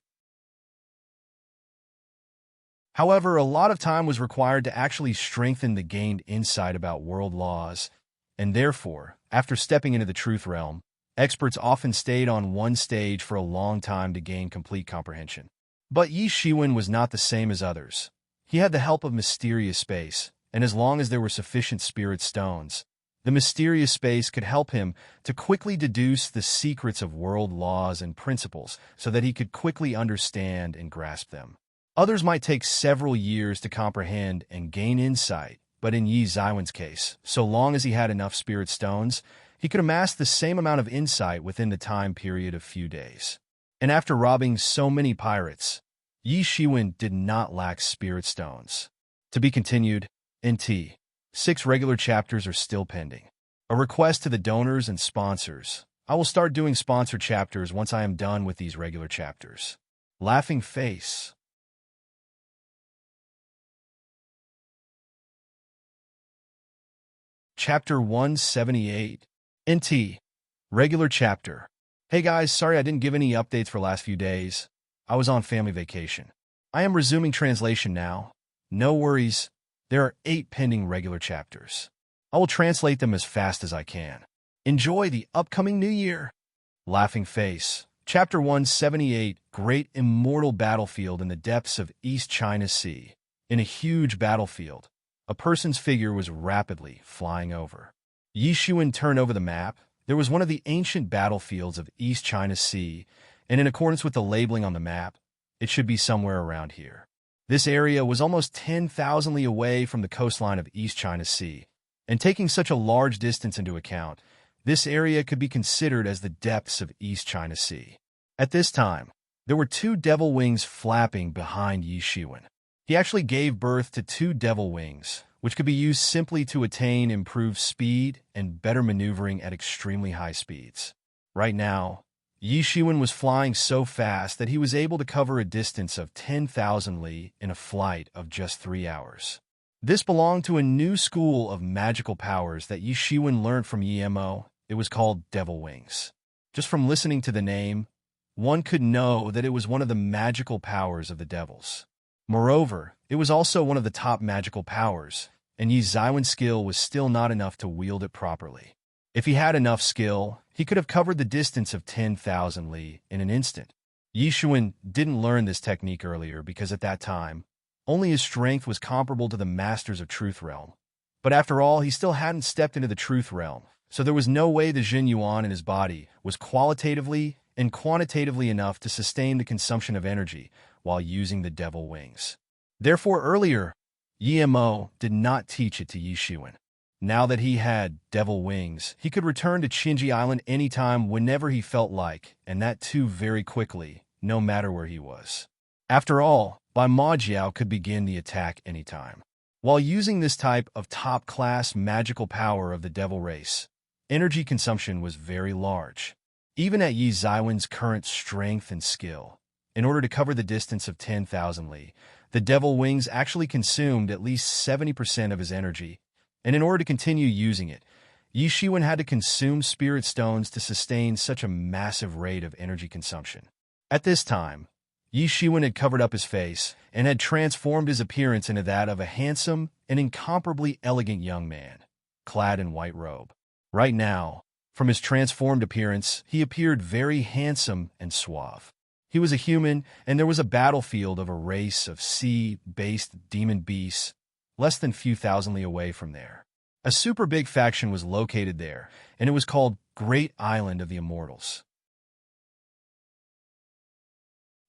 However, a lot of time was required to actually strengthen the gained insight about world laws, and therefore, after stepping into the Truth Realm, experts often stayed on one stage for a long time to gain complete comprehension. But Yi Shiwen was not the same as others. He had the help of mysterious space, and as long as there were sufficient spirit stones, the mysterious space could help him to quickly deduce the secrets of world laws and principles so that he could quickly understand and grasp them. Others might take several years to comprehend and gain insight, but in Yi Zaiwen's case, so long as he had enough spirit stones, he could amass the same amount of insight within the time period of few days. And after robbing so many pirates, Yi Shiwen did not lack spirit stones. To be continued, NT. 6 regular chapters are still pending. A request to the donors and sponsors. I will start doing sponsored chapters once I am done with these regular chapters. Laughing face. Chapter 178. NT. Regular chapter. Hey guys, sorry I didn't give any updates for last few days. I was on family vacation. I am resuming translation now. No worries. There are 8 pending regular chapters. I will translate them as fast as I can. Enjoy the upcoming new year. Laughing face. Chapter 178. Great immortal battlefield in the depths of East China Sea. In a huge battlefield, a person's figure was rapidly flying over. Yi Shiwen turned over the map. There was one of the ancient battlefields of East China Sea, and in accordance with the labeling on the map, it should be somewhere around here. This area was almost 10,000 li away from the coastline of East China Sea, and taking such a large distance into account, this area could be considered as the depths of East China Sea. At this time, there were 2 devil wings flapping behind Yi Shiwen. He actually gave birth to 2 devil wings, which could be used simply to attain improved speed and better maneuvering at extremely high speeds. Right now, Yi Shiwen was flying so fast that he was able to cover a distance of 10,000 li in a flight of just 3 hours. This belonged to a new school of magical powers that Yi Shiwen learned from Yimo. It was called Devil Wings. Just from listening to the name, one could know that it was one of the magical powers of the devils. Moreover, it was also one of the top magical powers, and Yi Zaiwen's skill was still not enough to wield it properly. If he had enough skill, he could have covered the distance of 10,000 li in an instant. Yi Shiwen didn't learn this technique earlier because at that time, only his strength was comparable to the masters of Truth Realm. But after all, he still hadn't stepped into the Truth Realm, so there was no way the Jin Yuan in his body was qualitatively and quantitatively enough to sustain the consumption of energy while using the devil wings. Therefore, earlier, Yimo did not teach it to Yi Shiwen. Now that he had devil wings, he could return to Qinji Island anytime whenever he felt like, and that too very quickly, no matter where he was. After all, Bai Ma Jiao could begin the attack anytime. While using this type of top-class magical power of the devil race, energy consumption was very large. Even at Yi Zaiwen's current strength and skill, in order to cover the distance of 10,000 li, the devil wings actually consumed at least 70% of his energy, and in order to continue using it, Yi Shiwen had to consume spirit stones to sustain such a massive rate of energy consumption. At this time, Yi Shiwen had covered up his face and had transformed his appearance into that of a handsome and incomparably elegant young man. clad in white robe. Right now, from his transformed appearance, he appeared very handsome and suave. He was a human, and there was a battlefield of a race of sea-based demon beasts less than few thousand li away from there. A super big faction was located there, and it was called Great Island of the Immortals.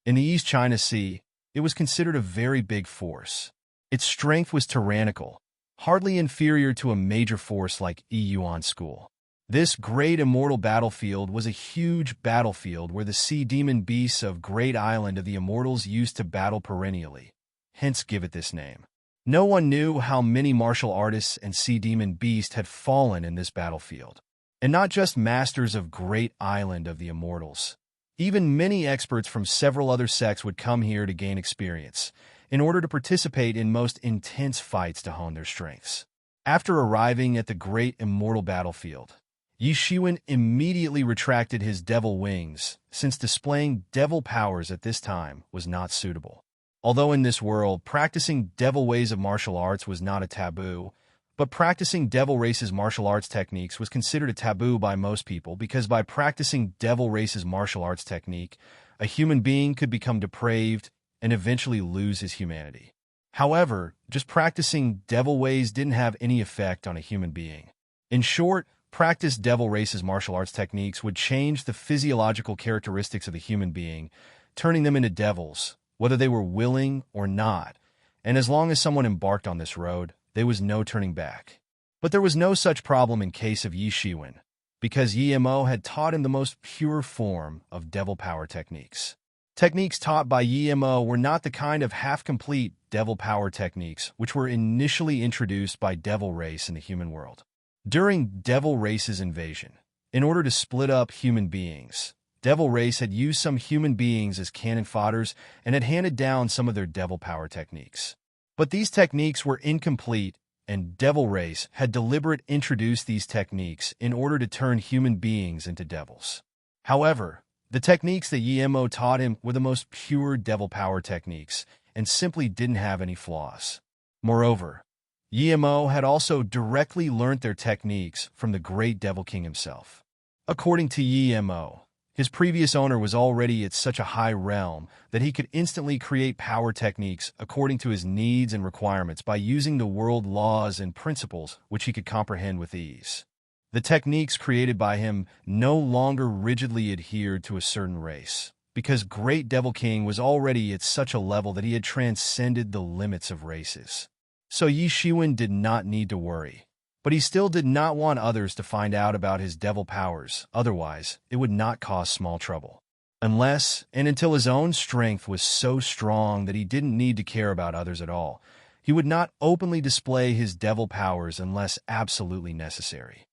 In the East China Sea, it was considered a very big force. Its strength was tyrannical, hardly inferior to a major force like Yuan School. This great immortal battlefield was a huge battlefield where the sea demon beasts of Great Island of the Immortals used to battle perennially, hence give it this name. No one knew how many martial artists and sea demon beasts had fallen in this battlefield. And not just masters of Great Island of the Immortals. Even many experts from several other sects would come here to gain experience, in order to participate in most intense fights to hone their strengths. After arriving at the great immortal battlefield, Yi Shiwen immediately retracted his devil wings, since displaying devil powers at this time was not suitable. Although in this world, practicing devil ways of martial arts was not a taboo, but practicing devil races martial arts techniques was considered a taboo by most people because by practicing devil races martial arts technique, a human being could become depraved and eventually lose his humanity. However, just practicing devil ways didn't have any effect on a human being. In short, practice devil races martial arts techniques would change the physiological characteristics of the human being, turning them into devils, whether they were willing or not, and as long as someone embarked on this road, there was no turning back. But there was no such problem in case of Yi Shiwen, because Yi Mo had taught him the most pure form of devil power techniques. Techniques taught by Yi Mo were not the kind of half-complete devil power techniques which were initially introduced by devil race in the human world. During devil race's invasion, in order to split up human beings, devil race had used some human beings as cannon fodders and had handed down some of their devil power techniques. But these techniques were incomplete, and devil race had deliberately introduced these techniques in order to turn human beings into devils. However, the techniques that Yi Mo taught him were the most pure devil power techniques and simply didn't have any flaws. Moreover, Yi Mo had also directly learnt their techniques from the great Devil King himself. According to Yi Mo, his previous owner was already at such a high realm that he could instantly create power techniques according to his needs and requirements by using the world laws and principles which he could comprehend with ease. The techniques created by him no longer rigidly adhered to a certain race, because Great Devil King was already at such a level that he had transcended the limits of races. So Yi Shiwen did not need to worry. But he still did not want others to find out about his devil powers, otherwise it would not cause small trouble. Unless and until his own strength was so strong that he didn't need to care about others at all, he would not openly display his devil powers unless absolutely necessary.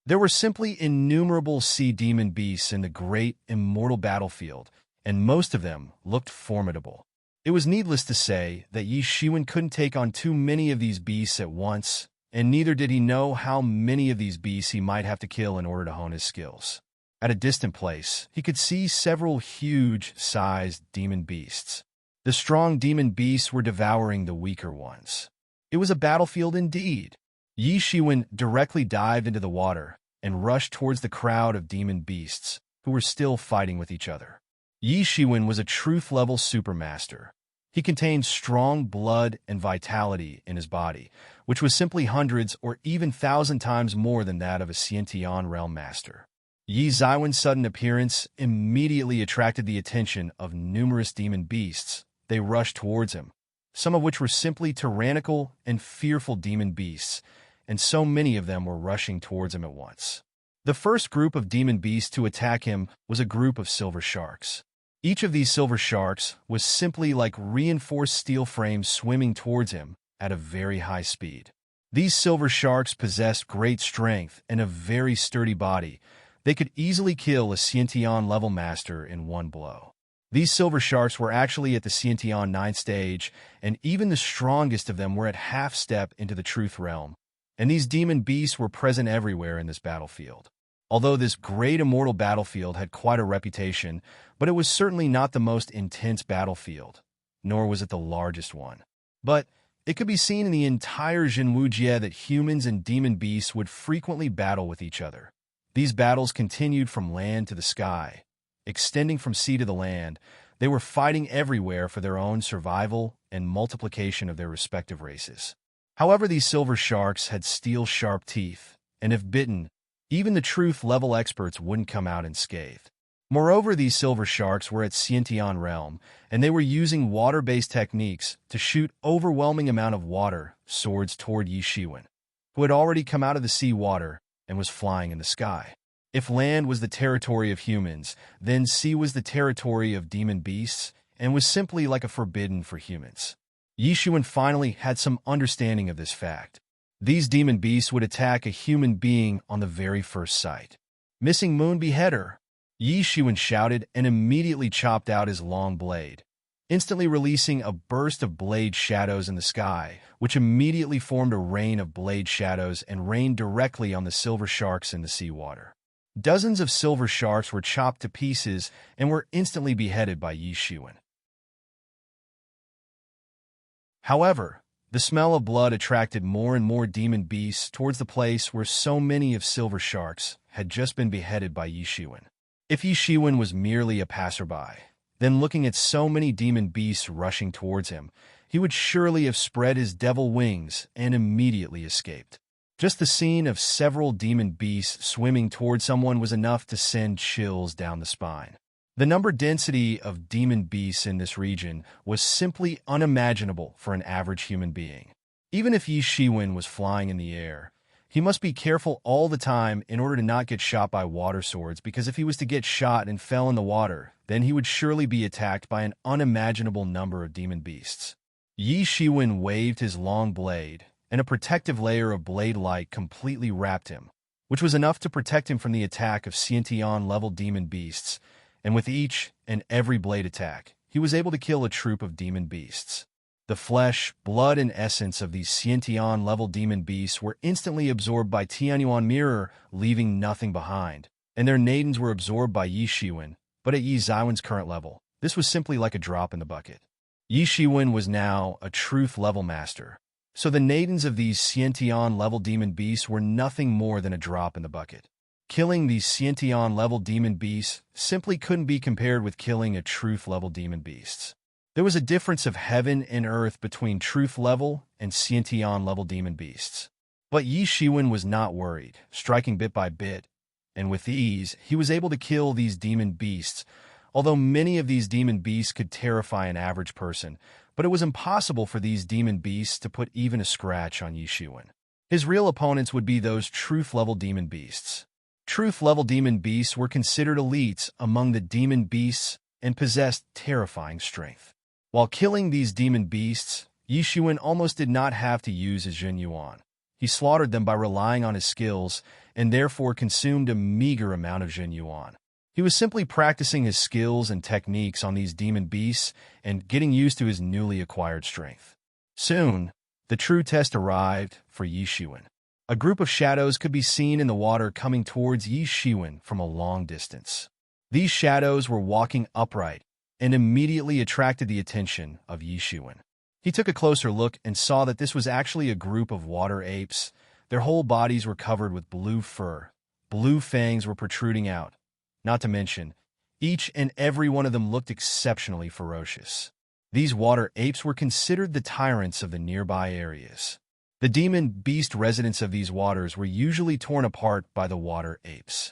There were simply innumerable sea demon beasts in the great immortal battlefield, and most of them looked formidable. It was needless to say that Yi Shiwen couldn't take on too many of these beasts at once, and neither did he know how many of these beasts he might have to kill in order to hone his skills. At a distant place, he could see several huge-sized demon beasts. The strong demon beasts were devouring the weaker ones. It was a battlefield indeed. Yi Shiwen directly dived into the water and rushed towards the crowd of demon beasts, who were still fighting with each other. Yi Shiwen was a truth-level supermaster. He contained strong blood and vitality in his body, which was simply hundreds or even 1,000 times more than that of a Xiantian realm master. Yi Ziwen's sudden appearance immediately attracted the attention of numerous demon beasts. They rushed towards him, some of which were simply tyrannical and fearful demon beasts, and so many of them were rushing towards him at once. The first group of demon beasts to attack him was a group of silver sharks. Each of these silver sharks was simply like reinforced steel frames swimming towards him at a very high speed. These silver sharks possessed great strength and a very sturdy body. They could easily kill a Xiantian level master in one blow. These silver sharks were actually at the Xiantian 9th stage, and even the strongest of them were at half step into the truth realm. And these demon beasts were present everywhere in this battlefield. Although this great immortal battlefield had quite a reputation, but it was certainly not the most intense battlefield, nor was it the largest one. But It could be seen in the entire Jinwujie that humans and demon beasts would frequently battle with each other. These battles continued from land to the sky, extending from sea to the land. They were fighting everywhere for their own survival and multiplication of their respective races. However, these silver sharks had steel-sharp teeth, and if bitten, even the truth-level experts wouldn't come out unscathed. Moreover, these silver sharks were at Xiantian realm, and they were using water-based techniques to shoot overwhelming amount of water swords toward Yi Shiwen, who had already come out of the sea water and was flying in the sky. If land was the territory of humans, then sea was the territory of demon beasts, and was simply like a forbidden for humans. Yi Shiwen finally had some understanding of this fact. These demon beasts would attack a human being on the very first sight. Missing Moon Beheader, Yi Shiwen shouted and immediately chopped out his long blade, instantly releasing a burst of blade shadows in the sky, which immediately formed a rain of blade shadows and rained directly on the silver sharks in the seawater. Dozens of silver sharks were chopped to pieces and were instantly beheaded by Yi Shiwen. However, the smell of blood attracted more and more demon beasts towards the place where so many of silver sharks had just been beheaded by Yi Shiwen. If Yi Shiwen was merely a passerby, then looking at so many demon beasts rushing towards him, he would surely have spread his devil wings and immediately escaped. Just the scene of several demon beasts swimming toward someone was enough to send chills down the spine. The number density of demon beasts in this region was simply unimaginable for an average human being. Even if Yi Shiwen was flying in the air, he must be careful all the time in order to not get shot by water swords, because if he was to get shot and fell in the water, then he would surely be attacked by an unimaginable number of demon beasts. Yi Shiwen waved his long blade, and a protective layer of blade light completely wrapped him, which was enough to protect him from the attack of Xiantian-level demon beasts, and with each and every blade attack, he was able to kill a troop of demon beasts. The flesh, blood, and essence of these Xiantian-level demon beasts were instantly absorbed by Tianyuan Mirror, leaving nothing behind, and their nadens were absorbed by Yi Shiwen, but at Yi Xiwen's current level, this was simply like a drop in the bucket. Yi Shiwen was now a truth-level master, so the nadens of these Xiantian-level demon beasts were nothing more than a drop in the bucket. Killing these Xiantian-level demon beasts simply couldn't be compared with killing a truth-level demon beasts. There was a difference of heaven and earth between truth-level and Xiantian-level demon beasts. But Yi Shiwen was not worried, striking bit by bit, and with ease, he was able to kill these demon beasts, although many of these demon beasts could terrify an average person, but it was impossible for these demon beasts to put even a scratch on Yi Shiwen. His real opponents would be those truth-level demon beasts. Truth-level demon beasts were considered elites among the demon beasts and possessed terrifying strength. While killing these demon beasts, Yi Shiwen almost did not have to use his Jin Yuan. He slaughtered them by relying on his skills and therefore consumed a meager amount of Jin Yuan. He was simply practicing his skills and techniques on these demon beasts and getting used to his newly acquired strength. Soon, the true test arrived for Yi Shiwen. A group of shadows could be seen in the water coming towards Yi Shiwen from a long distance. These shadows were walking upright and immediately attracted the attention of Yi Shiwen. He took a closer look and saw that this was actually a group of water apes. Their whole bodies were covered with blue fur. Blue fangs were protruding out. Not to mention, each and every one of them looked exceptionally ferocious. These water apes were considered the tyrants of the nearby areas. The demon beast residents of these waters were usually torn apart by the water apes.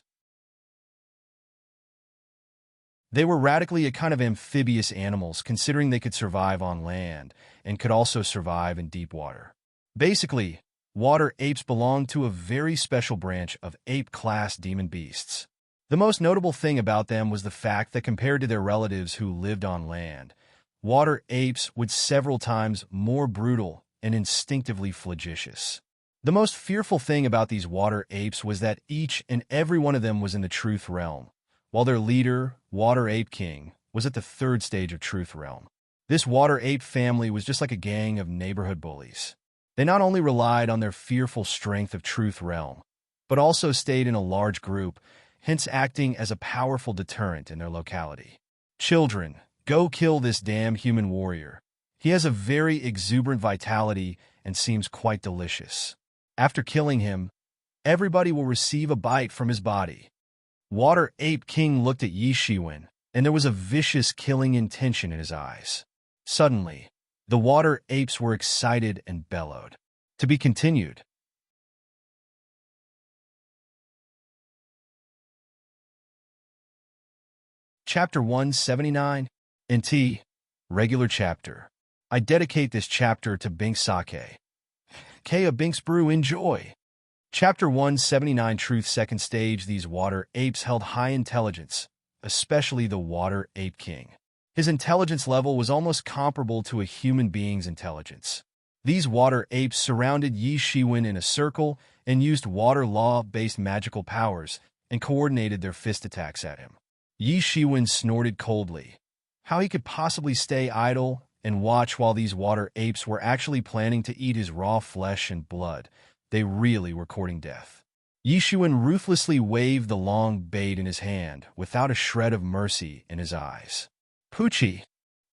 They were radically a kind of amphibious animals, considering they could survive on land and could also survive in deep water. Basically, water apes belonged to a very special branch of ape-class demon beasts. The most notable thing about them was the fact that compared to their relatives who lived on land, water apes were several times more brutal and instinctively flagitious. The most fearful thing about these water apes was that each and every one of them was in the truth realm, while their leader, Water Ape King, was at the third stage of Truth Realm. This water ape family was just like a gang of neighborhood bullies. They not only relied on their fearful strength of Truth Realm, but also stayed in a large group, hence acting as a powerful deterrent in their locality. Children, go kill this damn human warrior. He has a very exuberant vitality and seems quite delicious. After killing him, everybody will receive a bite from his body. Water Ape King looked at Yi Shiwen, and there was a vicious killing intention in his eyes. Suddenly, the water apes were excited and bellowed. To be continued. Chapter 179, NT, Regular Chapter. I dedicate this chapter to Binks Sake. Kea Binks Brew, enjoy. Chapter 179, Truth, Second Stage. These water apes held high intelligence, especially the Water Ape King. His intelligence level was almost comparable to a human being's intelligence. These water apes surrounded Yi Shiwen in a circle and used water law-based magical powers and coordinated their fist attacks at him. Yi Shiwen snorted coldly. How he could possibly stay idle and watch while these water apes were actually planning to eat his raw flesh and blood. They really were courting death. Yi Shiwen ruthlessly waved the long blade in his hand without a shred of mercy in his eyes. Poochie!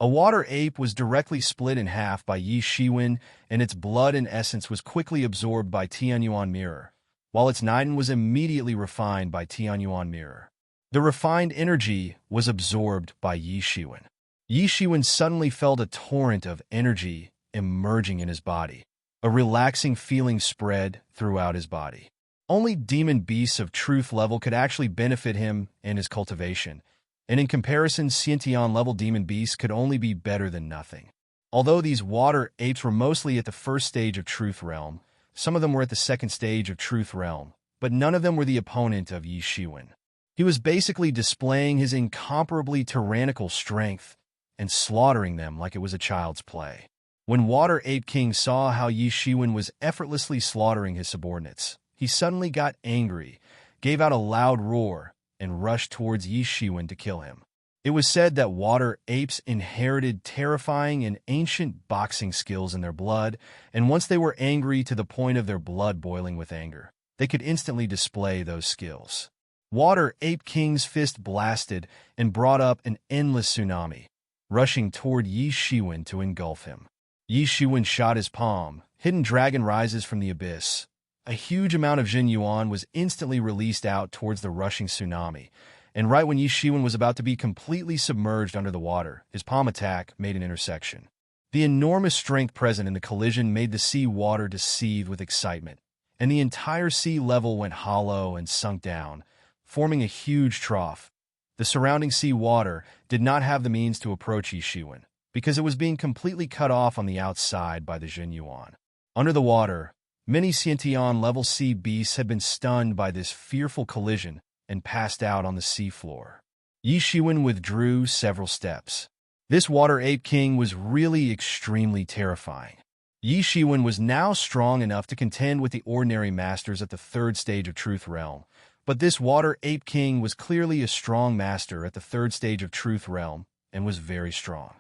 A water ape was directly split in half by Yi Shiwen, and its blood and essence was quickly absorbed by Tianyuan Mirror, while its Niden was immediately refined by Tianyuan Mirror. The refined energy was absorbed by Yi Shiwen. Yi Shiwen suddenly felt a torrent of energy emerging in his body. A relaxing feeling spread throughout his body. Only demon beasts of truth level could actually benefit him and his cultivation, and in comparison, Sciention level demon beasts could only be better than nothing. Although these water apes were mostly at the first stage of Truth Realm, some of them were at the second stage of Truth Realm, but none of them were the opponent of Yi Shiwen. He was basically displaying his incomparably tyrannical strength and slaughtering them like it was a child's play. When Water Ape King saw how Yi Shiwen was effortlessly slaughtering his subordinates, he suddenly got angry, gave out a loud roar, and rushed towards Yi Shiwen to kill him. It was said that water apes inherited terrifying and ancient boxing skills in their blood, and once they were angry to the point of their blood boiling with anger, they could instantly display those skills. Water Ape King's fist blasted and brought up an endless tsunami, rushing toward Yi Shiwen to engulf him. Yi Shiwen shot his palm. Hidden Dragon rises from the abyss. A huge amount of Jin Yuan was instantly released out towards the rushing tsunami, and right when Yi Shiwen was about to be completely submerged under the water, his palm attack made an intersection. The enormous strength present in the collision made the sea water to seethe with excitement, and the entire sea level went hollow and sunk down, forming a huge trough. The surrounding sea water did not have the means to approach Yi Shiwen, because it was being completely cut off on the outside by the Jin Yuan. Under the water, many Sciention level sea beasts had been stunned by this fearful collision and passed out on the sea floor. Yi Shiwen withdrew several steps. This Water Ape King was really extremely terrifying. Yi Shiwen was now strong enough to contend with the ordinary masters at the third stage of Truth Realm, but this Water Ape King was clearly a strong master at the third stage of Truth Realm and was very strong.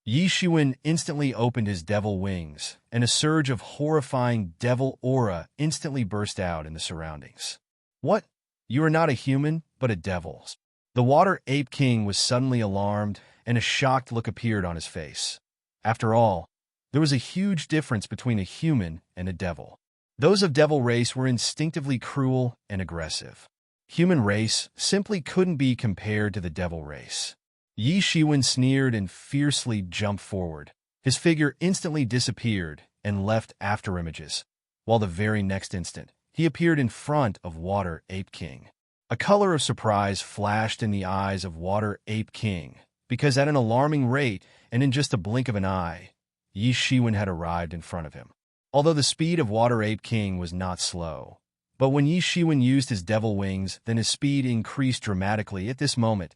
Yi Shiwen instantly opened his devil wings, and a surge of horrifying devil aura instantly burst out in the surroundings. What? You are not a human, but a devil. The Water Ape King was suddenly alarmed, and a shocked look appeared on his face. After all, there was a huge difference between a human and a devil. Those of devil race were instinctively cruel and aggressive. Human race simply couldn't be compared to the devil race. Yi Shiwen sneered and fiercely jumped forward. His figure instantly disappeared and left afterimages, while the very next instant, he appeared in front of Water Ape King. A color of surprise flashed in the eyes of Water Ape King, because at an alarming rate and in just a blink of an eye, Yi Shiwen had arrived in front of him. Although the speed of Water Ape King was not slow, but when Yi Shiwen used his devil wings, then his speed increased dramatically. At this moment,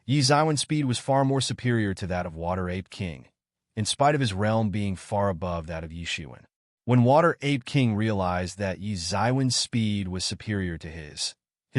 Yi Shiwen's speed was far more superior to that of Water Ape King, in spite of his realm being far above that of Yi Shiwen. When Water Ape King realized that Yi Shiwen's speed was superior to his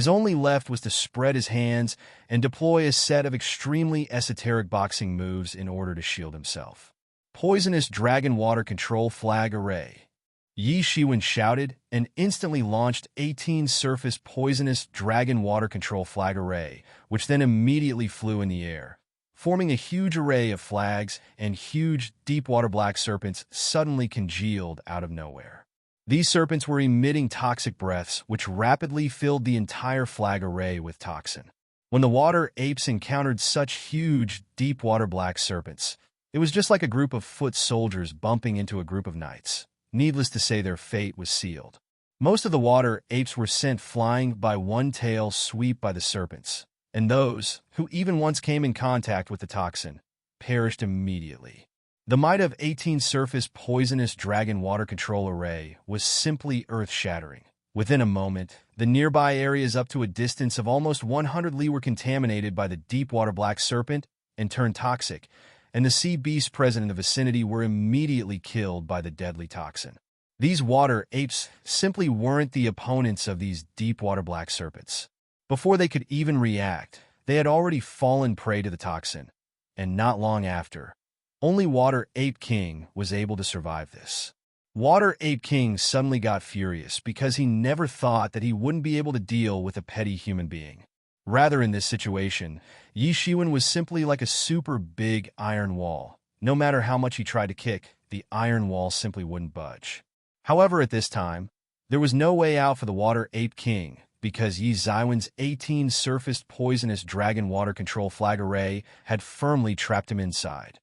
only left was to spread his hands and deploy a set of extremely esoteric boxing moves in order to shield himself. Poisonous Dragon Water Control Flag Array. Yi Shiwen shouted and instantly launched 18 surface poisonous Dragon Water Control Flag Array, which then immediately flew in the air, forming a huge array of flags, and huge, deep-water black serpents suddenly congealed out of nowhere. These serpents were emitting toxic breaths, which rapidly filled the entire flag array with toxin. When the water apes encountered such huge, deep-water black serpents, it was just like a group of foot soldiers bumping into a group of knights. Needless to say, their fate was sealed. Most of the water apes were sent flying by one tail sweep by the serpents, and those who even once came in contact with the toxin perished immediately. The might of 18 surface poisonous dragon water control array was simply earth-shattering. Within a moment, the nearby areas up to a distance of almost 100 li were contaminated by the deep-water black serpent and turned toxic, and the sea beasts present in the vicinity were immediately killed by the deadly toxin. These water apes simply weren't the opponents of these deep-water black serpents. Before they could even react, they had already fallen prey to the toxin, and not long after, only Water Ape King was able to survive this. Water Ape King suddenly got furious because he never thought that he wouldn't be able to deal with a petty human being. Rather, in this situation, Yi Shiwen was simply like a super big iron wall. No matter how much he tried to kick, the iron wall simply wouldn't budge. However, at this time, there was no way out for the Water Ape King because Yi Zaiwen's 18 surfaced poisonous dragon water control flag array had firmly trapped him inside.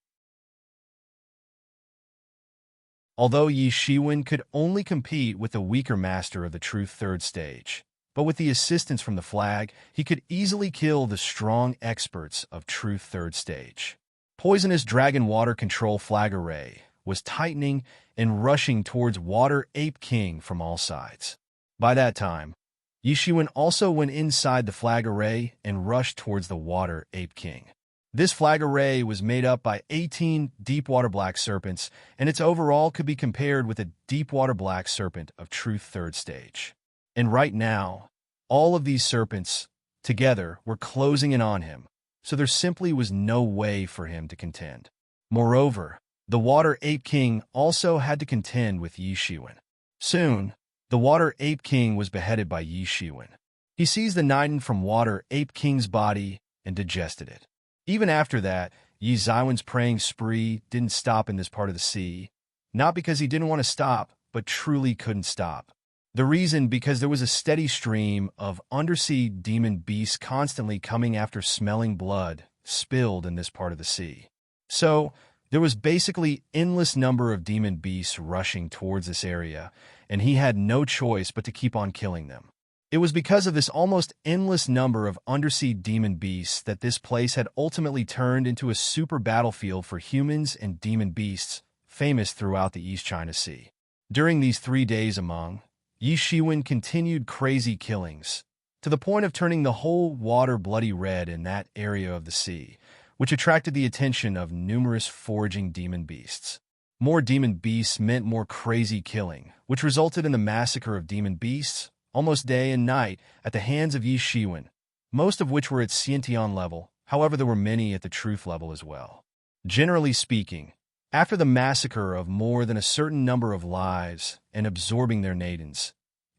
Although Yi Shiwen could only compete with the weaker master of the Truth Third Stage, but with the assistance from the flag, he could easily kill the strong experts of Truth Third Stage. Poisonous Dragon Water Control Flag Array was tightening and rushing towards Water Ape King from all sides. By that time, Yi Shiwen also went inside the flag array and rushed towards the Water Ape King. This flag array was made up by 18 deep-water black serpents, and its overall could be compared with a deep-water black serpent of Truth Third Stage. And right now, all of these serpents, together, were closing in on him, so there simply was no way for him to contend. Moreover, the Water Ape King also had to contend with Yi Shiwen. Soon, the Water Ape King was beheaded by Yi Shiwen. He seized the Nidan from Water Ape King's body and digested it. Even after that, Yi Zaiwen's preying spree didn't stop in this part of the sea, not because he didn't want to stop, but truly couldn't stop. The reason because there was a steady stream of undersea demon beasts constantly coming after smelling blood spilled in this part of the sea. So, there was basically endless number of demon beasts rushing towards this area, and he had no choice but to keep on killing them. It was because of this almost endless number of undersea demon beasts that this place had ultimately turned into a super battlefield for humans and demon beasts, famous throughout the East China Sea. During these 3 days among, Yi Shiwen continued crazy killings, to the point of turning the whole water bloody red in that area of the sea, which attracted the attention of numerous foraging demon beasts. More demon beasts meant more crazy killing, which resulted in the massacre of demon beasts, almost day and night, at the hands of Yi Shiwen, most of which were at Xiantian level. However, there were many at the truth level as well. Generally speaking, after the massacre of more than a certain number of lives and absorbing their Nadans,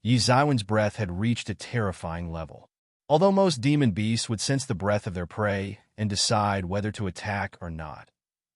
Yi Zaiwen's breath had reached a terrifying level. Although most demon beasts would sense the breath of their prey and decide whether to attack or not.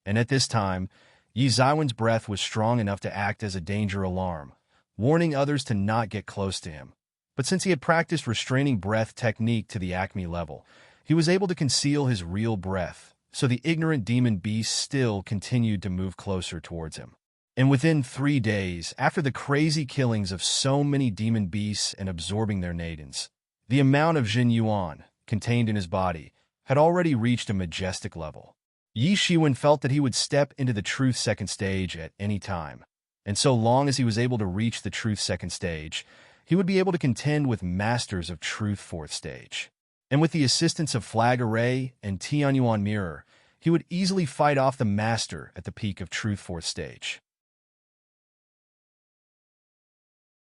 And at this time, Yi Zaiwen's breath was strong enough to act as a danger alarm, warning others to not get close to him. But since he had practiced restraining breath technique to the Acme level, he was able to conceal his real breath, so the ignorant demon beasts still continued to move closer towards him. And within 3 days, after the crazy killings of so many demon beasts and absorbing their Nadans, the amount of Jin Yuan contained in his body had already reached a majestic level. Yi Shiwen felt that he would step into the Truth Second Stage at any time, and so long as he was able to reach the Truth Second Stage, he would be able to contend with masters of Truth Fourth Stage. And with the assistance of Flag Array and Tianyuan Mirror, he would easily fight off the master at the peak of Truth Fourth Stage.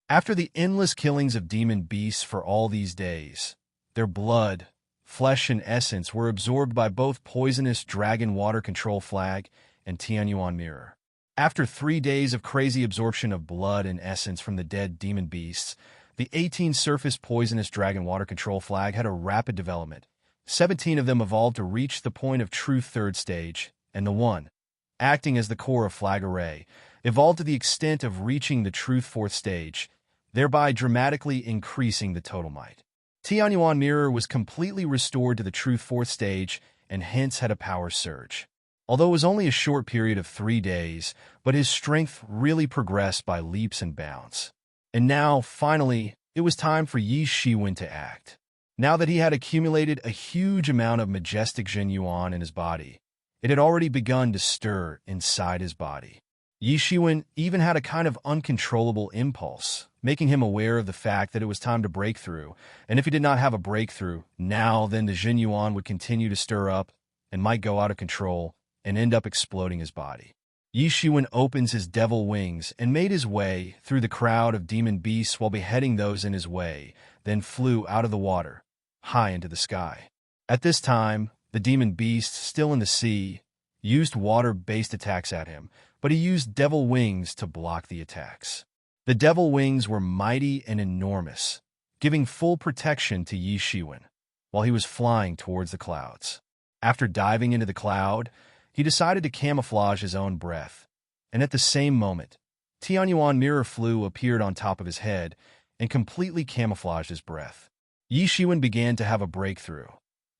After the endless killings of demon beasts for all these days, their blood, flesh, and essence were absorbed by both poisonous Dragon Water Control Flag and Tianyuan Mirror. After 3 days of crazy absorption of blood and essence from the dead demon beasts, the 18 surface poisonous Dragon Water Control Flag had a rapid development, 17 of them evolved to reach the point of truth third stage, and the one, acting as the core of flag array, evolved to the extent of reaching the truth fourth stage, thereby dramatically increasing the total might. Tianyuan Mirror was completely restored to the truth fourth stage and hence had a power surge. Although it was only a short period of 3 days, but his strength really progressed by leaps and bounds. And now, finally, it was time for Yi Shiwen to act. Now that he had accumulated a huge amount of majestic Zhen Yuan in his body, it had already begun to stir inside his body. Yi Shiwen even had a kind of uncontrollable impulse, making him aware of the fact that it was time to break through, and if he did not have a breakthrough, then the Zhen Yuan would continue to stir up and might go out of control and end up exploding his body. Yi Shiwen opens his devil wings and made his way through the crowd of demon beasts while beheading those in his way, then flew out of the water, high into the sky. At this time, the demon beasts, still in the sea, used water-based attacks at him, but he used devil wings to block the attacks. The devil wings were mighty and enormous, giving full protection to Yi Shiwen, while he was flying towards the clouds. After diving into the cloud, he decided to camouflage his own breath, and at the same moment, Tianyuan Mirror Flu appeared on top of his head and completely camouflaged his breath. Yi Shiwen began to have a breakthrough,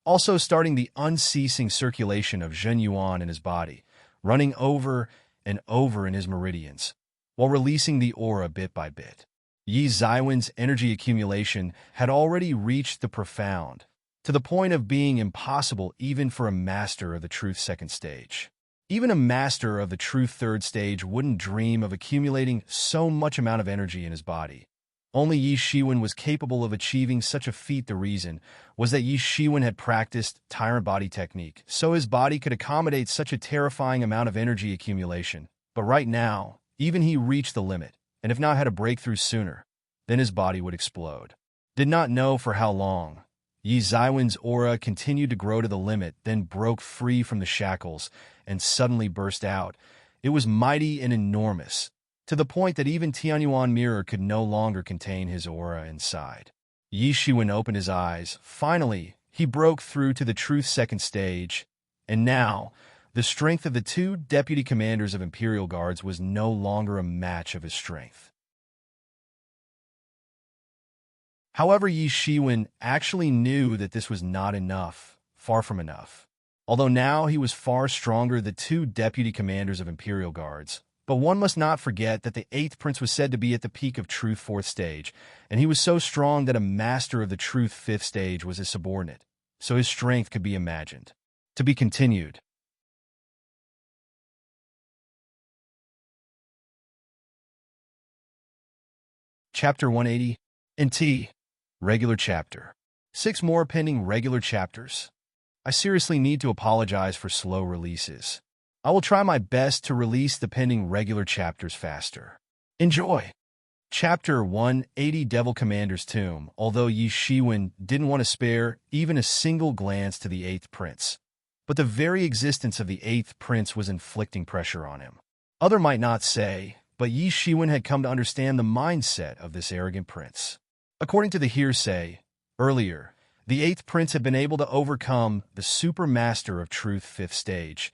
also starting the unceasing circulation of Zhen Yuan in his body, running over and over in his meridians, while releasing the aura bit by bit. Yi Zaiwen's energy accumulation had already reached the profound, to the point of being impossible even for a master of the truth second stage. Even a master of the truth third stage wouldn't dream of accumulating so much amount of energy in his body. Only Yi Shiwen was capable of achieving such a feat. The reason was that Yi Shiwen had practiced tyrant body technique, so his body could accommodate such a terrifying amount of energy accumulation. But right now, even he reached the limit, and if not had a breakthrough sooner, then his body would explode. Did not know for how long. Yi Zaiwen's aura continued to grow to the limit, then broke free from the shackles and suddenly burst out. It was mighty and enormous, to the point that even Tianyuan Mirror could no longer contain his aura inside. Yi Shiwen opened his eyes. Finally, he broke through to the truth second stage, and now, the strength of the 2 deputy commanders of Imperial Guards was no longer a match of his strength. However, Yi Shiwen actually knew that this was not enough, far from enough. Although now he was far stronger than the 2 deputy commanders of Imperial Guards, but one must not forget that the 8th prince was said to be at the peak of truth 4th stage, and he was so strong that a master of the truth 5th stage was his subordinate, so his strength could be imagined. To be continued. Chapter 180, NT. Regular chapter. 6 more pending regular chapters. I seriously need to apologize for slow releases. I will try my best to release the pending regular chapters faster. Enjoy! Chapter 180, Devil Commander's Tomb. Although Yi Shiwen didn't want to spare even a single glance to the 8th prince, but the very existence of the 8th prince was inflicting pressure on him. Other might not say, but Yi Shiwen had come to understand the mindset of this arrogant prince. According to the hearsay, earlier, the 8th prince had been able to overcome the super master of truth 5th stage,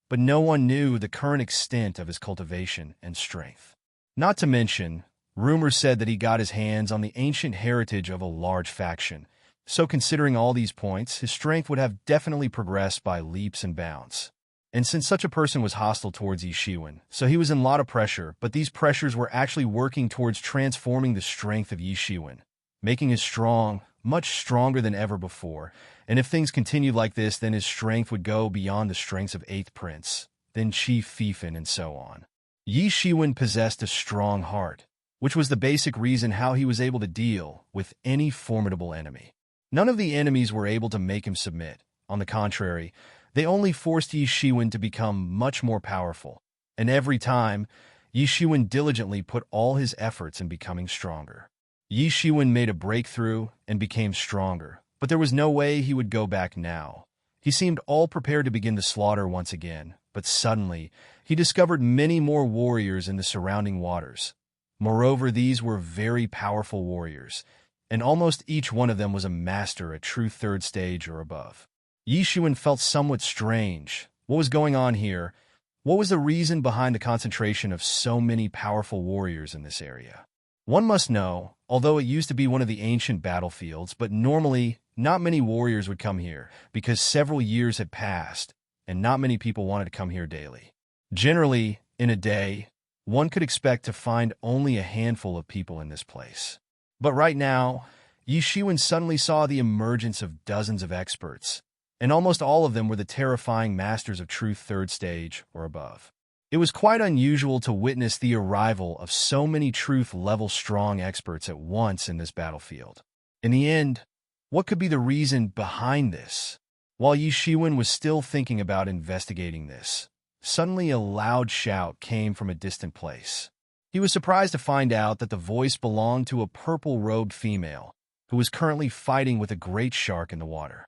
but no one knew the current extent of his cultivation and strength. Not to mention, rumors said that he got his hands on the ancient heritage of a large faction, so considering all these points, his strength would have definitely progressed by leaps and bounds. And since such a person was hostile towards Yi Shiwen, so he was in a lot of pressure, but these pressures were actually working towards transforming the strength of Yi Shiwen, making him strong, much stronger than ever before, and if things continued like this, then his strength would go beyond the strengths of 8th Prince, then Chief Fifan, and so on. Yi Shiwen possessed a strong heart, which was the basic reason how he was able to deal with any formidable enemy. None of the enemies were able to make him submit. On the contrary, they only forced Yi Shiwen to become much more powerful, and every time, Yi Shiwen diligently put all his efforts in becoming stronger. Yi Shiwen made a breakthrough and became stronger, but there was no way he would go back now. He seemed all prepared to begin the slaughter once again, but suddenly, he discovered many more warriors in the surrounding waters. Moreover, these were very powerful warriors, and almost each one of them was a master at true third stage or above. Yi Xuan felt somewhat strange. What was going on here? What was the reason behind the concentration of so many powerful warriors in this area? One must know, although it used to be one of the ancient battlefields, but normally not many warriors would come here because several years had passed and not many people wanted to come here daily. Generally, in a day, one could expect to find only a handful of people in this place. But right now, Yi Xuan suddenly saw the emergence of dozens of experts, and almost all of them were the terrifying masters of true third stage or above. It was quite unusual to witness the arrival of so many truth-level strong experts at once in this battlefield. In the end, what could be the reason behind this? While Yi Xuan was still thinking about investigating this, suddenly a loud shout came from a distant place. He was surprised to find out that the voice belonged to a purple-robed female who was currently fighting with a great shark in the water.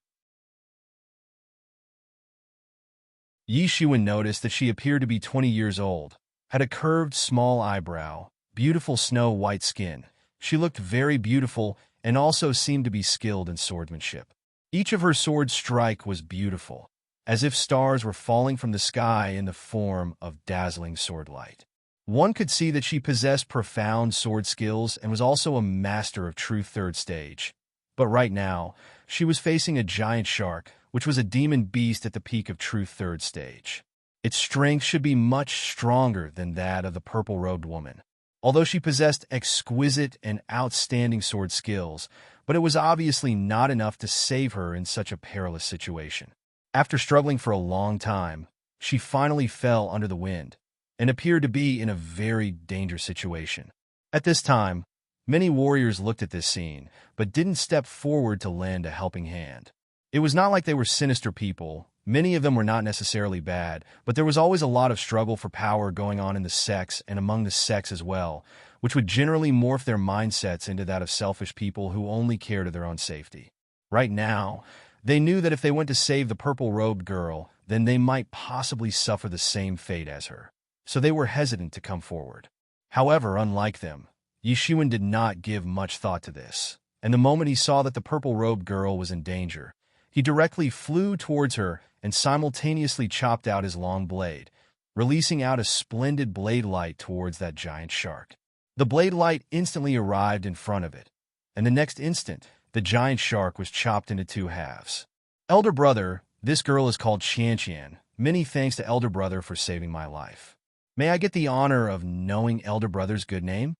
Yi Xuan noticed that she appeared to be 20 years old, had a curved, small eyebrow, beautiful snow-white skin. She looked very beautiful and also seemed to be skilled in swordsmanship. Each of her sword strike was beautiful, as if stars were falling from the sky in the form of dazzling sword light. One could see that she possessed profound sword skills and was also a master of true third stage. But right now, she was facing a giant shark, which was a demon beast at the peak of true third stage. Its strength should be much stronger than that of the purple-robed woman. Although she possessed exquisite and outstanding sword skills, but it was obviously not enough to save her in such a perilous situation. After struggling for a long time, she finally fell under the wind and appeared to be in a very dangerous situation. At this time, many warriors looked at this scene, but didn't step forward to lend a helping hand. It was not like they were sinister people. Many of them were not necessarily bad, but there was always a lot of struggle for power going on in the sects and among the sects as well, which would generally morph their mindsets into that of selfish people who only care to their own safety. Right now, they knew that if they went to save the purple-robed girl, then they might possibly suffer the same fate as her. So they were hesitant to come forward. However, unlike them, Yi Xuan did not give much thought to this, and the moment he saw that the purple-robed girl was in danger, he directly flew towards her and simultaneously chopped out his long blade, releasing out a splendid blade light towards that giant shark. The blade light instantly arrived in front of it, and the next instant, the giant shark was chopped into two halves. Elder brother, this girl is called Qian. Many thanks to Elder brother for saving my life. May I get the honor of knowing Elder brother's good name?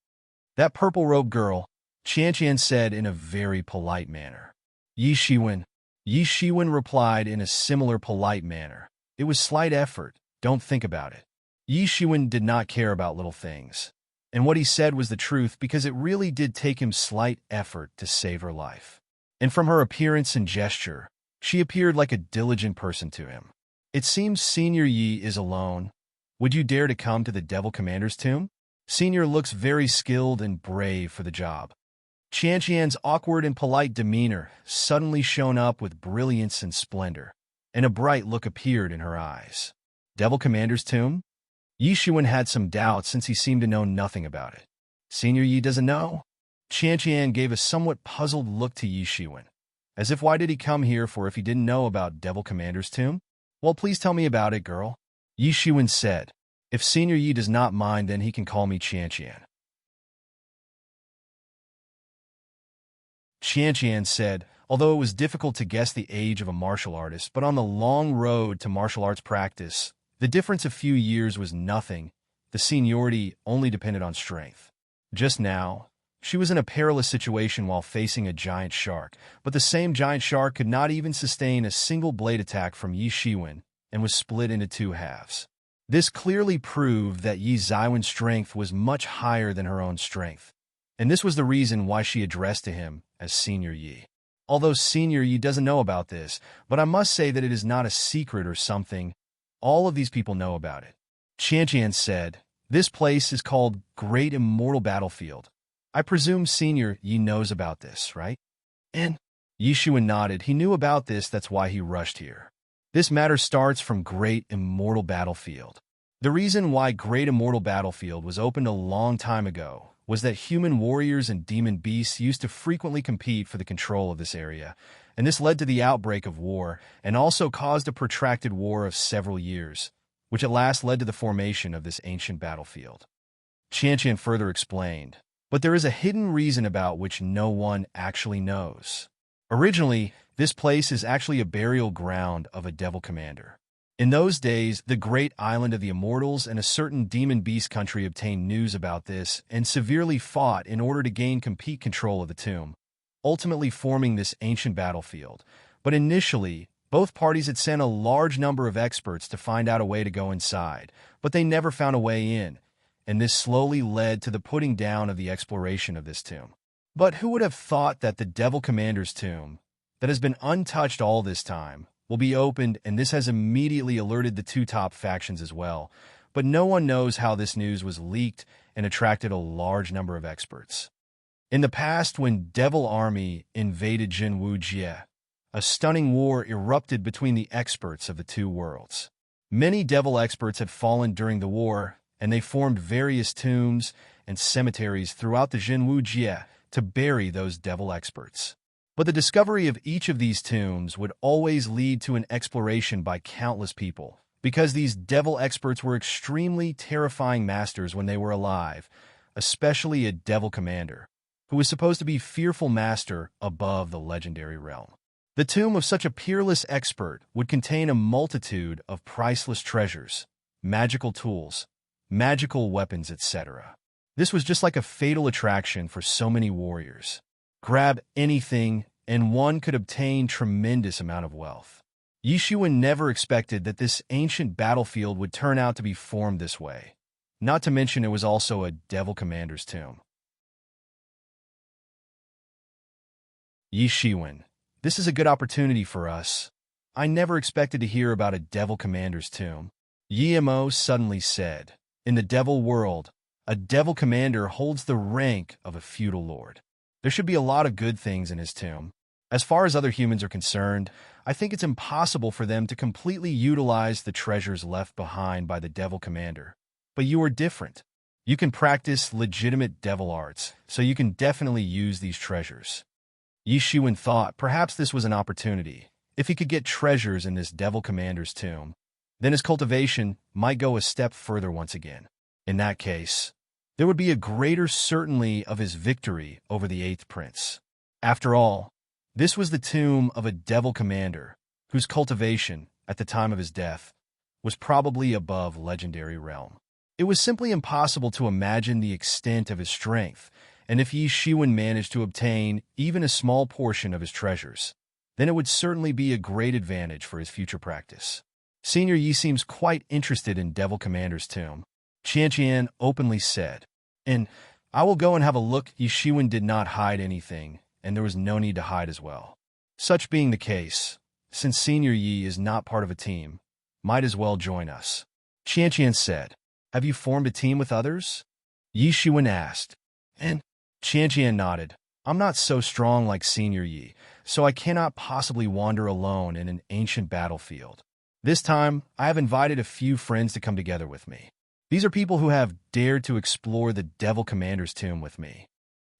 That purple-robed girl, Qian said in a very polite manner. Yi Xuan replied in a similar polite manner. It was slight effort, don't think about it. Yi Xuan did not care about little things, and what he said was the truth because it really did take him slight effort to save her life. And from her appearance and gesture, she appeared like a diligent person to him. It seems Senior Yi is alone. Would you dare to come to the Devil Commander's tomb? Senior looks very skilled and brave for the job. Qian's awkward and polite demeanor suddenly shone up with brilliance and splendor, and a bright look appeared in her eyes. Devil Commander's tomb? Yi Xuan had some doubts since he seemed to know nothing about it. Senior Yi doesn't know? Qian gave a somewhat puzzled look to Yi Xuan, as if why did he come here for if he didn't know about Devil Commander's tomb? Well, please tell me about it, girl. Yi Xuan said. If Senior Yi does not mind, then he can call me Qian. Qian said, although it was difficult to guess the age of a martial artist, but on the long road to martial arts practice, the difference of few years was nothing. The seniority only depended on strength. Just now, she was in a perilous situation while facing a giant shark, but the same giant shark could not even sustain a single blade attack from Yi Xuan and was split into two halves. This clearly proved that Yi Xuan's strength was much higher than her own strength, and this was the reason why she addressed to him as Senior Yi. Although Senior Yi doesn't know about this, but I must say that it is not a secret or something. All of these people know about it. Qian said, this place is called Great Immortal Battlefield. I presume Senior Yi knows about this, right? And Yi Xuan nodded. He knew about this, that's why he rushed here. This matter starts from Great Immortal Battlefield. The reason why Great Immortal Battlefield was opened a long time ago was that human warriors and demon beasts used to frequently compete for the control of this area, and this led to the outbreak of war and also caused a protracted war of several years, which at last led to the formation of this ancient battlefield. Qianqian further explained, but there is a hidden reason about which no one actually knows. Originally, this place is actually a burial ground of a devil commander. In those days, the great island of the immortals and a certain demon beast country obtained news about this and severely fought in order to gain complete control of the tomb, ultimately forming this ancient battlefield. But initially, both parties had sent a large number of experts to find out a way to go inside, but they never found a way in, and this slowly led to the putting down of the exploration of this tomb. But who would have thought that the Devil Commander's tomb, that has been untouched all this time, will be opened, and this has immediately alerted the two top factions as well. But no one knows how this news was leaked and attracted a large number of experts. In the past, when Devil Army invaded Jinwu Jie, a stunning war erupted between the experts of the two worlds. Many devil experts had fallen during the war, and they formed various tombs and cemeteries throughout the Jinwu Jie to bury those devil experts. But the discovery of each of these tombs would always lead to an exploration by countless people, because these devil experts were extremely terrifying masters when they were alive, especially a devil commander, who was supposed to be fearful master above the legendary realm. The tomb of such a peerless expert would contain a multitude of priceless treasures, magical tools, magical weapons, etc. This was just like a fatal attraction for so many warriors. Grab anything, and one could obtain tremendous amount of wealth. Yishuan never expected that this ancient battlefield would turn out to be formed this way. Not to mention it was also a devil commander's tomb. Yishuan, this is a good opportunity for us. I never expected to hear about a devil commander's tomb. Yimo suddenly said, in the devil world, a devil commander holds the rank of a feudal lord. There should be a lot of good things in his tomb. As far as other humans are concerned, I think it's impossible for them to completely utilize the treasures left behind by the devil commander. But you are different. You can practice legitimate devil arts, so you can definitely use these treasures. Yishuan thought perhaps this was an opportunity. If he could get treasures in this devil commander's tomb, then his cultivation might go a step further once again. In that case, there would be a greater certainty of his victory over the Eighth Prince. After all, this was the tomb of a devil commander, whose cultivation, at the time of his death, was probably above legendary realm. It was simply impossible to imagine the extent of his strength, and if Yi Shiwen managed to obtain even a small portion of his treasures, then it would certainly be a great advantage for his future practice. Senior Yi seems quite interested in Devil Commander's tomb, Qianqian openly said, and I will go and have a look. Yi Shiwen did not hide anything, and there was no need to hide as well. Such being the case, since Senior Yi is not part of a team, might as well join us. Qianqian said, have you formed a team with others? Yi Shiwen asked, and Qianqian nodded. I'm not so strong like Senior Yi, so I cannot possibly wander alone in an ancient battlefield. This time, I have invited a few friends to come together with me. These are people who have dared to explore the Devil Commander's tomb with me.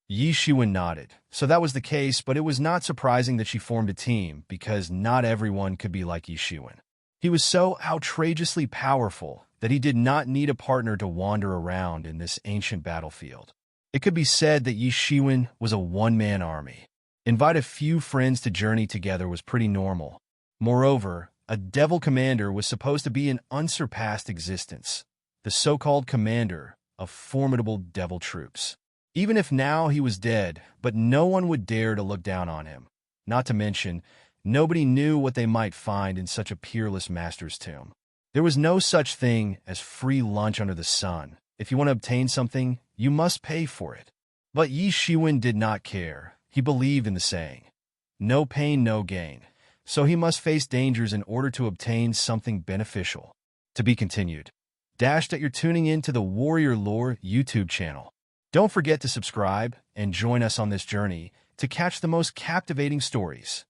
Yi Shiwen nodded. So that was the case, but it was not surprising that she formed a team, because not everyone could be like Yi Shiwen. He was so outrageously powerful that he did not need a partner to wander around in this ancient battlefield. It could be said that Yi Shiwen was a one-man army. Invite a few friends to journey together was pretty normal. Moreover, a devil commander was supposed to be an unsurpassed existence, the so-called commander of formidable devil troops. Even if now he was dead, but no one would dare to look down on him. Not to mention, nobody knew what they might find in such a peerless master's tomb. There was no such thing as free lunch under the sun. If you want to obtain something, you must pay for it. But Yi Shiwen did not care. He believed in the saying, no pain, no gain. So he must face dangers in order to obtain something beneficial. To be continued. Dash that you're tuning in to the Warrior Lore YouTube channel. Don't forget to subscribe and join us on this journey to catch the most captivating stories.